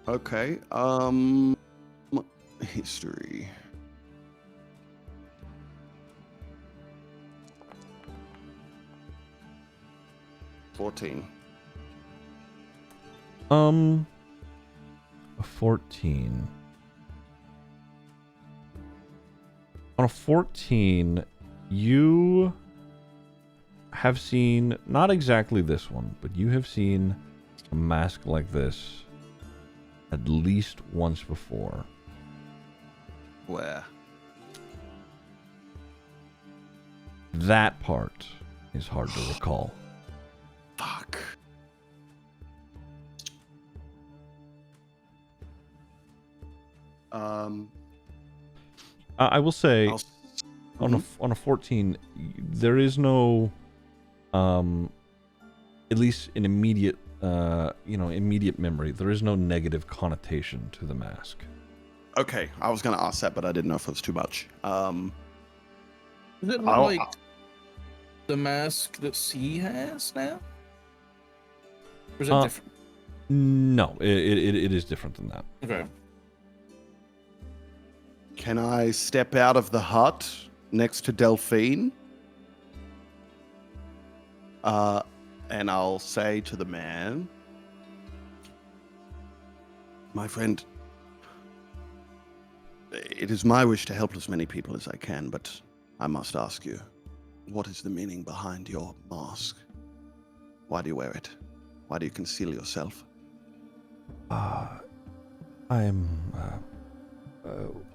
Okay. History. A 14. On a 14, you have seen, not exactly this one, but you have seen a mask like this at least once before. Where? That part is hard to recall. Fuck. I will say, I'll... on a 14, there is no, at least in immediate, immediate memory, there is no negative connotation to the mask. Okay, I was going to ask that, but I didn't know if it was too much. Is it not like the mask that C has now? Or is it different? No, it is different than that. Okay. Can I step out of the hut next to Delphine? And I'll say to the man, my friend, it is my wish to help as many people as I can, but I must ask you, what is the meaning behind your mask? Why do you wear it? Why do you conceal yourself?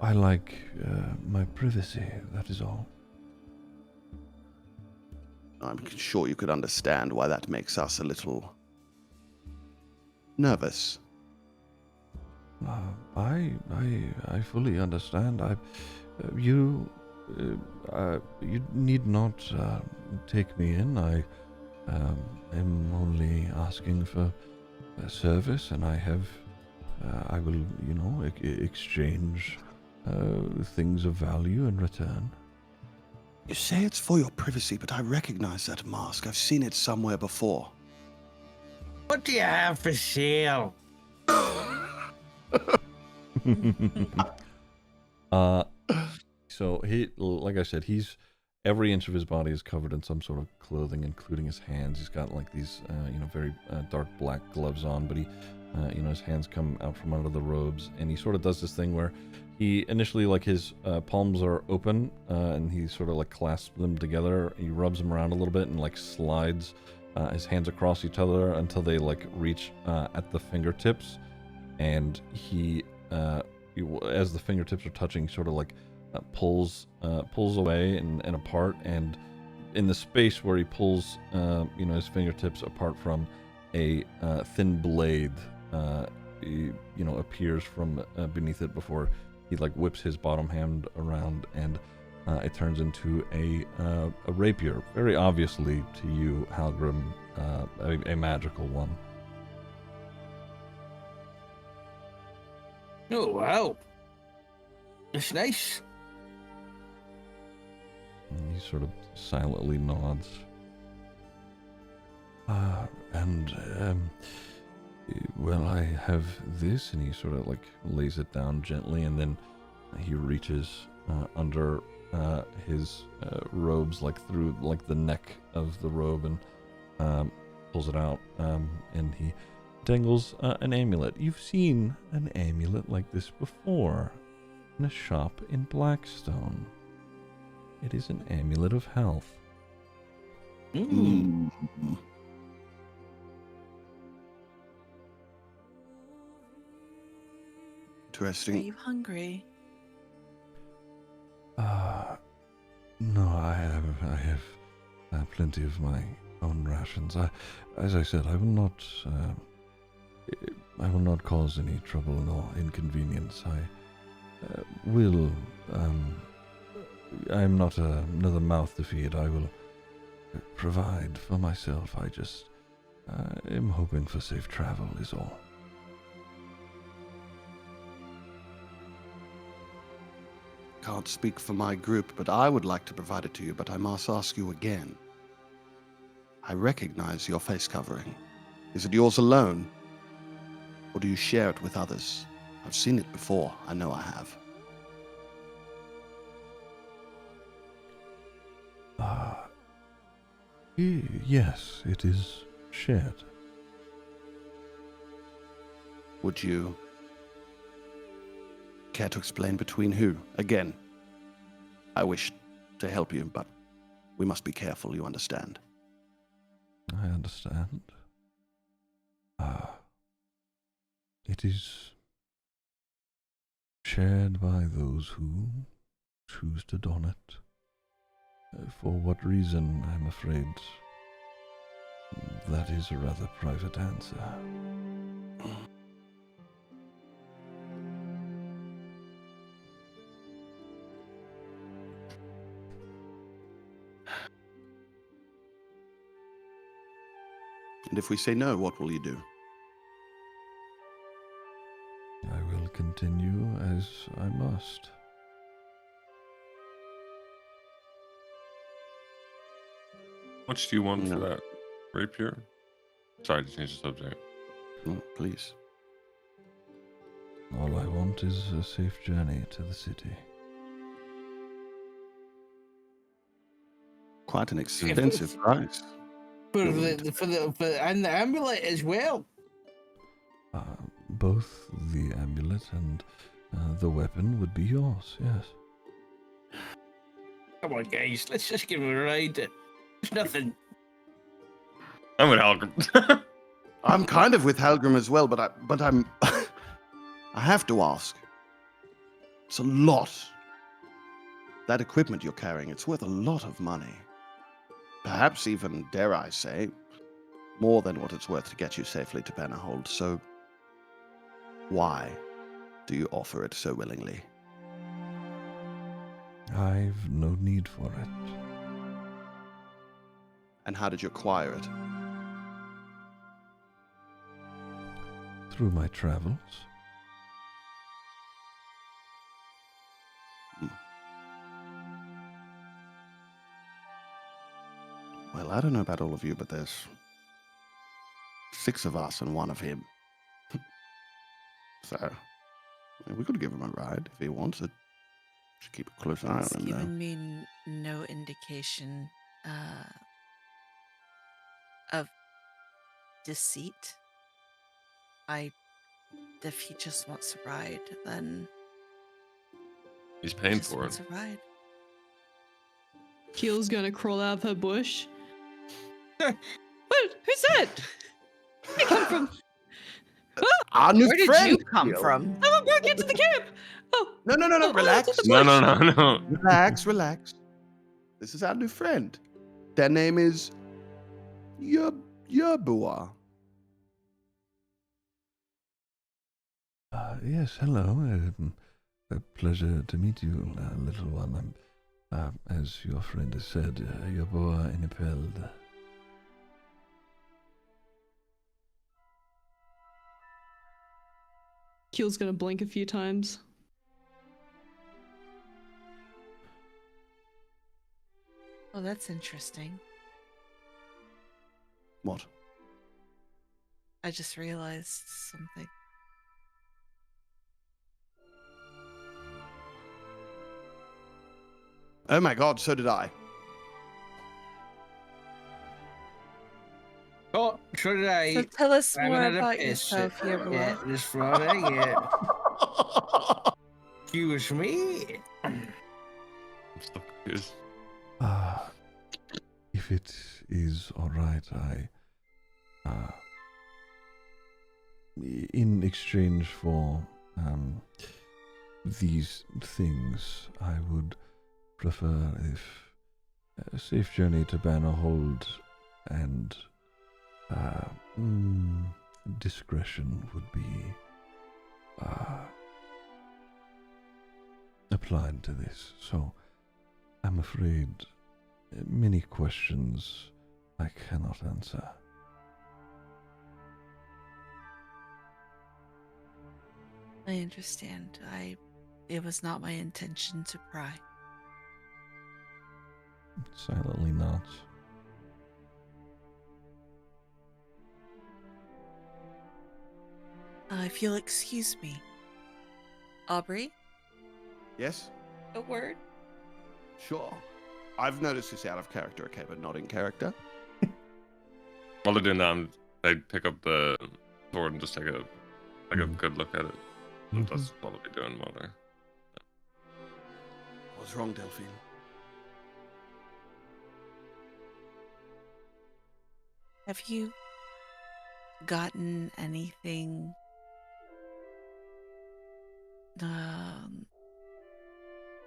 I like my privacy, that is all. I'm sure you could understand why that makes us a little nervous. I fully understand. You need not take me in. I am only asking for a service, and I will, exchange things of value in return. You say it's for your privacy, but I recognize that mask. I've seen it somewhere before. What do you have for sale? So he, like I said, every inch of his body is covered in some sort of clothing, including his hands. He's got like these, very dark black gloves on, but he, his hands come out from under the robes, and he sort of does this thing where he initially, like, his palms are open, and he sort of like clasps them together. He rubs them around a little bit and like slides his hands across each other until they like reach at the fingertips, and he, as the fingertips are touching, sort of like pulls away and apart, and in the space where he pulls his fingertips apart from, a thin blade appears from beneath it before he like whips his bottom hand around, and it turns into a rapier, very obviously to you, Halgrim, a magical one. Oh, wow. That's nice. And he sort of silently nods. Well, I have this, and he sort of like lays it down gently, and then he reaches under his robes, like through like the neck of the robe, and pulls it out, and he dangles an amulet. You've seen an amulet like this before in a shop in Blackstone. It is an amulet of health. Mm. Are Interesting. you hungry? No, I have plenty of my own rations. As I said, I will not cause any trouble nor inconvenience. I am not another mouth to feed. I will provide for myself. I just am hoping for safe travel is all. Can't speak for my group, but I would like to provide it to you, but I must ask you again. I recognize your face covering. Is it yours alone? Or do you share it with others? I've seen it before. I know I have. Yes, it is shared. Would you care to explain between who? Again, I wish to help you, but we must be careful, you understand. I understand. It is shared by those who choose to don it. For what reason, I'm afraid that is a rather private answer. And if we say no, what will you do? I will continue as I must. How much do you want for No. that rapier? Sorry to change the subject. Oh, please. All I want is a safe journey to the city. Quite an expensive price. And the amulet as well. Both the amulet and the weapon would be yours, yes. Come on, guys, let's just give it a ride. There's nothing. I'm with Halgrim. I'm kind of with Halgrim as well, but I'm I have to ask. It's a lot. That equipment you're carrying, it's worth a lot of money. Perhaps even, dare I say, more than what it's worth to get you safely to Bannerhold. So why do you offer it so willingly? I've no need for it. And how did you acquire it? Through my travels. Well, I don't know about all of you, but there's 6 of us and 1 of him. So, I mean, we could give him a ride if he wants it. Should keep a close eye on It's him, though. given me no indication of deceit. If he just wants a ride, then He's he paying just for wants it. a ride. Keel's gonna crawl out of her bush. What? Who's that? Where did you come from? Our new Where did friend, you come Keel. from? I'm back into the camp. Oh, No, oh, relax. it's a No, bush. no. Relax. This is our new friend. Their name is Yerbua. Yes, hello. A pleasure to meet you, little one. As your friend has said, Yerboa Inipeld. Keel's gonna blink a few times. Oh, that's interesting. What? I just realized something. Oh my god, so did I. Oh, so did I. So tell us I'm more gonna about piss yourself, it. Yerbulo. Yeah, this Friday, yeah. Excuse me. I'm so confused. If it is all right, in exchange for these things, I would prefer if a safe journey to Bannerhold and discretion would be applied to this. So I'm afraid many questions I cannot answer. I understand. It was not my intention to pry. Silently nods. If you'll excuse me. Aubrey, Yes? a word? Sure. I've noticed this out of character, okay, but not in character. While they're doing that, I'd pick up the sword and just take a good look at it. That's what I'll be doing while they're. What's wrong, Delphine? Have you gotten anything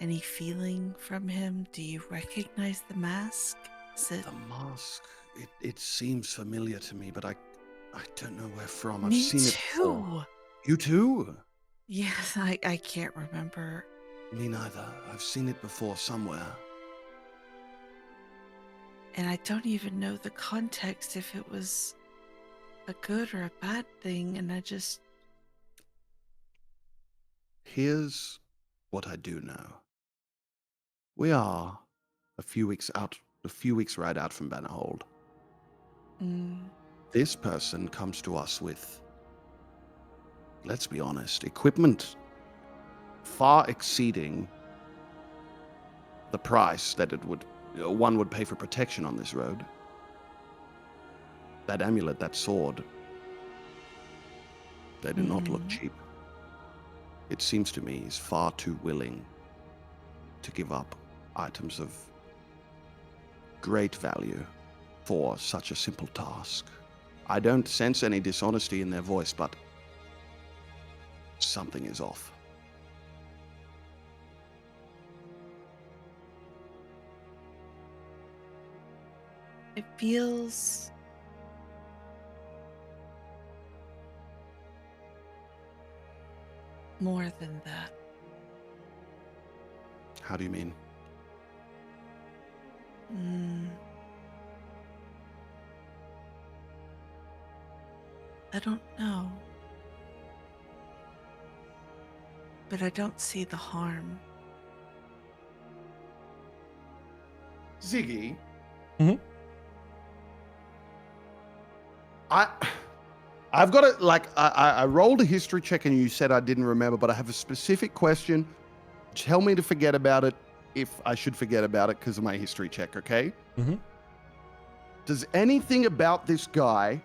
any feeling from him? Do you recognize the mask? Is it The mask. It seems familiar to me, but I don't know where from. I've me seen it too? before. You too? Yes, I can't remember. Me neither. I've seen it before somewhere. And I don't even know the context, if it was a good or a bad thing, and I just... Here's what I do know. We are a few weeks ride out from Bannerhold. This person comes to us with, let's be honest, equipment far exceeding the price that one would pay for protection on this road. That amulet, that sword, they do not look cheap. It seems to me he's far too willing to give up items of great value for such a simple task. I don't sense any dishonesty in their voice, but something is off. It feels more than that. How do you mean? I don't know. But I don't see the harm. Ziggy? Mhm. I've got it, like, I rolled a history check and you said I didn't remember, but I have a specific question. Tell me to forget about it if I should forget about it because of my history check, okay? Mm-hmm. Does anything about this guy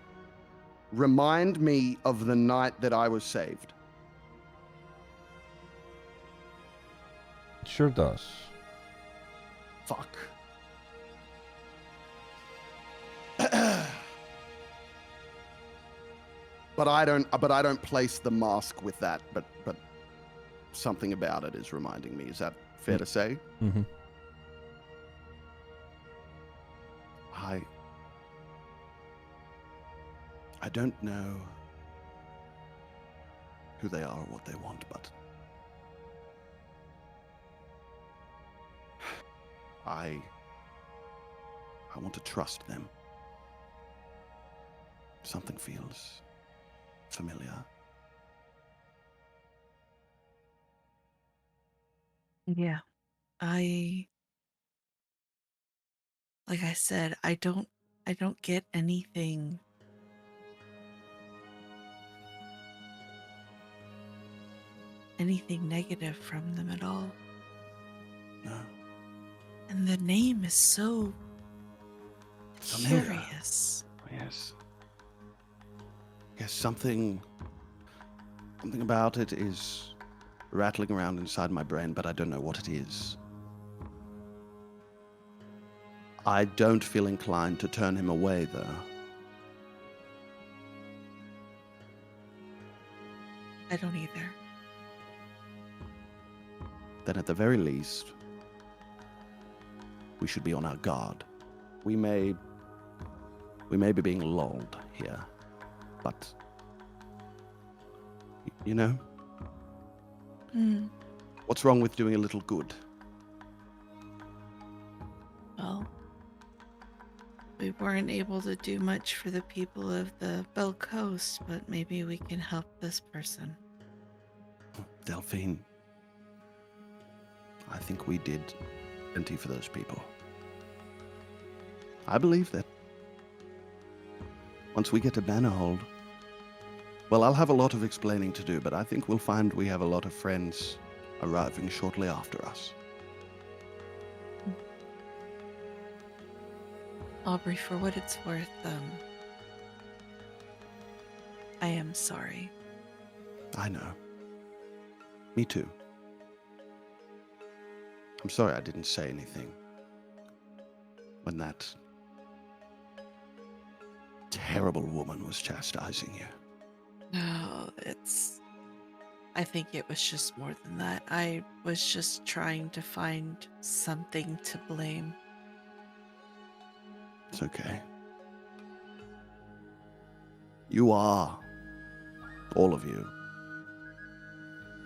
remind me of the night that I was saved? It sure does. Fuck. But I don't place the mask with that, but something about it is reminding me. Is that fair to say? Mm-hmm. I don't know who they are or what they want, but I want to trust them. Something feels familiar. Yeah. Like I said, I don't get anything negative from them at all. No. And the name is so Familiar. curious. Yes. Yes, something about it is rattling around inside my brain, but I don't know what it is. I don't feel inclined to turn him away, though. I don't either. Then at the very least, we should be on our guard. We may be being lulled here, but you know, what's wrong with doing a little good? Well, we weren't able to do much for the people of the Bell Coast, but maybe we can help this person. Delphine, I think we did plenty for those people. I believe that once we get to Bannerhold, well, I'll have a lot of explaining to do, but I think we'll find we have a lot of friends arriving shortly after us. Aubrey, for what it's worth, I am sorry. I know. Me too. I'm sorry I didn't say anything when that terrible woman was chastising you. No, I think it was just more than that. I was just trying to find something to blame. It's okay. You are, all of you,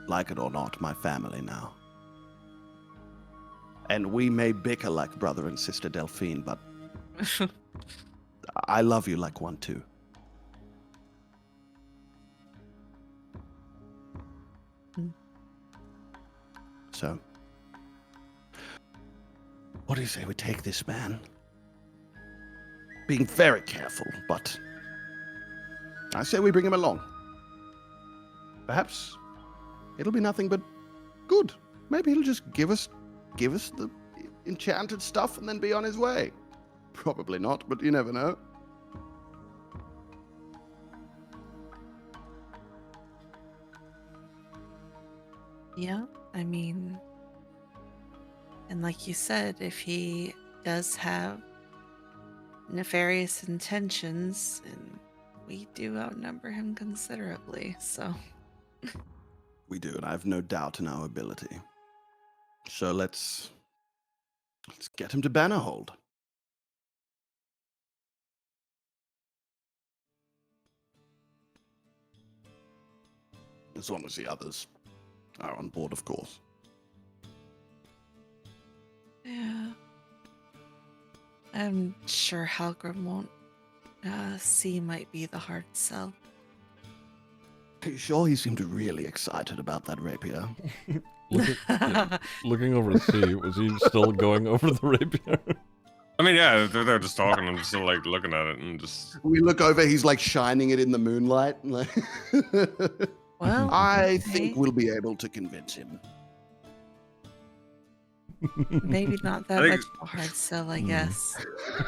like it or not, my family now. And we may bicker like brother and sister Delphine, but I love you like one too. So, what do you say we take this man? Being very careful, but I say we bring him along. Perhaps it'll be nothing but good. Maybe he'll just give us the enchanted stuff and then be on his way. Probably not, but you never know. Yeah, I mean, and like you said, if he does have nefarious intentions, and we do outnumber him considerably, so. We do, and I have no doubt in our ability. So let's get him to Bannerhold. As long as the others are on board, of course. Yeah. I'm sure Halgrim won't. C might be the hard sell. Are you sure he seemed really excited about that rapier? Looking over to see, was he still going over the rapier? I mean, yeah, they're just talking. I'm still like looking at it and just. We look over, he's like shining it in the moonlight. Like Well, I think we'll be able to convince him. maybe not that much of a hard sell, I guess.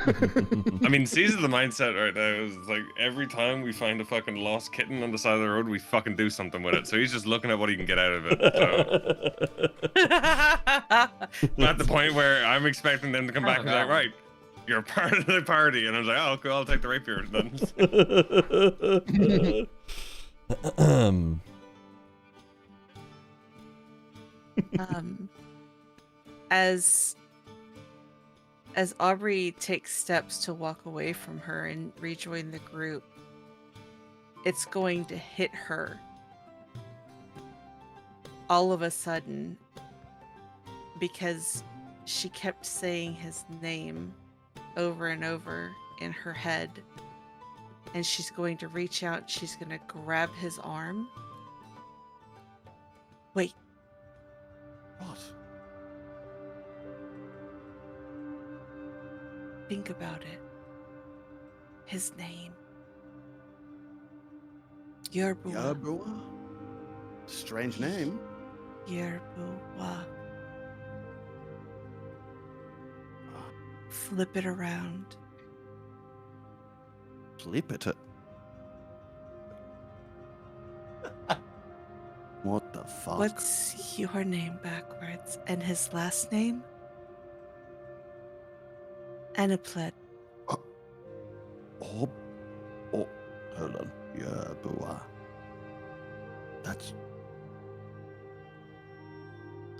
I mean, C's the mindset right now is like every time we find a fucking lost kitten on the side of the road, we fucking do something with it. So he's just looking at what he can get out of it. So. At the point where I'm expecting them to come back and be like, right, you're part of the party. And I was like, oh, cool, I'll take the rapier then. As Aubrey takes steps to walk away from her and rejoin the group, it's going to hit her all of a sudden because she kept saying his name over and over in her head, and she's going to reach out, she's going to grab his arm. Wait. What? Think about it. His name. Yerbua. Yerbua? Strange name. Yerbua. Flip it around. Flip it. What the fuck? What's your name backwards? And his last name? Anapled. Oh, hold on. Yeah, Bua. That's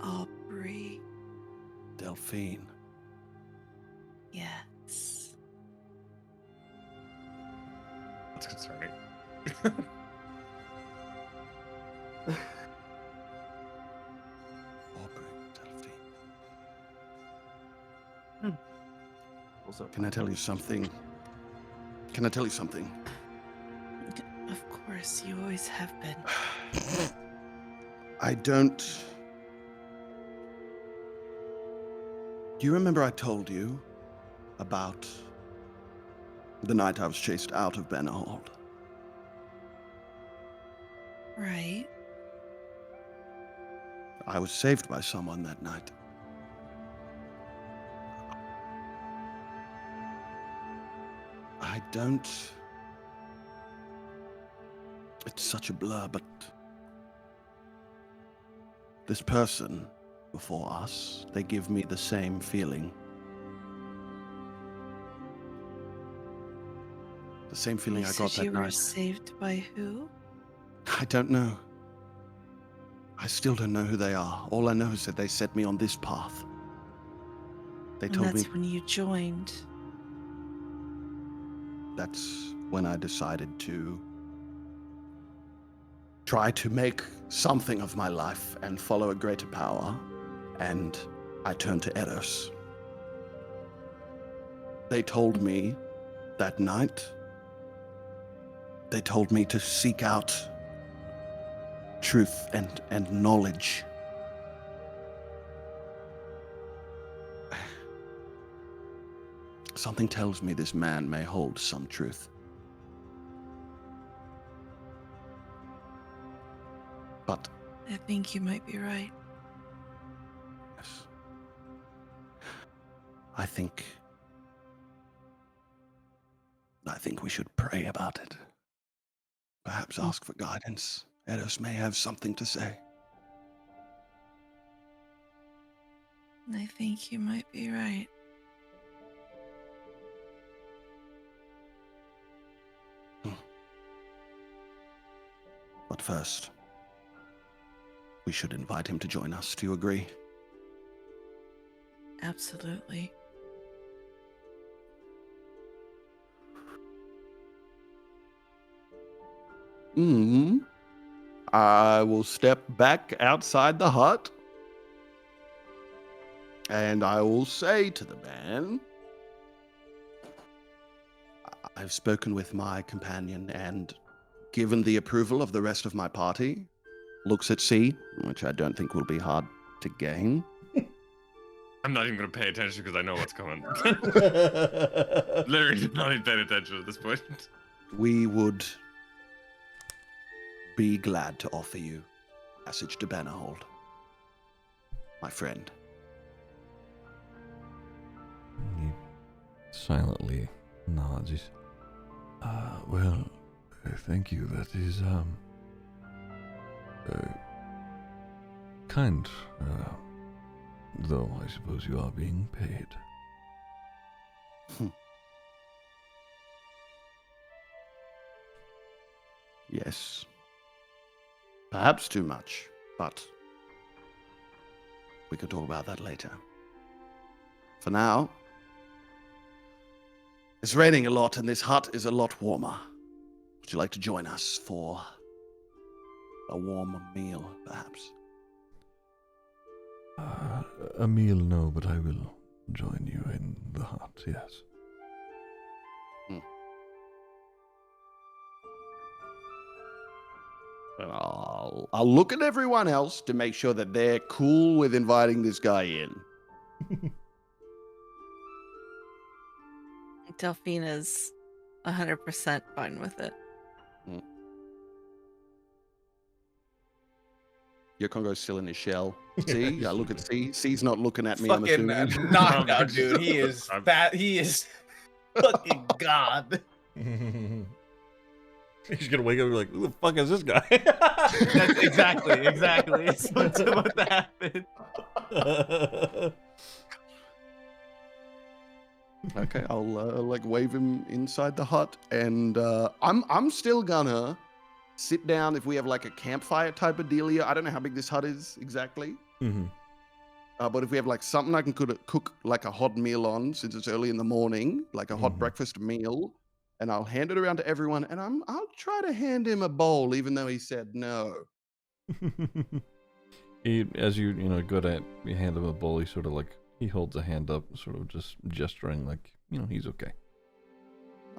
Aubrey. Delphine. Yes. That's concerning. Aubrey, Delphine. Also, Can I tell you something? Can I tell you something? Of course, you always have been. I don't. Do you remember I told you about the night I was chased out of Bannerhold? Right. I was saved by someone that night. I don't. It's such a blur, but this person before us, they give me the same feeling. The same feeling You I said got that you were night. saved by who? I don't know. I still don't know who they are. All I know is that they set me on this path. They And told me that's when you joined. that's when I decided to try to make something of my life and follow a greater power, and I turned to Eros. They told me that night, they told me to seek out truth and knowledge. Something tells me this man may hold some truth. But I think you might be right. yes, I think we should pray about it. Perhaps ask for guidance. Eros may have something to say. I think you might be right. But first, we should invite him to join us. Do you agree? Absolutely. I will step back outside the hut, and I will say to the man, I've spoken with my companion, and given the approval of the rest of my party, looks at sea, which I don't think will be hard to gain. I'm not even gonna pay attention because I know what's coming. Literally not even paying attention at this point. We would be glad to offer you passage to Bannerhold, my friend. He silently nods. He's, well, thank you. That is, kind, though I suppose you are being paid. Yes. Perhaps too much, but we could talk about that later. For now, it's raining a lot and this hut is a lot warmer. Would you like to join us for a warm meal, perhaps? A meal, no, but I will join you in the hut, yes. I'll look at everyone else to make sure that they're cool with inviting this guy in. Delphine is 100% fine with it. Your Qonqo's still in his shell. See? I look at C. C's not looking at me, I'm fucking assuming. knocked out, dude. He is fat. He is fucking god. He's gonna wake up and be like, "Who the fuck is this guy?" That's exactly. It's what's about to happen. Okay, I'll like wave him inside the hut, and I'm still gonna sit down if we have like a campfire type of dealio. I don't know how big this hut is exactly, but if we have like something I can cook like a hot meal on, since it's early in the morning, like a hot breakfast meal, and I'll hand it around to everyone, and I'll try to hand him a bowl, even though he said no. As you go to hand him a bowl, he sort of like he holds a hand up, sort of just gesturing like he's okay.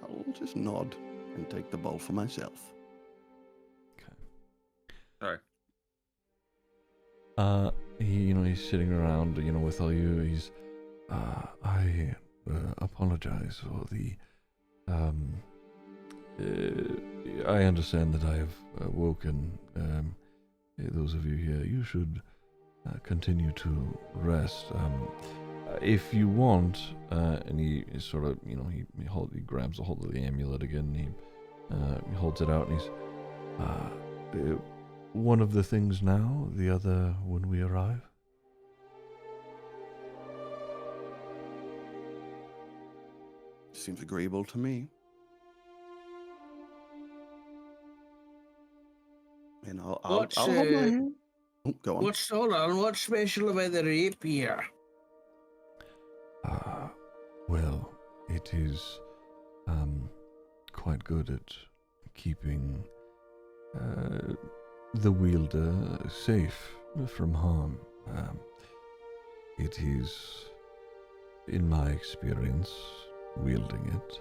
I'll just nod and take the bowl for myself. Sorry. He's sitting around, with all you. He's, I apologize for the, I understand that I have woken those of you here. You should continue to rest. If you want, and he sort of, he grabs a hold of the amulet again, and he holds it out, and he's, one of the things now, the other when we arrive. Seems agreeable to me. And I'll hold my hand. Oh, go on. What's special about the rapier? Well, it is quite good at keeping the wielder safe from harm. It is, in my experience, wielding it,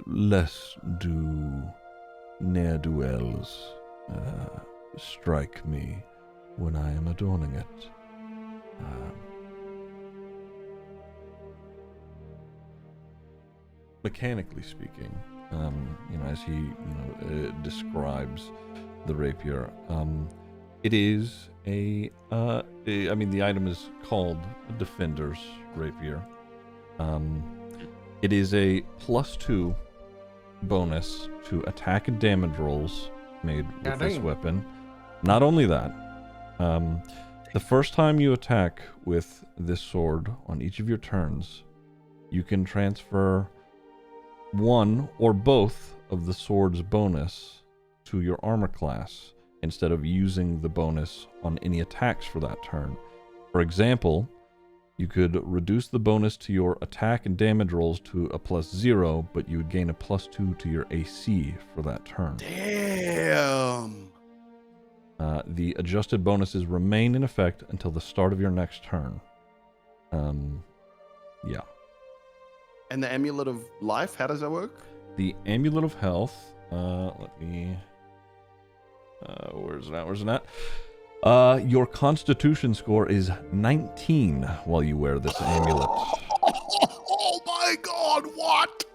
less do ne'er-do-wells strike me when I am adorning it. Mechanically speaking, as he, describes the rapier, it is the item is called a Defender's Rapier. It is a +2 bonus to attack and damage rolls made with this weapon. Not only that, the first time you attack with this sword on each of your turns, you can transfer one or both of the sword's bonus to your armor class instead of using the bonus on any attacks for that turn. For example, you could reduce the bonus to your attack and damage rolls to a +0, but you would gain a +2 to your AC for that turn. Damn. The adjusted bonuses remain in effect until the start of your next turn. Yeah. And the Amulet of Life, how does that work? The Amulet of Health, let me... where's it at? Your Constitution score is 19 while you wear this amulet. Oh my god, what?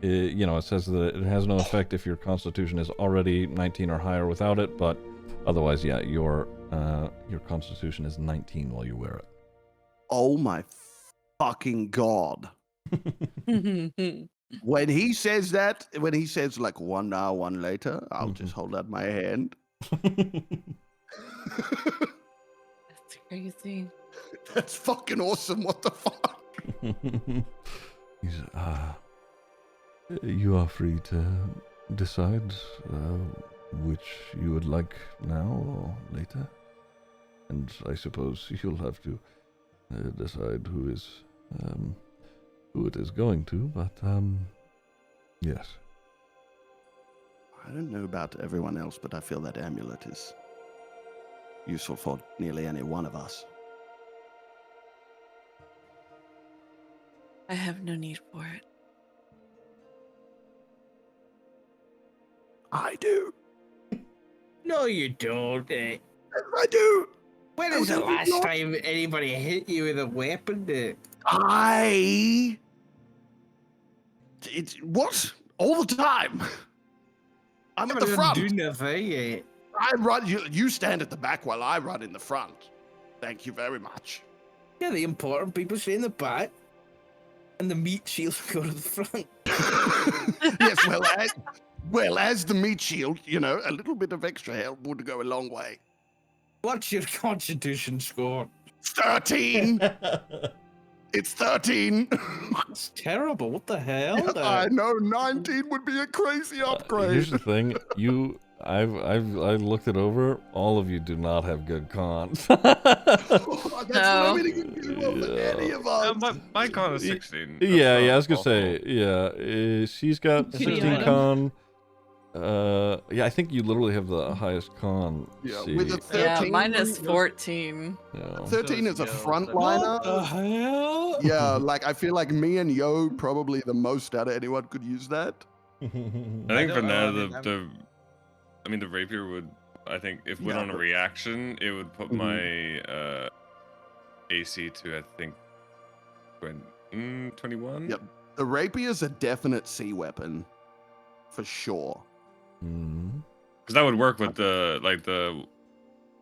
It says that it has no effect if your Constitution is already 19 or higher without it, but otherwise, yeah, your Constitution is 19 while you wear it. Oh my fucking god. When he says like 1 hour, 1 later, I'll just hold out my hand. That's crazy. That's fucking awesome. What the fuck? You are free to decide which you would like now or later. And I suppose you'll have to decide who it is going to, but yes. I don't know about everyone else, but I feel that amulet is useful for nearly any one of us. I have no need for it. I do. No, you don't. I do. When is the last time anybody hit you with a weapon? What? All the time. I'm at the front. Do nothing. I run. You stand at the back while I run in the front. Thank you very much. Yeah, the important people stay in the back, and the meat shields go to the front. Yes, as the meat shield, you know, a little bit of extra help would go a long way. What's your constitution score? 13. It's 13. That's terrible. What the hell? I know 19 would be a crazy upgrade. Here's the thing, I looked it over. All of you do not have good cons. Oh, that's limiting you of any of us. My con is 16. Yeah, I was gonna say, yeah, she's got 16 con. Yeah, I think you literally have the highest con. Yeah, C. with a 13. Yeah, mine is 14. Yeah. 13 is a frontliner. What the hell? Yeah, like I feel like me and Yo probably the most out of anyone could use that. I think for don't now know, the rapier would. I think if we're Yeah, on a but- reaction, it would put my AC to I think 21. Yep. The rapier's a definite C weapon, for sure. Mhm. Because that would work with the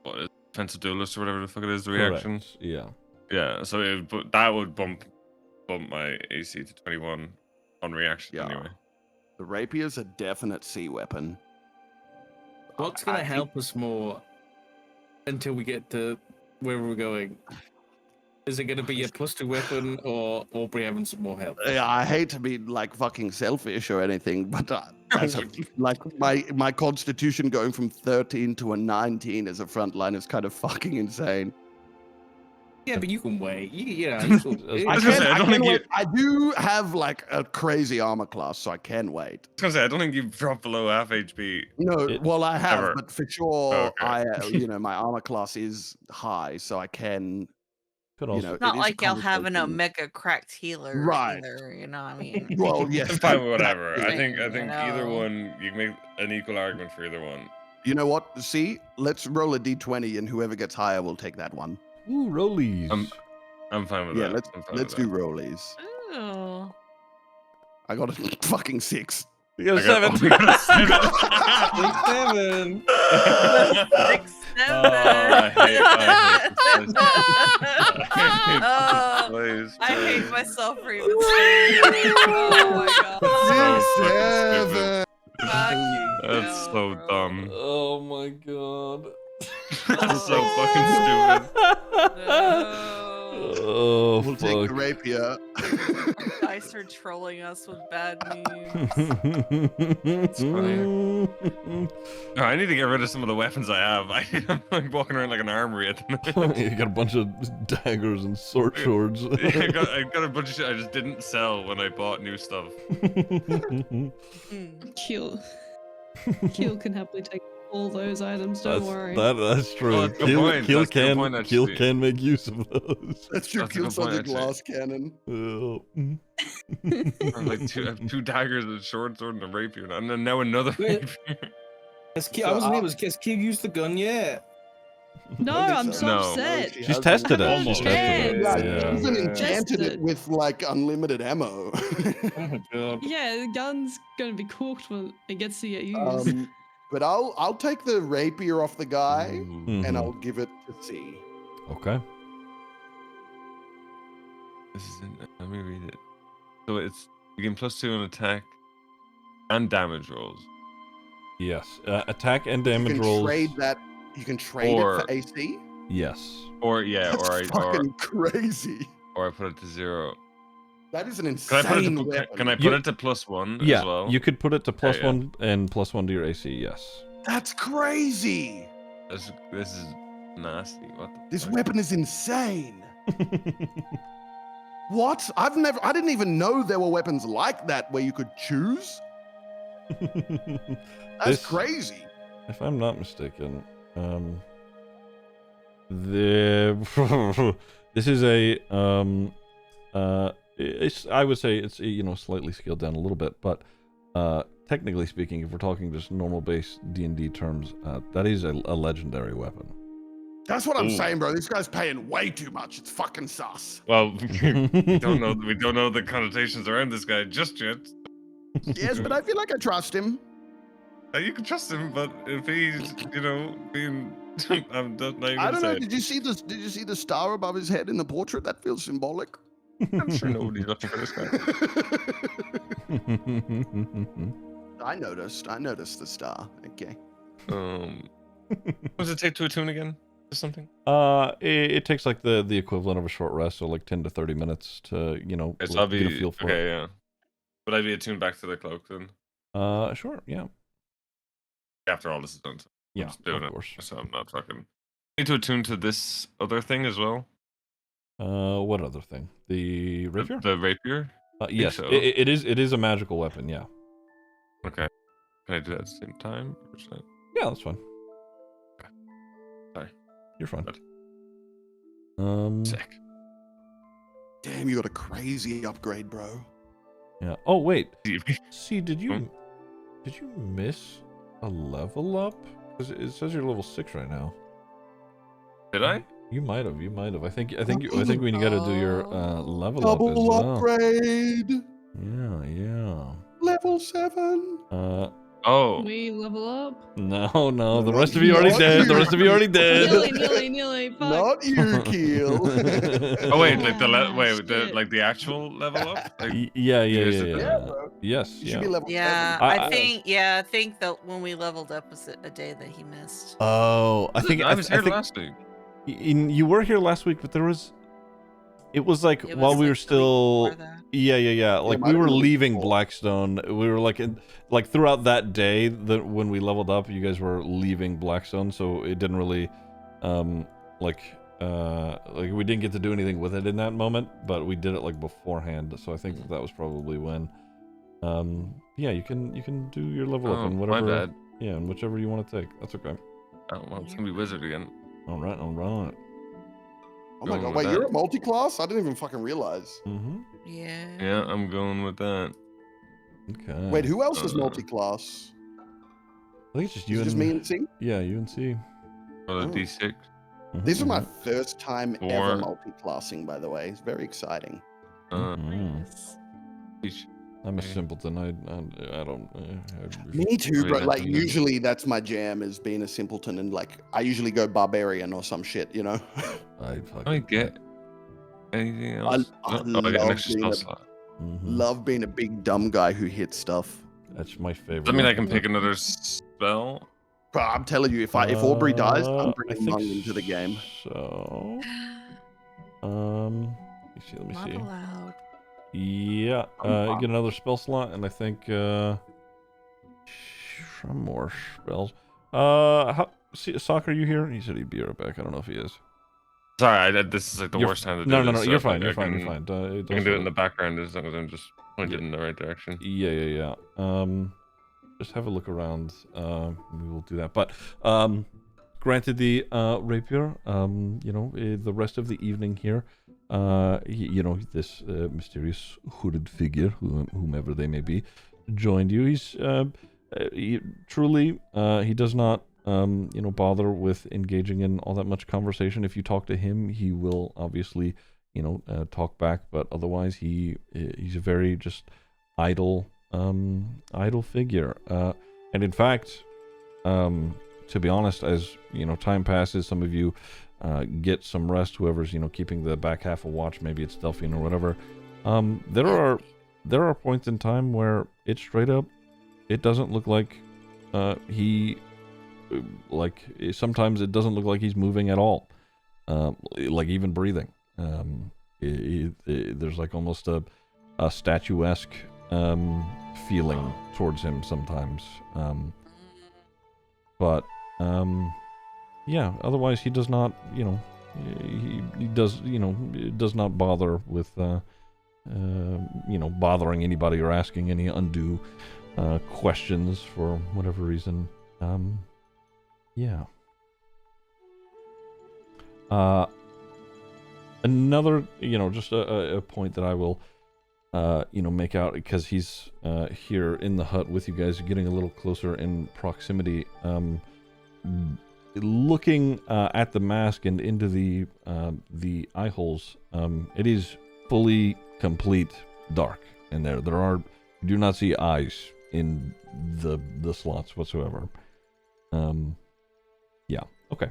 what is it, offensive duelist or whatever the fuck it is, the reaction. Correct. Yeah. Yeah, so that would bump my AC to 21 on reaction Yeah. anyway. The rapier's a definite C weapon. What's gonna I think- help us more until we get to where we're going? Is it gonna be a +2 weapon or Aubrey having some more help? Yeah, I hate to be like fucking selfish or anything, but like my constitution going from 13 to a 19 as a frontline is kind of fucking insane. Yeah, but you can wait. I was gonna say, I don't think you- I do have like a crazy armor class, so I can wait. I was gonna say I don't think you've dropped below half HP. No, well I have, Ever. but for sure, Okay. my armor class is high, so I can. Could You also. know, It's not it is a like I'll have an conversation. omega cracked healer Right. either, you know, I mean. Well, yes. I'm fine with whatever. I Right, think you either know. one you can make an equal argument for either one. You know what? See, let's roll a d20, and whoever gets higher will take that one. Ooh, rollies. I'm fine with Yeah, that. let's I'm fine let's with do rollies. Oh. I got a fucking 6. You got a that. 7. We got a 7. 7. Six, Oh, I hate Oh, Please, I hate please. myself for even saying that. Oh my god. So fucking stupid. 7. Fuck you, That's no, so bro. dumb. Oh my god. That's so fucking stupid. No. Oh, We'll take the fuck. rapier. Dice are trolling us with bad memes. Oh, I need to get rid of some of the weapons I have. I'm like walking around like an armory at the minute. You got a bunch of daggers and sword swords. I got a bunch of shit I just didn't sell when I bought new stuff. Keel can happily take all those items. Don't worry. That's true. Oh, that's a good point. Keel That's a good point, Keel actually. can make use of those. That's true. That's a Kills good on the point, actually. glass cannon. Oh. I have like I have 2 daggers, a short sword, and a rapier, and then now another Wait. rapier. I wasn't able to. Has Keel used the gun yet? No, I think I'm so. so No. upset. She She's hasn't. tested it. Almost. She's tested it. Yeah, Yeah. she's enchanted it Tested. with like unlimited ammo. Oh my god. Yeah, the gun's gonna be cooked when it gets to get used. But I'll take the rapier off the guy Mhm. and I'll give it to C. Okay. This is let me read it. So it's you gain +2 on attack and damage rolls. Yes. Attack and You damage can rolls. trade that. You can trade Or- it for AC. Yes. Or yeah, That's fucking crazy. or I put it to 0. That is an Can I put it insane to, weapon. can I put You- it to +1 Yeah. as well? You could put it to Yeah, yeah. +1 and +1 to your AC. Yes. That's crazy. This is nasty. What the This fuck? weapon is insane. What? I didn't even know there were weapons like that where you could choose. That's This- crazy. If I'm not mistaken, this is a it's, I would say it's slightly scaled down a little bit, but technically speaking, if we're talking just normal base D&D terms, that is a legendary weapon. That's what I'm Ooh. saying, bro. This guy's paying way too much. It's fucking sus. Well, we don't know the connotations around this guy just yet. Yes, but I feel like I trust him. You can trust him, but if he's, being, I'm not even I don't know. say Did you see this? Did you see the star above his head in the portrait? That feels symbolic. I'm sure nobody's looking for this guy. I noticed the star. Okay. What does it take to attune again? Or something? It takes like the equivalent of a short rest, so like 10 to 30 minutes to It's get a feel for it. okay, yeah. Would I be attuned back to the cloak then? Sure, yeah. After all this is done, so I'm Yeah, just doing of it. course. So I'm not fucking. I need to attune to this other thing as well. What other thing? The rapier? The rapier. Yes, so. it is a magical weapon. Yeah. Okay. Can I do that at the same time? Or is that... Yeah, that's fine. Okay. Sorry. You're fine. Good. Sick. Damn, you got a crazy upgrade, bro. Yeah. Oh wait. See, did you miss a level up? Because it says you're level 6 right now. Did I? You might have. I think when you got to do your level up as Double well. upgrade. Yeah. Level 7. Oh. We level up. No. The rest of you already dead. The rest of you already dead. Nearly. Fuck. Not you, Keel. Oh wait, like the actual level up. Like, Yeah. Bro. Yes. You should Yeah. be level 7. I think that when we leveled up was a day that he missed. Oh, I think I was here last week. You were here last week, but it was like It while was we like were the week still. before that. Yeah. Like might we have were been the week leaving before. Blackstone. We were like throughout that day that when we leveled up, you guys were leaving Blackstone, so it didn't really, like we didn't get to do anything with it in that moment, but we did it like beforehand. So I think that was probably when. Yeah, you can do your level up and whatever. My bad. Yeah, and whichever you want to take. That's okay. Oh, well, it's gonna be wizard again. All right. Oh my Going god, with wait, that. you're a multi-class? I didn't even fucking realize. Mm-hmm. Yeah. Yeah, I'm going with that. Okay. Wait, who else is multi-class? I think it's just Is you it just and me and C? Yeah, you and C. Or the Oh. D6. Mhm, This is my mhm. first time Four. ever multi-classing, by the way. It's very exciting. Mhm. Each- I'm a Okay. simpleton. I don't. Me too, Wait, bro. that's Like, amazing. usually that's my jam, is being a simpleton, and like, I usually go barbarian or some shit, you know? I fucking. Can I get anything else? I I get an love extra being spell a- slot. Mhm. Love being a big dumb guy who hits stuff. That's my favorite. Does that mean I can pick another spell? But I'm telling you, if Aubrey dies, I'm I bringing think Mung into the game. So. Let me Not see. allowed. Yeah. You get another spell slot, and I think some more spells. Soccer, are you here? He said he'd be right back. I don't know if he is. Sorry, this is like the You're- worst time to do No. this. so You're if, like, fine. You're I fine. can- You're fine. I can do it in the background as long as I'm just pointed in the right direction. Yeah. Just have a look around. We will do that. But granted, the rapier. The rest of the evening here. This mysterious hooded figure, whomever they may be, joined you. He's truly he does not bother with engaging in all that much conversation. If you talk to him, he will obviously talk back, but otherwise he's a very just idle figure. And in fact, to be honest, as time passes, some of you get some rest. Whoever's keeping the back half of watch, maybe it's Delphine or whatever. There are points in time where it's straight up. It doesn't look like sometimes it doesn't look like he's moving at all. Like even breathing. There's like almost a statuesque feeling towards him sometimes. But yeah, otherwise he does not, he does not bother with bothering anybody or asking any undue questions for whatever reason. Yeah. Another, just a point that I will make out, because he's here in the hut with you guys, getting a little closer in proximity, looking at the mask and into the eye holes. It is fully complete dark in there. You do not see eyes in the slots whatsoever. Yeah. Okay.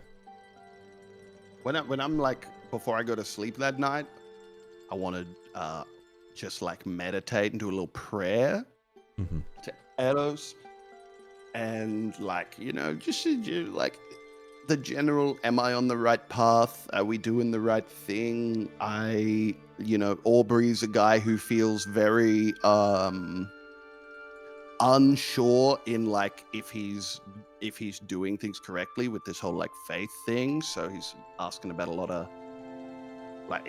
When I'm like, before I go to sleep that night, I want to just like meditate and do a little prayer Mm-hmm. to Eros, and like, you know, just like the general, am I on the right path? Are we doing the right thing? Aubrey's a guy who feels very unsure in like if he's doing things correctly with this whole like faith thing. So he's asking about a lot of like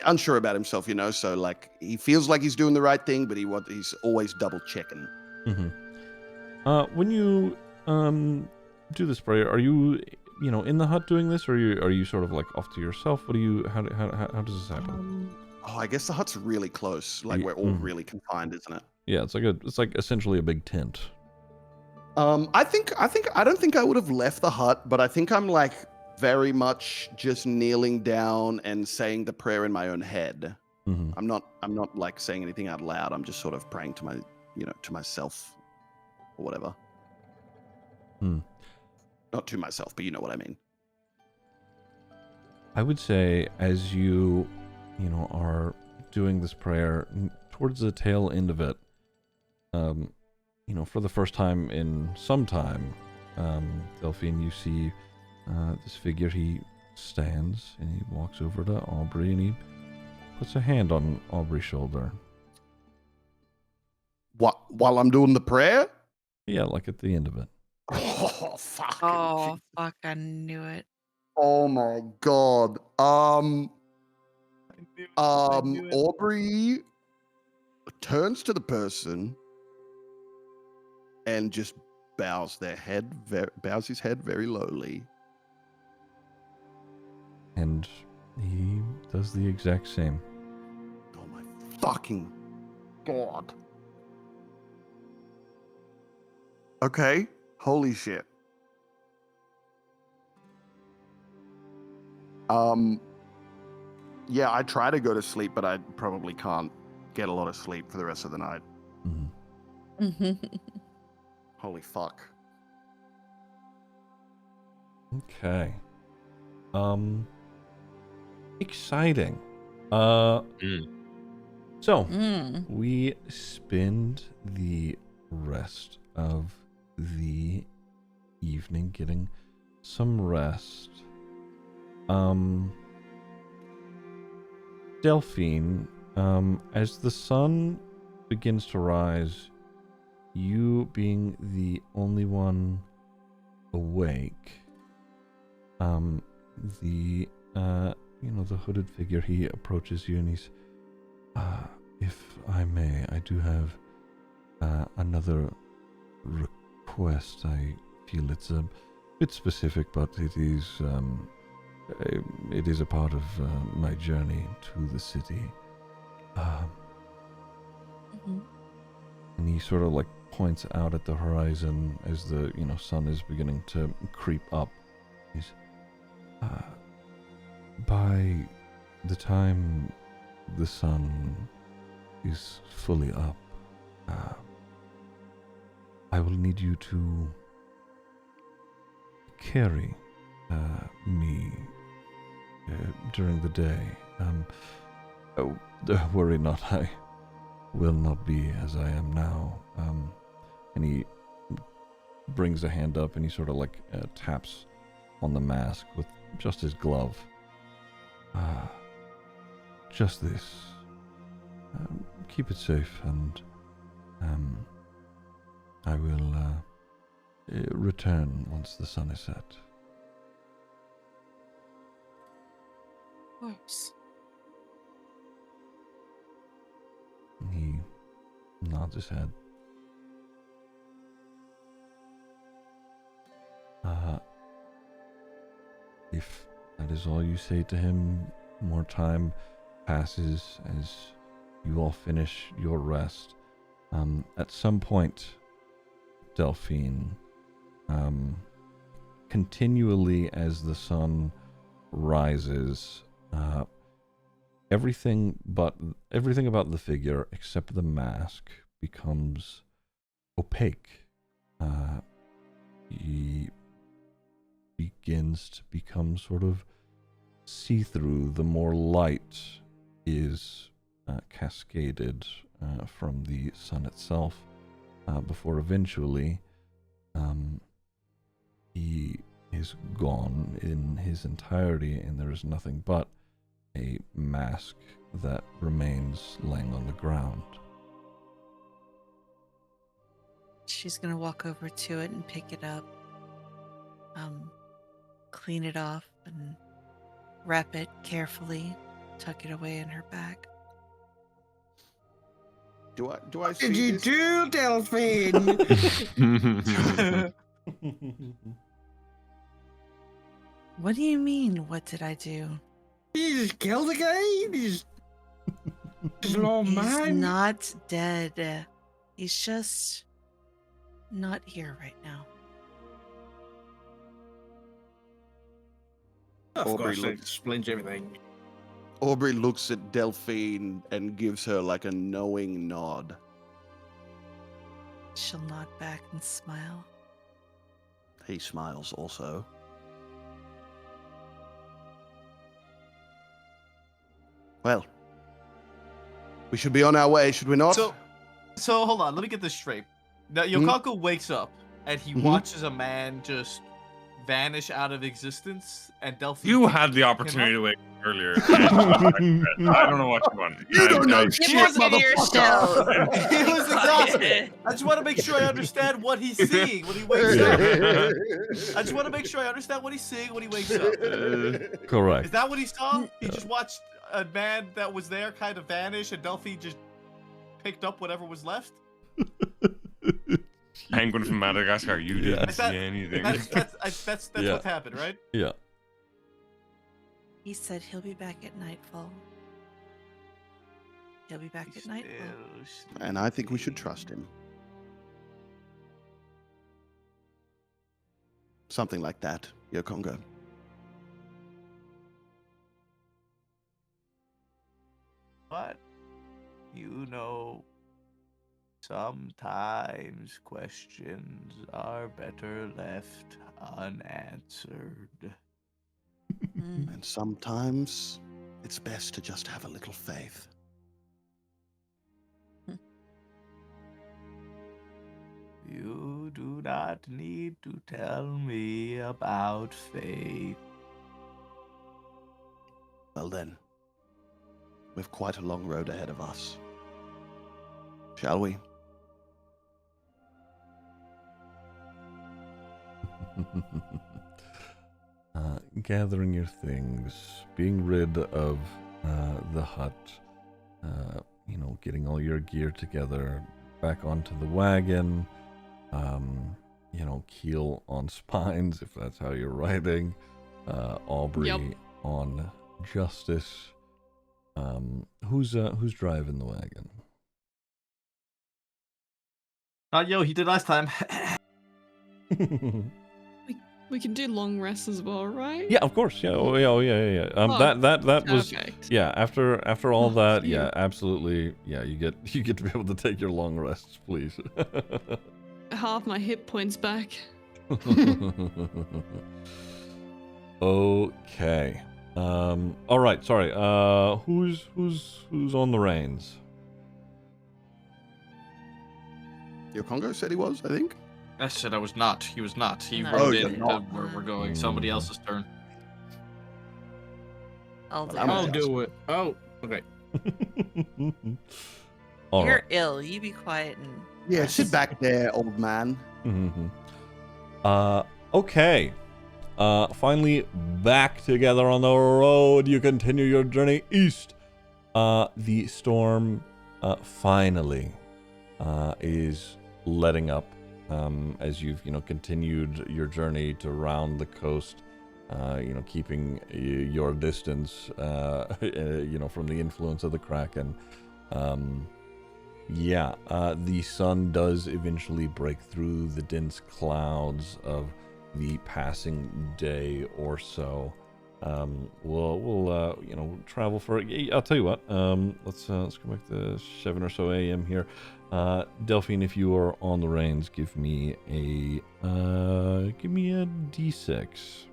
unsure about himself, you know. So like he feels like he's doing the right thing, but he's always double checking. Mm-hmm. When you do this prayer, are you in the hut doing this, or are you sort of like off to yourself? How does this happen? I guess the hut's really close. Like we're all really confined, isn't it? Yeah, it's like essentially a big tent. I don't think I would have left the hut, but I think I'm like very much just kneeling down and saying the prayer in my own head. Mm-hmm. I'm not like saying anything out loud. I'm just sort of praying to to myself or whatever. Not to myself, but you know what I mean. I would say as you are doing this prayer towards the tail end of it, for the first time in some time, Delphine, you see this figure. He stands and he walks over to Aubrey and he puts a hand on Aubrey's shoulder. What, while I'm doing the prayer? Yeah, like at the end of it. Oh, fuck. Oh, fuck, I knew it. Oh my god. Aubrey turns to the person and just bows his head very lowly. And he does the exact same. Oh my fucking god. Okay. Holy shit. Yeah, I try to go to sleep, but I probably can't get a lot of sleep for the rest of the night. Mm-hmm. Holy fuck. Okay. Exciting. So we spend the rest of the evening getting some rest. Delphine, as the sun begins to rise, you being the only one awake, the hooded figure, he approaches you and he's, if I may, I do have another request. I feel it's a bit specific, but it is a part of my journey to the city. And he sort of like points out at the horizon as the sun is beginning to creep up. He's by the time the sun is fully up, I will need you to carry me during the day. Worry not, I will not be as I am now. And he brings a hand up and he sort of like taps on the mask with just his glove. Just this. Keep it safe, and I will return once the sun is set. Of course. He nods his head. If that is all you say to him, more time passes as you all finish your rest. At some point, Delphine, continually as the sun rises, everything about the figure except the mask becomes opaque. He begins to become sort of see-through the more light is cascaded from the sun itself, before eventually he is gone in his entirety, and there is nothing but a mask that remains laying on the ground. She's gonna walk over to it and pick it up, clean it off, and wrap it carefully, tuck it away in her bag. Do I What see did you this? do, Delphine? What do you mean, what did I do? You just killed a guy? He's an old He's man? not dead. He's just not here right now. Of Aubrey course, that looks- explains everything. Aubrey looks at Delphine and gives her like a knowing nod. She'll nod back and smile. He smiles also. Well, we should be on our way, should we not? So hold on. Let me get this straight. Now, Qonqo wakes up and he watches a man just vanish out of existence, and Delphine. You had the opportunity to wake up earlier. I don't know what you want. You don't know Get shit, back into your shell. He was exhausted. I just want to make sure I understand what he's seeing when he wakes up. I just want to make sure I understand what he's seeing when he wakes up. Correct. Is that what he saw? He just watched a man that was there kind of vanish, and Delphine just picked up whatever was left? Penguin from Madagascar, you didn't Is that- see anything. That's Yeah. what happened, right? Yeah. He said he'll be back at nightfall. He'll be back at nightfall. And I think we should trust him. Something like that, Qonqo. But, you know, sometimes questions are better left unanswered. Mm. And sometimes it's best to just have a little faith. You do not need to tell me about faith. Well then, we've quite a long road ahead of us. Shall we? Gathering your things, being rid of the hut, getting all your gear together, back onto the wagon, Keel on spines, if that's how you're riding, Aubrey Yep. on justice. Who's driving the wagon? Yo, he did last time. We can do long rests as well, right? Yeah, of course. Yeah. Yeah. Oh, That was perfect. yeah. After all Oh, that, phew. yeah, absolutely. Yeah, you get to be able to take your long rests, please. Half my hit points back. Okay. All right. Sorry. Who's on the reins? Qonqo said he was, I think. I said I was not. He was not. He No. rode Oh, in you're to not. where we're going. Somebody else's turn. I'll do I'm it. I'll do it. Oh, okay. All You're right. ill. You be quiet and Yeah, sit back there, old man. Okay. Finally back together on the road. You continue your journey east. The storm finally is letting up as you've continued your journey to round the coast. Keeping your distance, from the influence of the Kraken. The sun does eventually break through the dense clouds of the passing day or so. we'll travel for. I'll tell you what. Let's go back to 7 or so a.m. here. Delphine, if you are on the reins, give me a d6.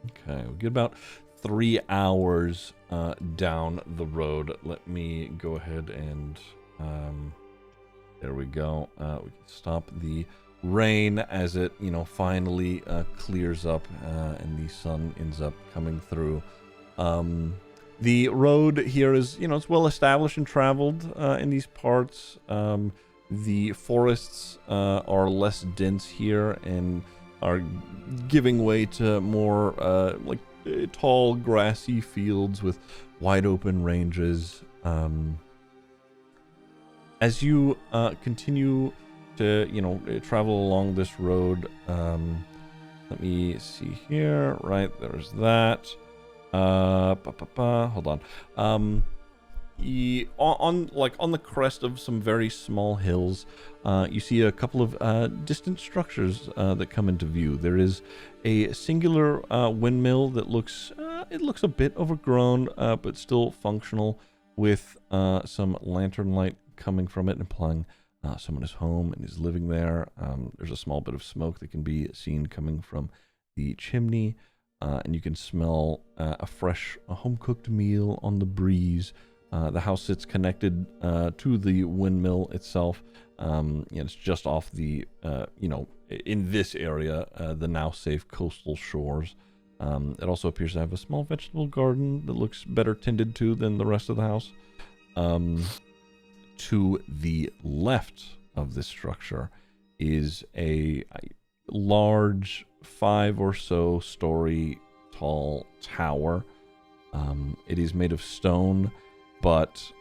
Okay, we get about 3 hours down the road. Let me go ahead and there we go. We can stop the rain as it finally clears up and the sun ends up coming through. The road here is it's well established and traveled in these parts. The forests are less dense here and are giving way to more tall grassy fields with wide open ranges. As you continue to travel along this road, let me see here. Right, there's that. Hold on. On the crest of some very small hills, you see a couple of distant structures that come into view. There is a singular windmill that looks a bit overgrown, but still functional, with some lantern light coming from it, implying someone is home and is living there. There's a small bit of smoke that can be seen coming from the chimney. And you can smell a fresh, home-cooked meal on the breeze. The house sits connected to the windmill itself. It's just off the, in this area, the now safe coastal shores. It also appears to have a small vegetable garden that looks better tended to than the rest of the house. To the left of this structure is a large 5 or so story tall tower. It is made of stone, but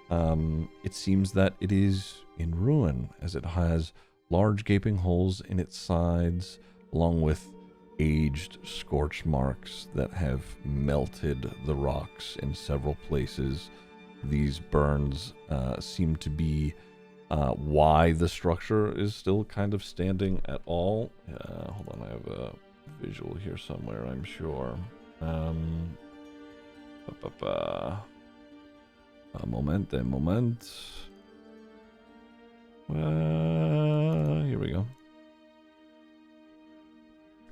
it seems that it is in ruin, as it has large gaping holes in its sides, along with aged scorch marks that have melted the rocks in several places. These burns seem to be why the structure is still kind of standing at all. Hold on, I have a visual here somewhere, I'm sure. A moment. Here we go.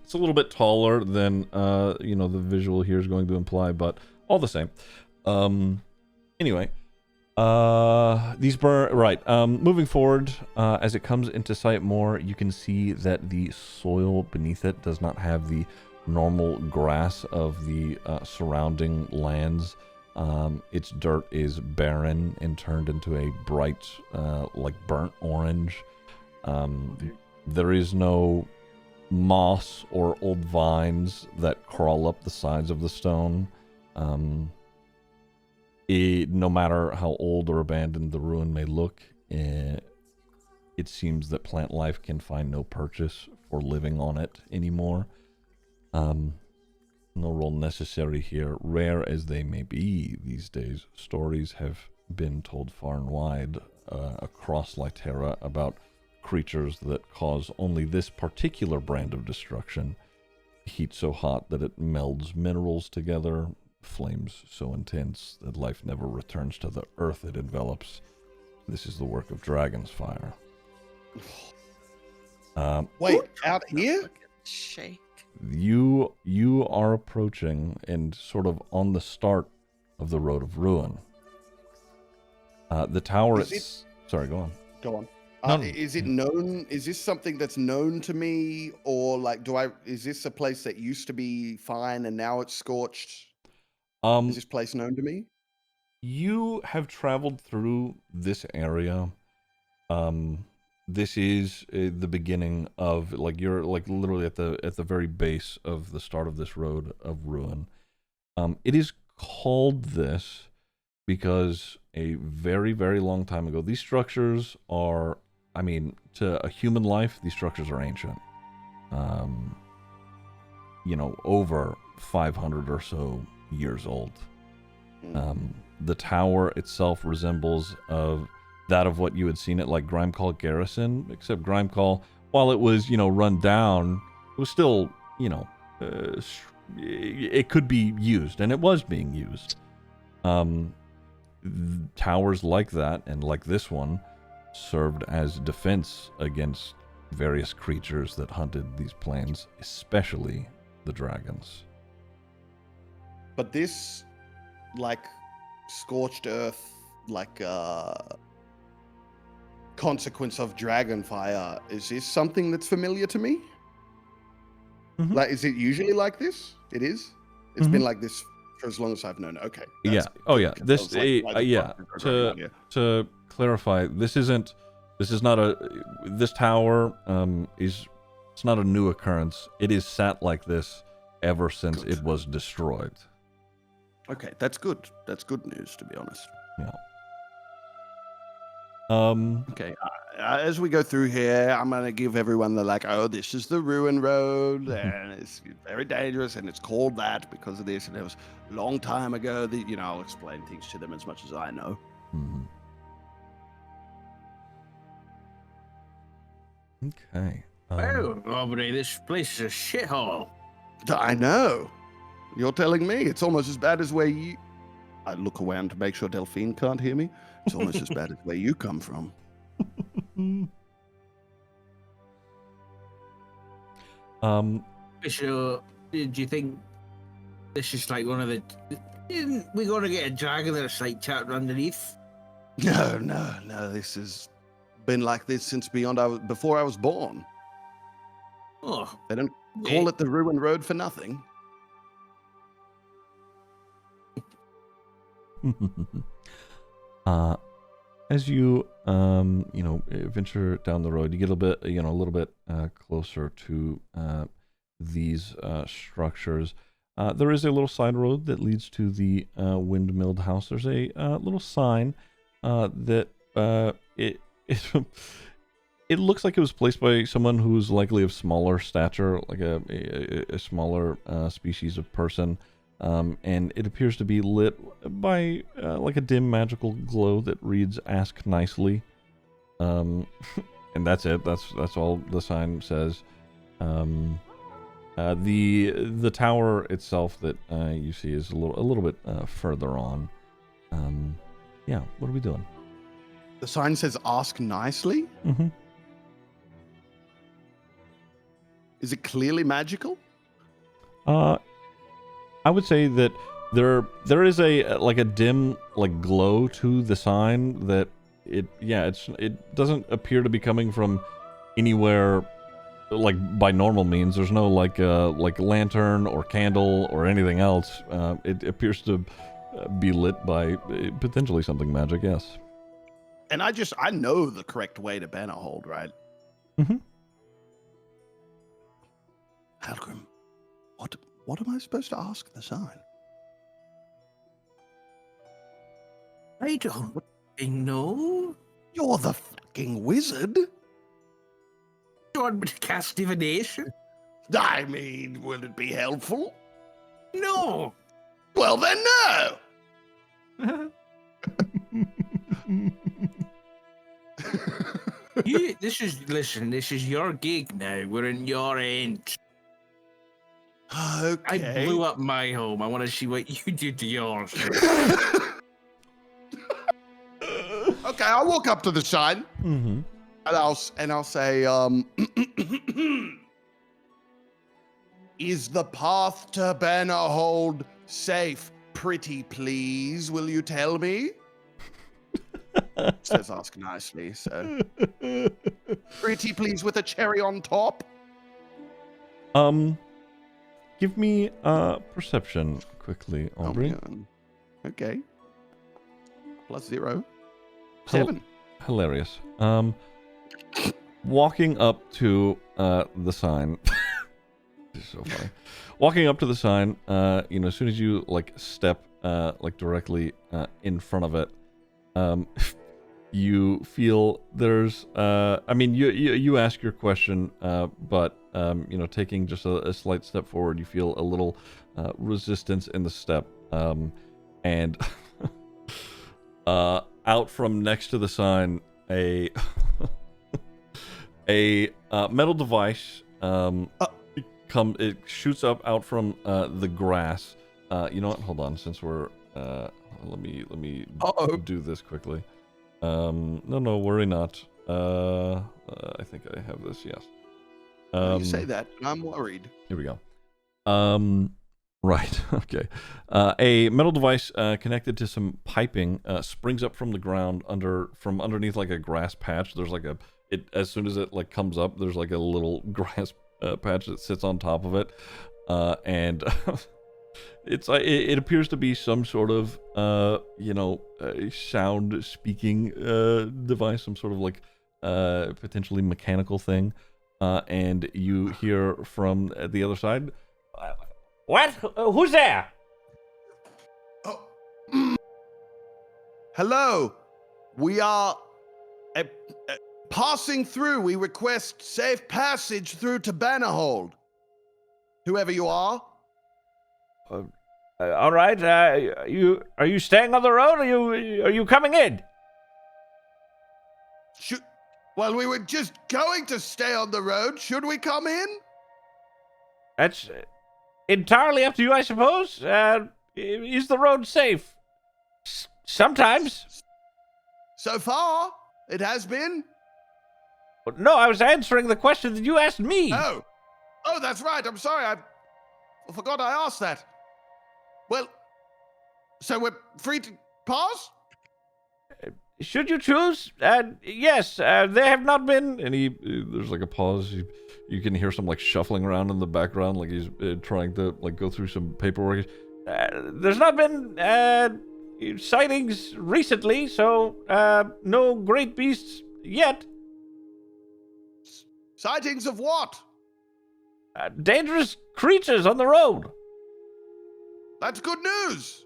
It's a little bit taller than the visual here is going to imply, but all the same. Anyway, these burn right. Moving forward, as it comes into sight more, you can see that the soil beneath it does not have the normal grass of the surrounding lands. Its dirt is barren and turned into a bright, burnt orange. There is no moss or old vines that crawl up the sides of the stone. No matter how old or abandoned the ruin may look, it seems that plant life can find no purchase for living on it anymore. No role necessary here. Rare as they may be these days, stories have been told far and wide across Literra about creatures that cause only this particular brand of destruction. Heat so hot that it melds minerals together, flames so intense that life never returns to the earth it envelops. This is the work of dragon's fire. Wait, out here? Shake. You are approaching and sort of on the start of the Road of Ruin. The tower sorry, go on. Go on. No. Is it known? Is this something that's known to me, or is this a place that used to be fine and now it's scorched? Is this place known to me? You have traveled through this area. This is the beginning of you're literally at the very base of the start of this Road of Ruin. It is called this because a very, very long time ago, these structures are, to a human life, these structures are ancient. Over 500 or so years old. The tower itself resembles that of what you had seen at Grimecall Garrison, except Grimecall while it was, run down, it was still, it could be used, and it was being used. Towers like that, and like this one, served as defense against various creatures that hunted these plains, especially the dragons. But this, like, scorched earth, like, consequence of dragon fire, is this something that's familiar to me? Mhm. Like, is it usually like this? It is? It's been like this for as long as I've known. Okay. Yeah. Oh, yeah. This, yeah. to clarify, this tower it's not a new occurrence. It is sat like this ever since it was destroyed. Okay, that's good. That's good news, to be honest. Yeah. Okay, as we go through here, I'm going to give everyone this is the ruin road, and it's very dangerous, and it's called that because of this, and it was a long time ago. I'll explain things to them as much as I know. Mm-hmm. Okay. Oh, Aubrey, this place is a shithole. I know. You're telling me it's almost as bad as where you... I look around to make sure Delphine can't hear me. It's almost as bad as where you come from. So, do you think this is like one of the... Isn't we going to get a dragon that's like trapped underneath? No. This has been like this since before I was born. Oh. They don't call it the ruin road for nothing. As you venture down the road, you get a little bit closer to these structures. There is a little side road that leads to the windmilled house. There's a little sign that it looks like it was placed by someone who's likely of smaller stature, like a smaller species of person. And it appears to be lit by like a dim magical glow that reads "Ask nicely," and that's it. That's all the sign says. The tower itself that you see is a little bit further on. Yeah, what are we doing? The sign says "Ask nicely." Mm-hmm. Is it clearly magical? I would say that there is a dim glow to the sign that it doesn't appear to be coming from anywhere by normal means. There's no lantern or candle or anything else. It appears to be lit by potentially something magic. Yes. And I know the correct way to banner hold, right? Mm-hmm. Halgrim, what am I supposed to ask the sign? I don't know. You're the fucking wizard. You want me to cast divination? I mean, will it be helpful? No. Well, then no. This is your gig now. We're in your end. Okay. I blew up my home. I want to see what you do to yours. Okay, I'll walk up to the sign. Mm-hmm. And I'll say, is the path to Bannerhold safe? Pretty please, will you tell me? It says ask nicely, so. Pretty please with a cherry on top. Give me perception quickly, Aubrey. Okay. +0. 7. Hilarious. Walking up to the sign. This is so funny. Walking up to the sign, as soon as you step directly in front of it, you feel there's you ask your question, but taking just a slight step forward, you feel a little resistance in the step, and out from next to the sign, a metal device it shoots up out from the grass. You know what? Hold on. Since we're let me do this quickly. No, worry not. I think I have this. Yes. You say that, and I'm worried. Here we go. Right. Okay. A metal device connected to some piping springs up from the ground from underneath like a grass patch. There's like as soon as it like comes up, there's like a little grass patch that sits on top of it, and it appears to be some sort of sound speaking device, some sort of like potentially mechanical thing, and you hear from the other side. What? Who's there? Oh. Hello. We are passing through. We request safe passage through to Bannerhold. Whoever you are. All right. Are you staying on the road? Are you coming in? Well, we were just going to stay on the road. Should we come in? That's entirely up to you, I suppose. Is the road safe? Sometimes. So far, it has been. No, I was answering the question that you asked me. Oh, that's right. I'm sorry. I forgot I asked that. Well, so we're free to pass? Should you choose? Yes, there have not been. And there's like a pause. You can hear some like shuffling around in the background, like he's trying to like go through some paperwork. There's not been sightings recently, so no great beasts yet. Sightings of what? Dangerous creatures on the road. That's good news.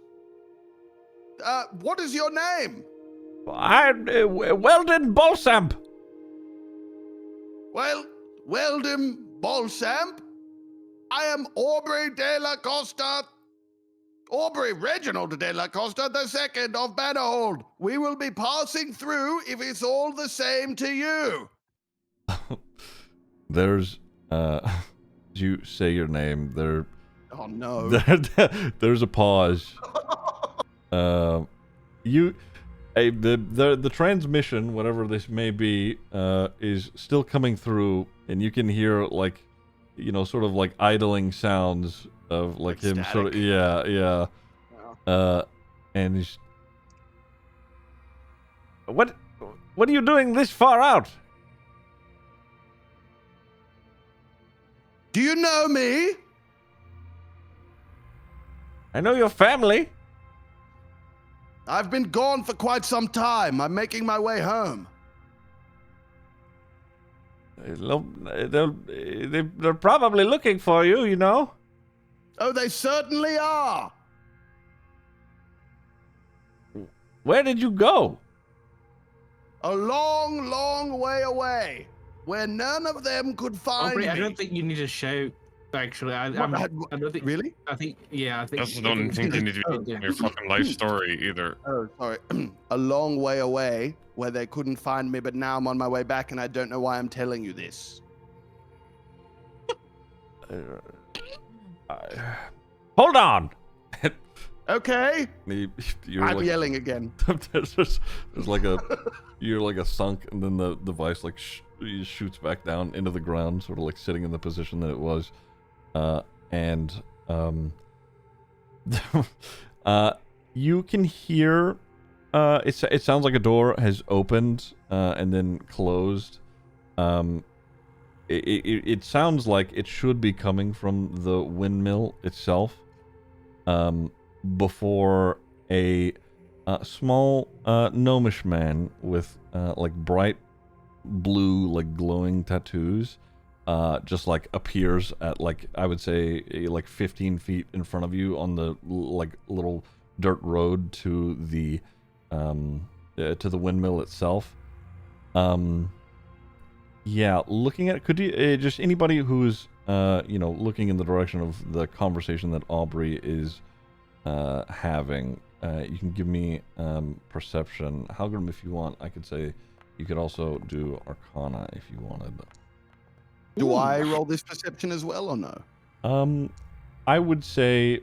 What is your name? I'm Weldon Balsamp. Well, Weldon Balsamp. I am Aubrey de la Costa. Aubrey Reginald de la Costa II of Bannerhold. We will be passing through if it's all the same to you. There's, you say your name, there... Oh, no. There's a pause. The transmission, whatever this may be, is still coming through, and you can hear, like, sort of like idling sounds of, like him static. Sort of, yeah. And he's... What are you doing this far out? Do you know me? I know your family. I've been gone for quite some time. I'm making my way home. They're probably looking for you, you know? Oh, they certainly are. Where did you go? A long, long way away, where none of them could find Aubrey, me. I don't think you need to shout. Actually, I don't think. Really? I think. Yeah, I think. I don't think you need to be in your fucking life story either. Oh, sorry. A long way away, where they couldn't find me, but now I'm on my way back, and I don't know why I'm telling you this. Hold on. Okay. I'm like, yelling again. there's like you're like a sunk, and then the device like shoots back down into the ground, sort of like sitting in the position that it was, and you can hear. It sounds like a door has opened and then closed. It sounds like it should be coming from the windmill itself. Before a small gnomish man with like bright blue, like glowing tattoos, just like appears at like I would say like 15 feet in front of you on the like little dirt road to the windmill itself. Yeah, looking at could you just anybody who's looking in the direction of the conversation that Aubrey is having, you can give me perception. Halgrim, if you want, I could say You could also do Arcana if you wanted. Do I roll this perception as well or no? I would say,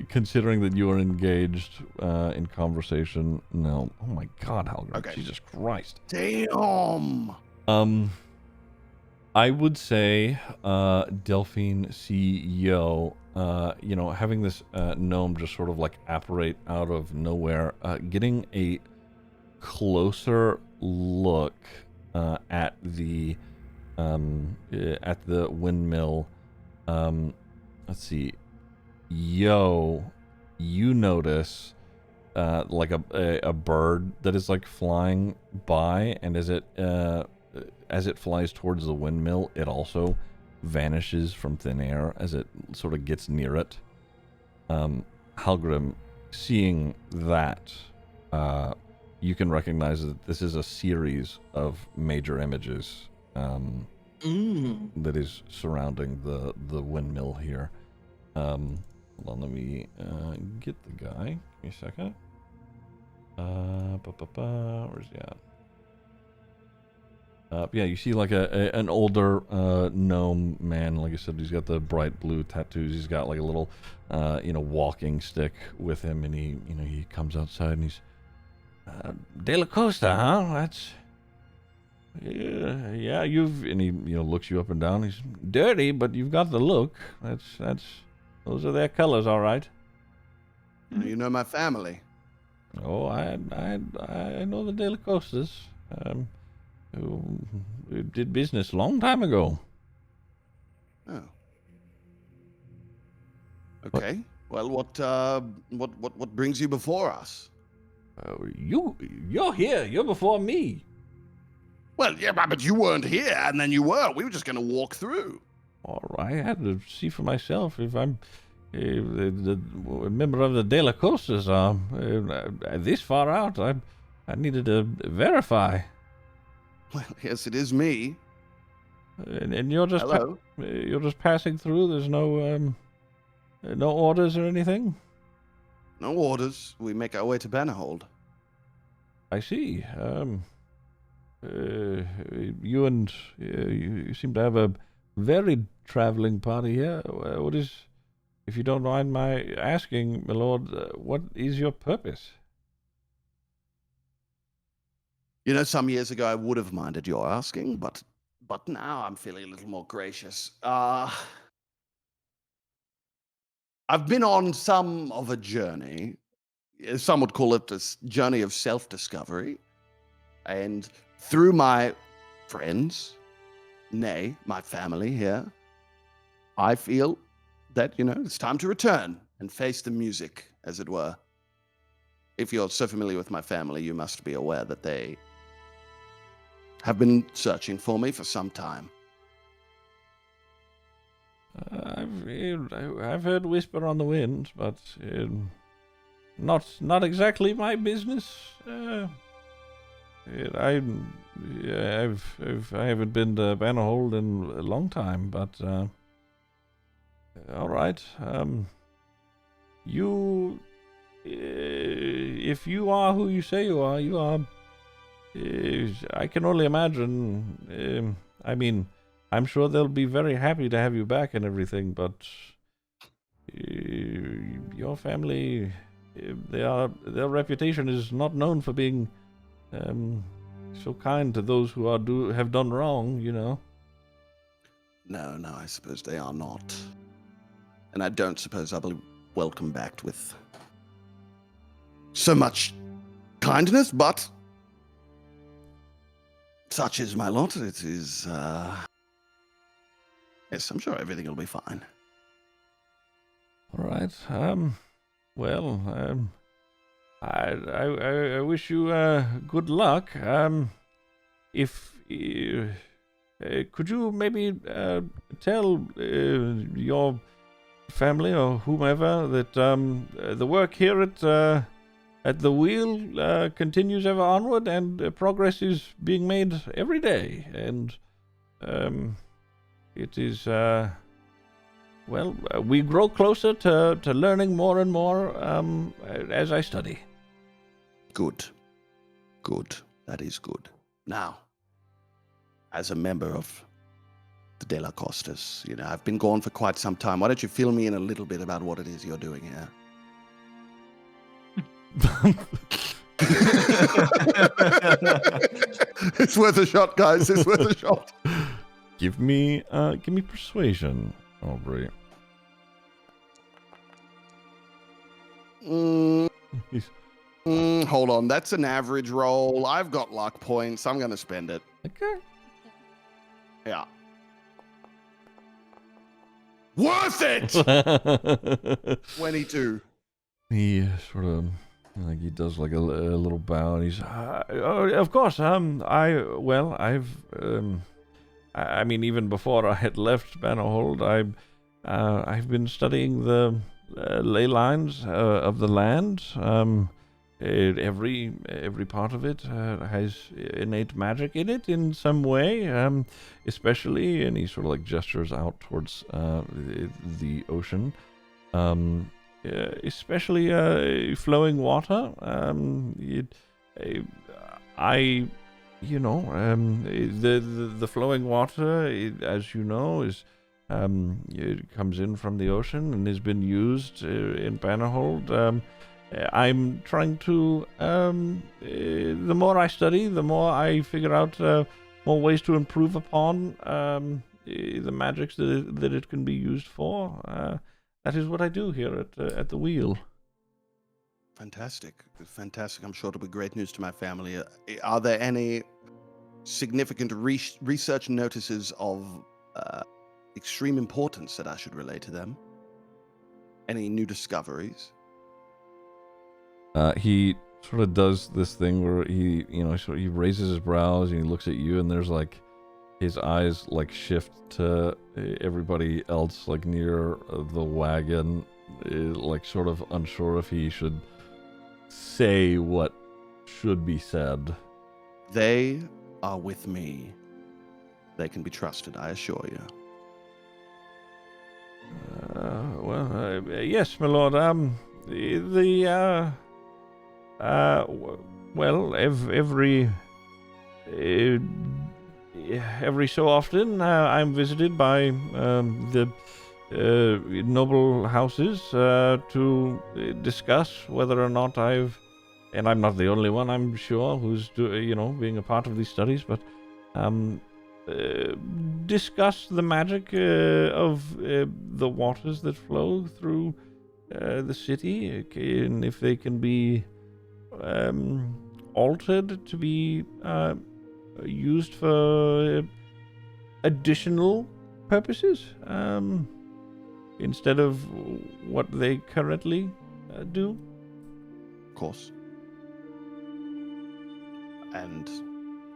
considering that you are engaged in conversation, no. Oh my God, Halgrim! Okay. Jesus Christ! Damn. I would say, Delphine CEO, having this gnome just sort of like apparate out of nowhere, getting a closer look at the windmill. Let's see. Yo, you notice like a bird that is like flying by, and as it flies towards the windmill, it also vanishes from thin air as it sort of gets near it. Halgrim, seeing that, you can recognize that this is a series of major images that is surrounding the windmill here. Hold on, let me get the guy. Give me a second. Where's he at? Yeah, you see like an older gnome man. Like I said, he's got the bright blue tattoos. He's got like a little, walking stick with him, and he comes outside and he's, De La Costa, huh? That's, yeah. And he looks you up and down. He's dirty, but you've got the look. Those are their colors, all right. You know my family. Oh, I know the De La Costas. We did business a long time ago. Oh. Okay. Well, what brings you before us? You're here. You're before me. Well, yeah, but you weren't here, and then you were. We were just going to walk through. All right, I had to see for myself if I'm a member of the De La Costas. This far out, I needed to verify. Well, yes, it is me. And you're just Hello. You're just passing through. There's no orders or anything. No orders. We make our way to Bannerhold. I see. You seem to have a varied traveling party here. What is, if you don't mind my asking, my lord, what is your purpose? Some years ago I would have minded your asking, but now I'm feeling a little more gracious. I've been on some of a journey. Some would call it a journey of self-discovery. And through my friends, nay, my family here, I feel that, it's time to return and face the music, as it were. If you're so familiar with my family, you must be aware that they have been searching for me for some time. I've heard whisper on the wind, but not exactly my business. I haven't been to Bannerhold in a long time, but all right. If you are who you say you are. I can only imagine. I'm sure they'll be very happy to have you back and everything, but your family, their reputation is not known for being so kind to those who have done wrong. No, I suppose they are not. And I don't suppose I'll be welcomed back with so much kindness, but such is my lot. It is, yes, I'm sure everything will be fine. All right. I wish you good luck. Could you maybe tell your family or whomever that the work here at the wheel continues ever onward, and progress is being made every day, and it is we grow closer to learning more and more as I study. Good. That is good. Now, as a member of the De La Costas, I've been gone for quite some time. Why don't you fill me in a little bit about what it is you're doing here? It's worth a shot, guys. It's worth a shot. Give me persuasion, Aubrey. Hold on, that's an average roll. I've got luck points. I'm going to spend it. Okay. Yeah. Worth it! 22. He sort of he does like a little bow, and he's oh, of course. I mean, even before I had left Bannerhold, I've been studying the ley lines of the land. Every part of it has innate magic in it in some way, especially, and he sort of like gestures out towards the ocean, especially flowing water. The flowing water, as you know, is it comes in from the ocean and has been used in Bannerhold. I'm trying to, the more I study, the more I figure out more ways to improve upon the magics that it can be used for. That is what I do here at the wheel. Fantastic. Fantastic. I'm sure it'll be great news to my family. Are there any significant research notices of extreme importance that I should relay to them? Any new discoveries? He sort of does this thing where he raises his brows and he looks at you, and there's like his eyes like shift to everybody else like near the wagon, like sort of unsure if he should say what should be said. They are with me. They can be trusted, I assure you. Yes, my lord. Every so often, I'm visited by the noble houses to discuss whether or not and I'm not the only one, I'm sure, who's being a part of these studies, but discuss the magic of the waters that flow through the city, and if they can be altered to be used for additional purposes instead of what they currently do. Of course. And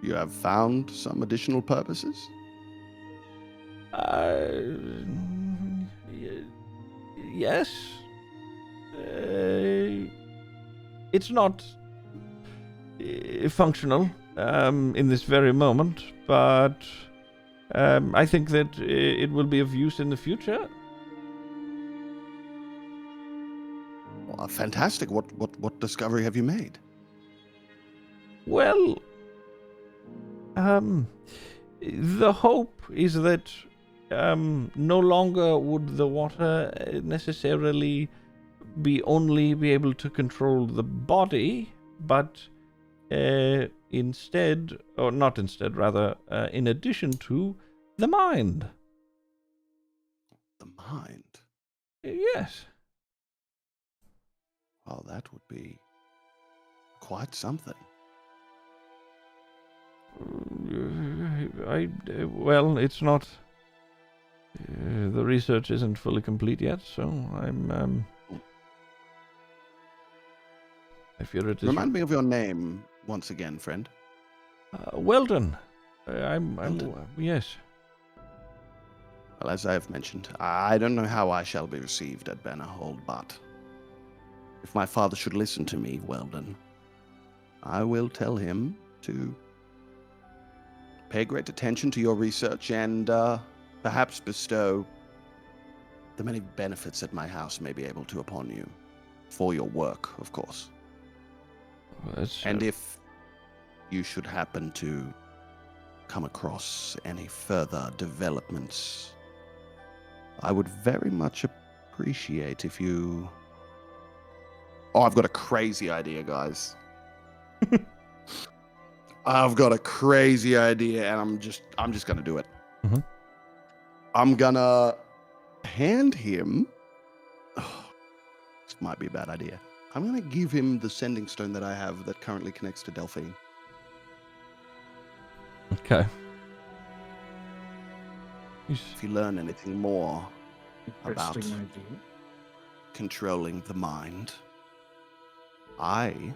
you have found some additional purposes? Yes. It's not functional in this very moment, but I think that it will be of use in the future. Well, fantastic. What discovery have you made? Well, the hope is that no longer would the water necessarily be able to control the body, but in addition to the mind. The mind? Yes. Well, that would be quite something. Well, it's not. The research isn't fully complete yet, so I fear it is. Remind me of your name once again, friend. Weldon. Yes. Well, as I have mentioned, I don't know how I shall be received at Bannerhold, but if my father should listen to me, Weldon, I will tell him to pay great attention to your research and perhaps bestow the many benefits that my house may be able to upon you for your work, of course. Well, and if you should happen to come across any further developments, I would very much appreciate if you... Oh, I've got a crazy idea, guys. I've got a crazy idea, and I'm just gonna do it. Mhm. I'm gonna hand him... Oh, this might be a bad idea. I'm gonna give him the sending stone that I have that currently connects to Delphine. Okay. If you learn anything more about Interesting idea. controlling the mind, I,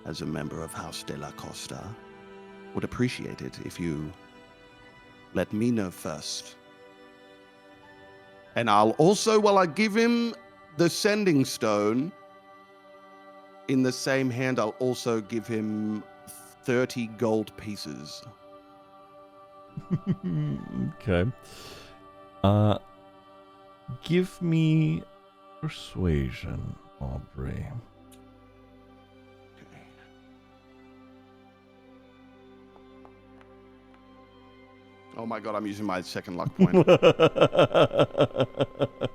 as a member of House de la Costa, would appreciate it if you let me know first. And I'll also, while I give him the sending stone, in the same hand, I'll also give him 30 gold pieces. Okay. Give me persuasion, Aubrey. Okay. Oh my god, I'm using my second luck point.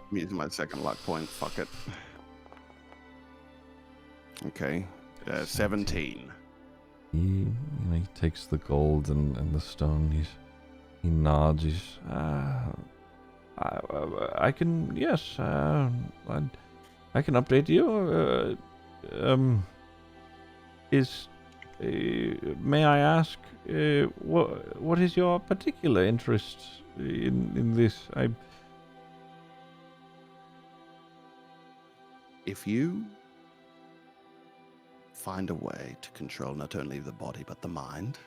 I'm using my second luck point. Fuck it. Okay. 17. He takes the gold and the stone. He nods. I can, yes, I can update you. May I ask, what is your particular interest in this? If you find a way to control not only the body but the mind,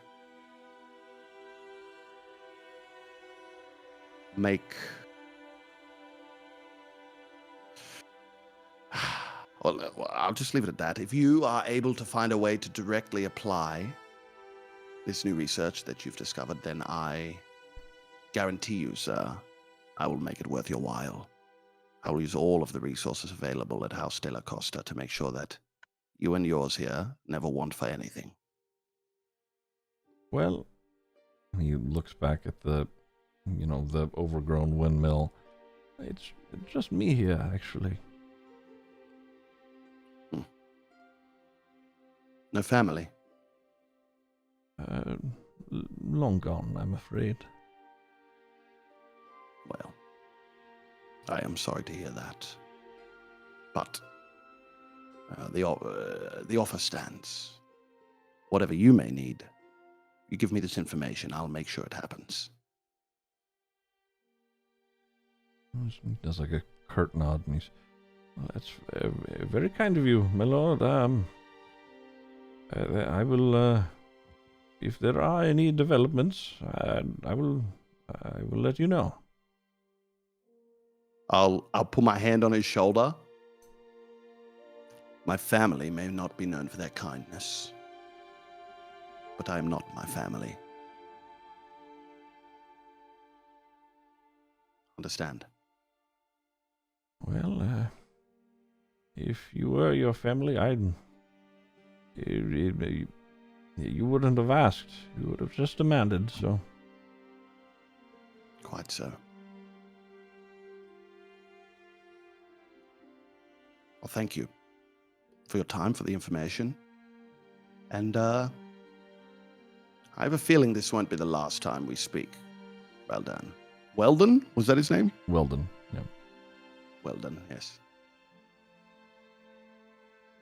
make... Well, I'll just leave it at that. If you are able to find a way to directly apply this new research that you've discovered, then I guarantee you, sir, I will make it worth your while. I will use all of the resources available at House de la Costa to make sure that you and yours here never want for anything. Well, he looks back at the overgrown windmill. It's just me here, actually. No family? Long gone, I'm afraid. Well, I am sorry to hear that. But the offer stands. Whatever you may need, you give me this information, I'll make sure it happens. He does like a curt nod, and he's, well, that's very kind of you, my lord. I will, if there are any developments, I will let you know. I'll put my hand on his shoulder. My family may not be known for their kindness, but I am not my family. Understand? Well, if you were your family, you wouldn't have asked. You would have just demanded, so. Quite so. Well, thank you for your time, for the information. And I have a feeling this won't be the last time we speak. Well done. Weldon? Was that his name? Weldon, yeah. Weldon, yes.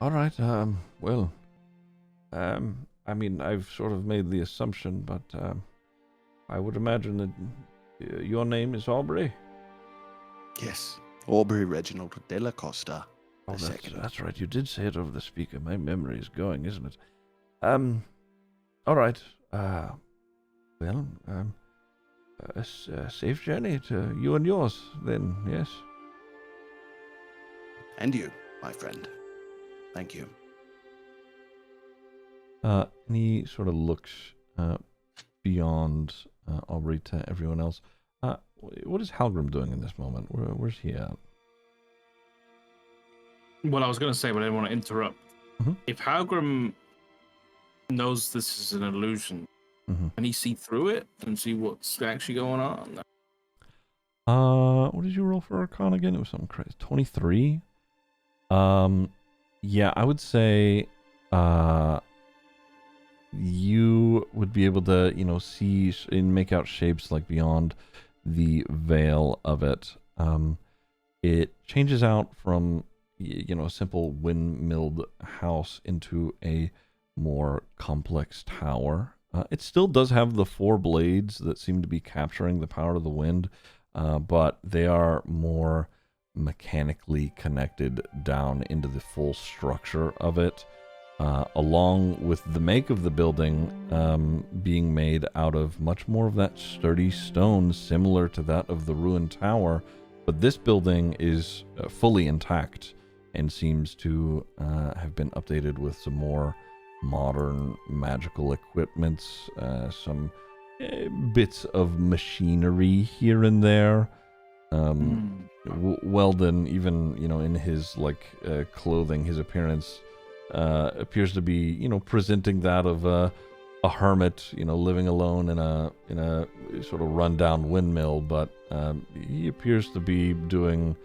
All right, well, I mean, I've sort of made the assumption, but I would imagine that your name is Aubrey? Yes, Aubrey Reginald de la Costa. Oh, that's right. You did say it over the speaker. My memory is going, isn't it? All right. Well, a safe journey to you and yours, then, yes. And you, my friend. Thank you. And he sort of looks beyond Aubrey to everyone else. What is Halgrim doing in this moment? Where's he at? Well, I was going to say, but I didn't want to interrupt. Mm-hmm. If Halgrim knows this is an illusion. Mhm. Can he see through it and see what's actually going on? What did you roll for Arcana again? It was something crazy. 23. Yeah, I would say, you would be able to, see and make out shapes like beyond the veil of it. It changes out from, a simple windmilled house into a more complex tower. It still does have the 4 blades that seem to be capturing the power of the wind, but they are more mechanically connected down into the full structure of it, along with the make of the building being made out of much more of that sturdy stone, similar to that of the ruined tower. But this building is fully intact and seems to have been updated with some more modern magical equipments, some bits of machinery here and there. Weldon, even in his clothing, his appearance appears to be presenting that of a hermit, living alone in a sort of rundown windmill, but he appears to be doing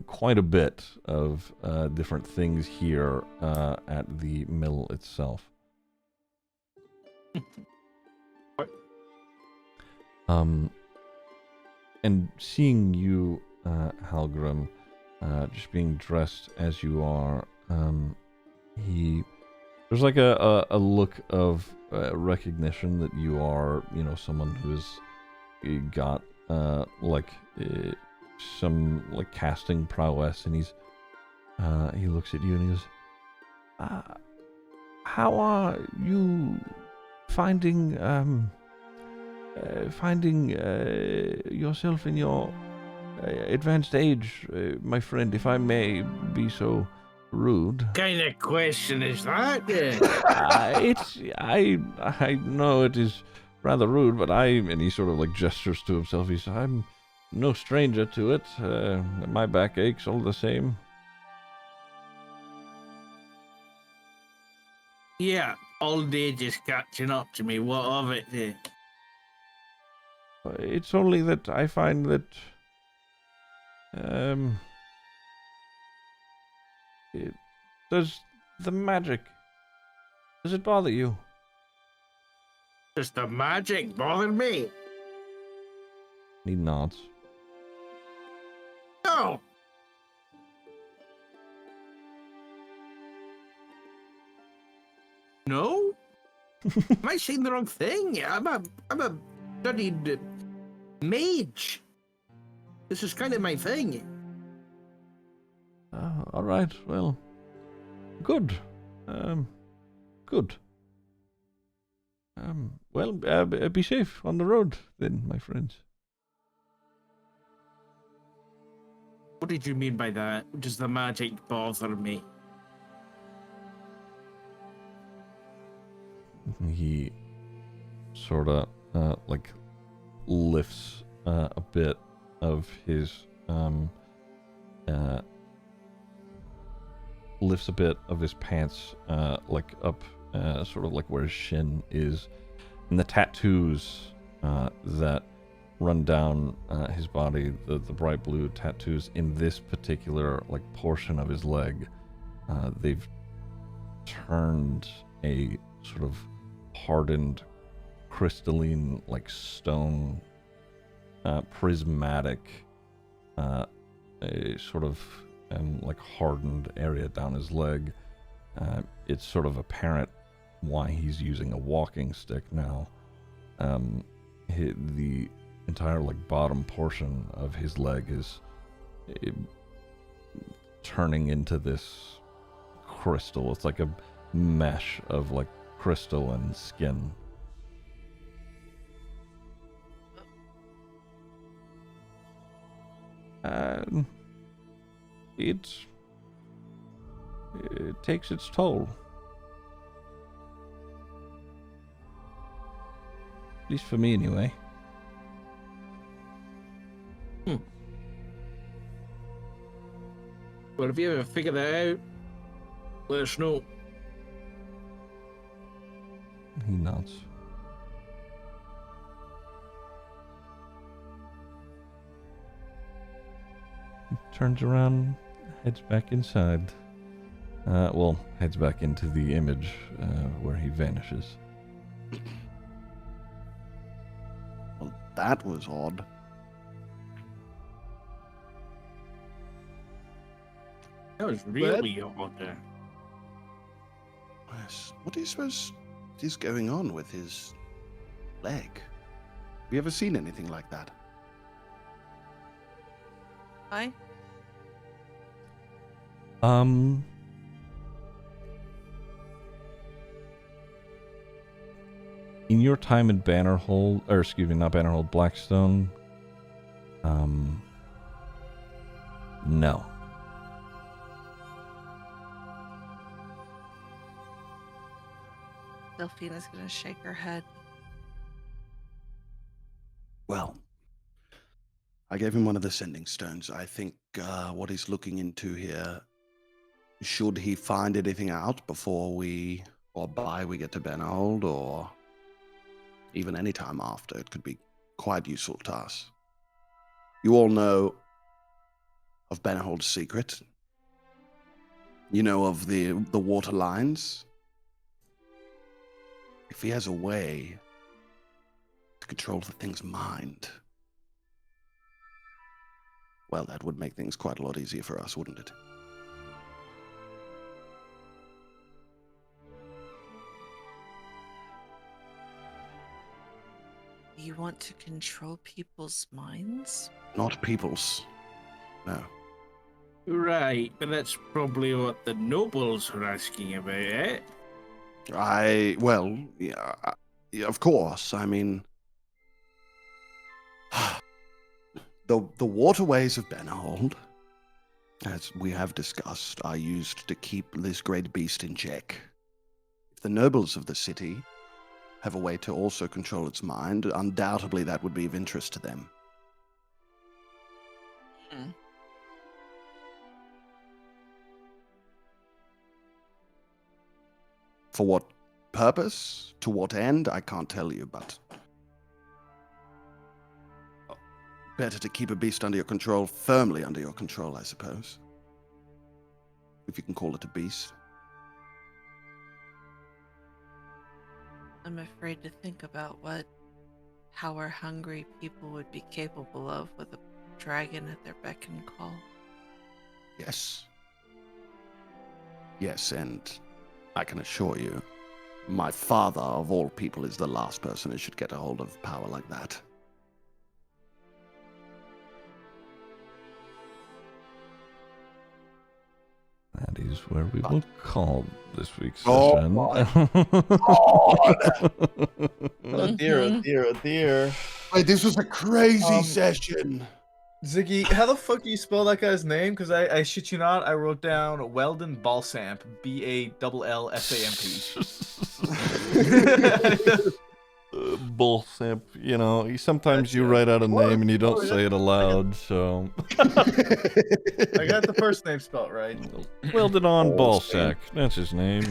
quite a bit of different things here at the mill itself. And seeing you, Halgrim, just being dressed as you are, there's like a look of recognition that you are, someone who's got some casting prowess, and he looks at you and he goes, "How are you finding yourself in your advanced age, my friend, if I may be so rude?" Kind of question is that? I know it is rather rude, but and he sort of gestures to himself. He says, "I'm no stranger to it. My back aches all the same." Yeah, old age is catching up to me. What of it? It's only that I find that does the magic, does it bother you? Does the magic bother me? He nods. No. No? Am I saying the wrong thing? I'm a studied mage. This is kind of my thing. All right. Well, good. Good. Well, be safe on the road then, my friends. What did you mean by that? Does the magic bother me? He sort of lifts a bit of his pants up sort of where his shin is, and the tattoos that run down his body, the bright blue tattoos in this particular portion of his leg, they've turned a sort of hardened crystalline stone, prismatic, a sort of hardened area down his leg. It's sort of apparent why he's using a walking stick now. The entire bottom portion of his leg is turning into this crystal. It's like a mesh of crystal and skin. It takes its toll. At least for me, anyway. Well, if you ever figure that out, let us know. He nods. He turns around, heads back inside. Well, heads back into the image where he vanishes. Well, that was odd. That was really odd. Yes. What do you suppose is going on with his leg? Have you ever seen anything like that? Why? In your time in Bannerhold, or excuse me, not Bannerhold, Blackstone, no. Delphine is going to shake her head. Well, I gave him one of the sending stones. I think what he's looking into here, should he find anything out before we get to Bannerhold, or even any time after, it could be quite useful to us. You all know of Bannerhold's secret. You know of the water lines. If he has a way to control the thing's mind, well, that would make things quite a lot easier for us, wouldn't it? You want to control people's minds? Not people's. No. Right, but that's probably what the nobles are asking about, eh? Well, yeah, of course. I mean, the waterways of Bannerhold, as we have discussed, are used to keep this great beast in check. If the nobles of the city have a way to also control its mind, undoubtedly that would be of interest to them. For what purpose? To what end? I can't tell you, but better to keep a beast under your control, firmly under your control, I suppose. If you can call it a beast. I'm afraid to think about what power-hungry people would be capable of with a dragon at their beck and call. Yes. Yes, and I can assure you, my father, of all people, is the last person who should get a hold of power like that. That is where we will call this week's Oh, session. Oh dear, oh dear, oh dear. Wait, this was a crazy session. Ziggy, how the fuck do you spell that guy's name? Because I shit you not, I wrote down Weldon Balsamp, Ballsamp. Balsamp, you know, sometimes you write out a name and you don't say it aloud, so. I got the first name spelled right. Weldon Ballsack, that's his name.